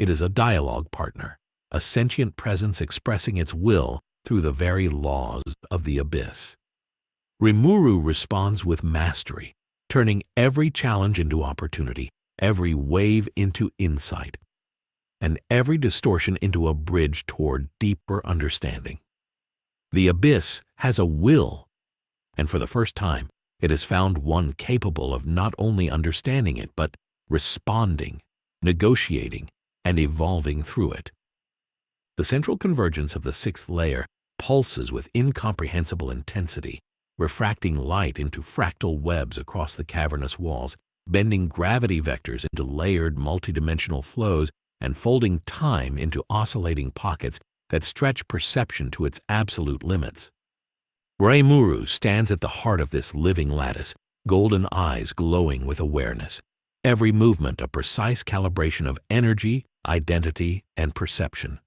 It is a dialogue partner, a sentient presence expressing its will through the very laws of the abyss. Rimuru responds with mastery, turning every challenge into opportunity, every wave into insight, and every distortion into a bridge toward deeper understanding. The abyss has a will, and for the first time, it has found one capable of not only understanding it, but responding, negotiating, and evolving through it. The central convergence of the sixth layer pulses with incomprehensible intensity, refracting light into fractal webs across the cavernous walls, bending gravity vectors into layered multidimensional flows, and folding time into oscillating pockets that stretch perception to its absolute limits. Rimuru stands at the heart of this living lattice, golden eyes glowing with awareness, every movement a precise calibration of energy, identity, and perception.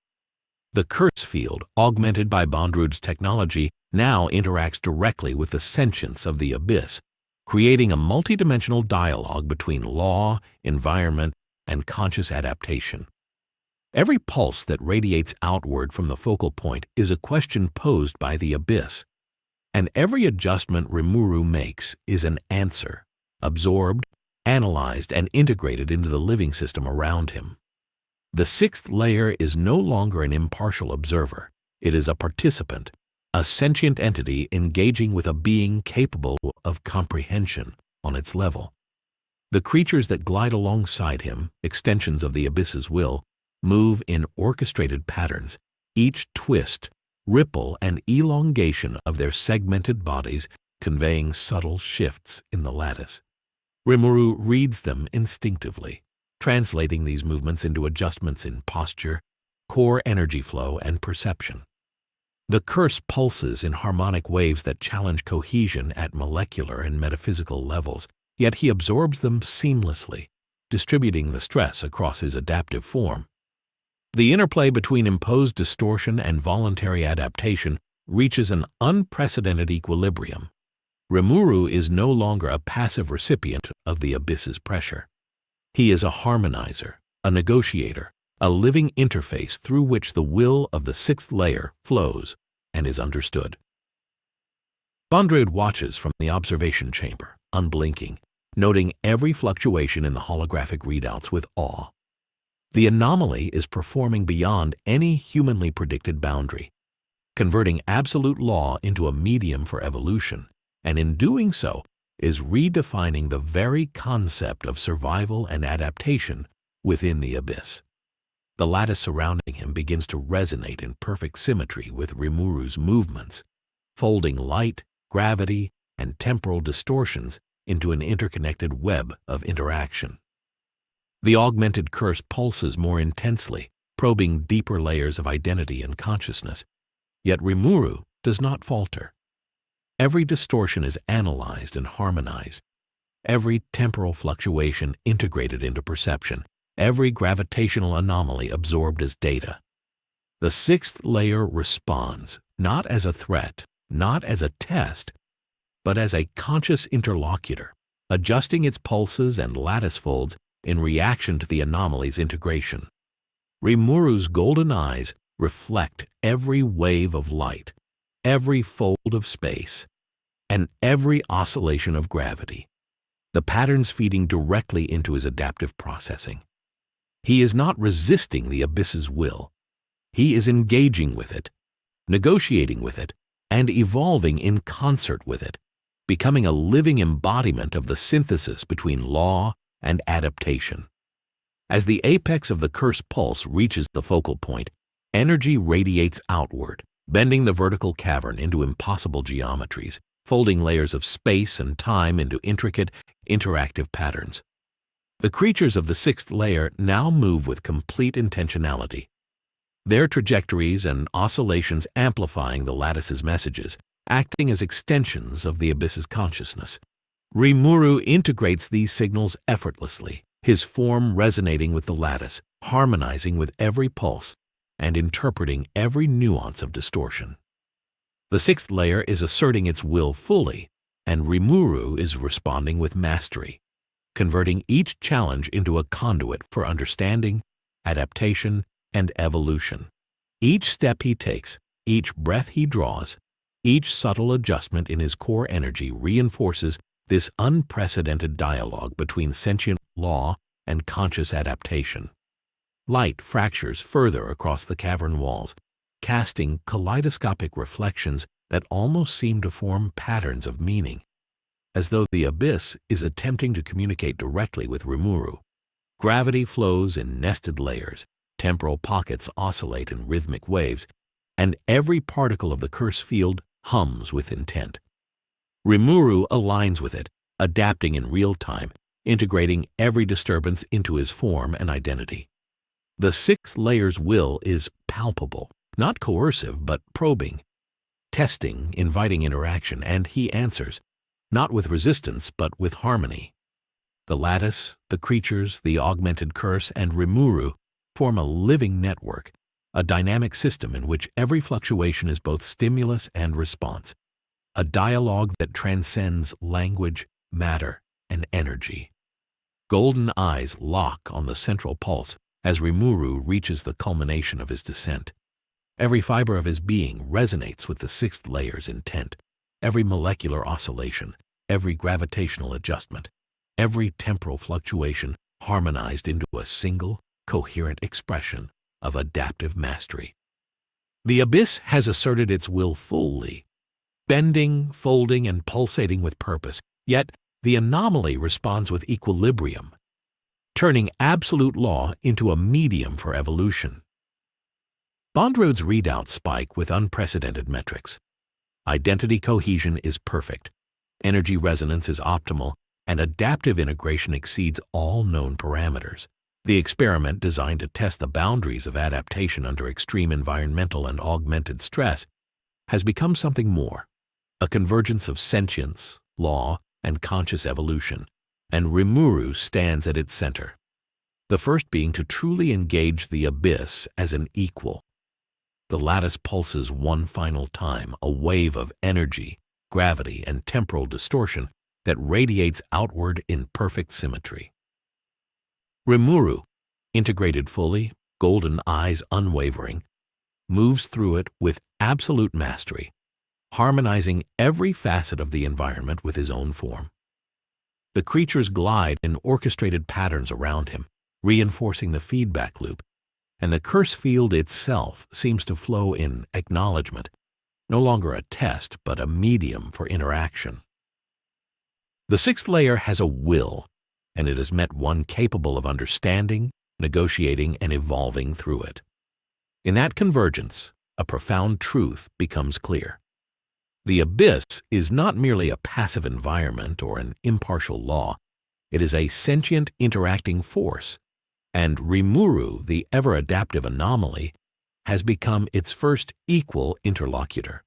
The curse field, augmented by Bondrewd's technology, now interacts directly with the sentience of the abyss, creating a multidimensional dialogue between law, environment, and conscious adaptation. Every pulse that radiates outward from the focal point is a question posed by the abyss, and every adjustment Rimuru makes is an answer, absorbed, analyzed and integrated into the living system around him. The sixth layer is no longer an impartial observer. It is a participant, a sentient entity engaging with a being capable of comprehension on its level. The creatures that glide alongside him, extensions of the abyss's will, move in orchestrated patterns, each twist, ripple, and elongation of their segmented bodies conveying subtle shifts in the lattice. Rimuru reads them instinctively, translating these movements into adjustments in posture, core energy flow, and perception. The curse pulses in harmonic waves that challenge cohesion at molecular and metaphysical levels, yet he absorbs them seamlessly, distributing the stress across his adaptive form. The interplay between imposed distortion and voluntary adaptation reaches an unprecedented equilibrium. Rimuru is no longer a passive recipient of the abyss's pressure. He is a harmonizer, a negotiator, a living interface through which the will of the sixth layer flows and is understood. Bondrewd watches from the observation chamber, unblinking, noting every fluctuation in the holographic readouts with awe. The anomaly is performing beyond any humanly predicted boundary, converting absolute law into a medium for evolution, and in doing so is redefining the very concept of survival and adaptation within the abyss. The lattice surrounding him begins to resonate in perfect symmetry with Rimuru's movements, folding light, gravity, and temporal distortions into an interconnected web of interaction. The augmented curse pulses more intensely, probing deeper layers of identity and consciousness, yet Rimuru does not falter. Every distortion is analyzed and harmonized, every temporal fluctuation integrated into perception, every gravitational anomaly absorbed as data. The sixth layer responds, not as a threat, not as a test, but as a conscious interlocutor, adjusting its pulses and lattice folds in reaction to the anomaly's integration. Rimuru's golden eyes reflect every wave of light, every fold of space, and every oscillation of gravity, the patterns feeding directly into his adaptive processing. He is not resisting the abyss's will. He is engaging with it, negotiating with it, and evolving in concert with it, becoming a living embodiment of the synthesis between law and adaptation. As the apex of the curse pulse reaches the focal point, energy radiates outward, bending the vertical cavern into impossible geometries, folding layers of space and time into intricate, interactive patterns. The creatures of the sixth layer now move with complete intentionality, their trajectories and oscillations amplifying the lattice's messages, acting as extensions of the abyss's consciousness. Rimuru integrates these signals effortlessly, his form resonating with the lattice, harmonizing with every pulse, and interpreting every nuance of distortion. The sixth layer is asserting its will fully, and Rimuru is responding with mastery, converting each challenge into a conduit for understanding, adaptation, and evolution. Each step he takes, each breath he draws, each subtle adjustment in his core energy reinforces this unprecedented dialogue between sentient law and conscious adaptation. Light fractures further across the cavern walls, casting kaleidoscopic reflections that almost seem to form patterns of meaning, as though the abyss is attempting to communicate directly with Rimuru. Gravity flows in nested layers, temporal pockets oscillate in rhythmic waves, and every particle of the curse field hums with intent. Rimuru aligns with it, adapting in real time, integrating every disturbance into his form and identity. The sixth layer's will is palpable, not coercive but probing, testing, inviting interaction, and he answers, not with resistance but with harmony. The lattice, the creatures, the augmented curse, and Rimuru form a living network, a dynamic system in which every fluctuation is both stimulus and response, a dialogue that transcends language, matter, and energy. Golden eyes lock on the central pulse as Rimuru reaches the culmination of his descent. Every fiber of his being resonates with the sixth layer's intent, every molecular oscillation, every gravitational adjustment. every temporal fluctuation harmonized into a single, coherent expression of adaptive mastery. The abyss has asserted its will fully, bending, folding, and pulsating with purpose, yet the anomaly responds with equilibrium, turning absolute law into a medium for evolution. Bondrewd's readouts spike with unprecedented metrics. Identity cohesion is perfect, energy resonance is optimal, and adaptive integration exceeds all known parameters. The experiment, designed to test the boundaries of adaptation under extreme environmental and augmented stress, has become something more, a convergence of sentience, law, and conscious evolution, and Rimuru stands at its center, the first being to truly engage the abyss as an equal. The lattice pulses one final time, a wave of energy, gravity, and temporal distortion that radiates outward in perfect symmetry. Rimuru, integrated fully, golden eyes unwavering, moves through it with absolute mastery, harmonizing every facet of the environment with his own form. The creatures glide in orchestrated patterns around him, reinforcing the feedback loop, and the curse field itself seems to flow in acknowledgement, no longer a test but a medium for interaction. The sixth layer has a will, and it has met one capable of understanding, negotiating, and evolving through it. In that convergence, a profound truth becomes clear. The abyss is not merely a passive environment or an impartial law. It is a sentient interacting force, and Rimuru, the ever-adaptive anomaly, has become its first equal interlocutor.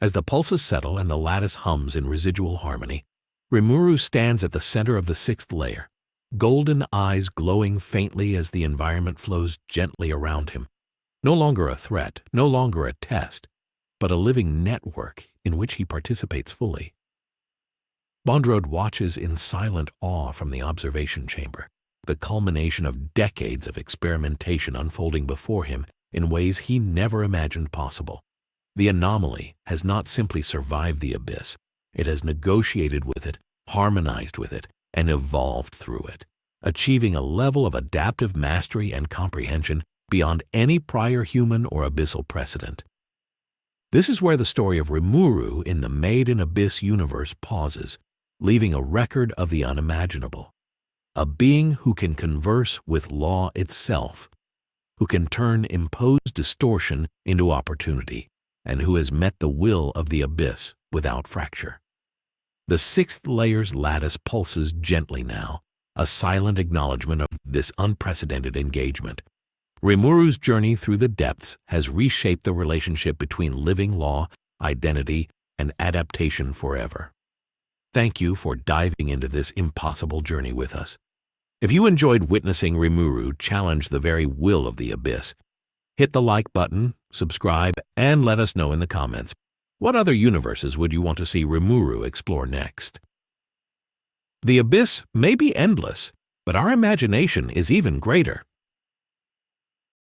As the pulses settle and the lattice hums in residual harmony, Rimuru stands at the center of the sixth layer, golden eyes glowing faintly as the environment flows gently around him. No longer a threat, no longer a test, but a living network in which he participates fully. Bondrewd watches in silent awe from the observation chamber, the culmination of decades of experimentation unfolding before him in ways he never imagined possible. The anomaly has not simply survived the abyss. It has negotiated with it, harmonized with it, and evolved through it, achieving a level of adaptive mastery and comprehension beyond any prior human or abyssal precedent. This is where the story of Rimuru in the Made-in-Abyss universe pauses, leaving a record of the unimaginable. A being who can converse with law itself, who can turn imposed distortion into opportunity, and who has met the will of the abyss without fracture. The sixth layer's lattice pulses gently now, a silent acknowledgement of this unprecedented engagement. Rimuru's journey through the depths has reshaped the relationship between living law, identity, and adaptation forever. Thank you for diving into this impossible journey with us. If you enjoyed witnessing Rimuru challenge the very will of the abyss, hit the like button, subscribe, and let us know in the comments. What other universes would you want to see Rimuru explore next? The abyss may be endless, but our imagination is even greater.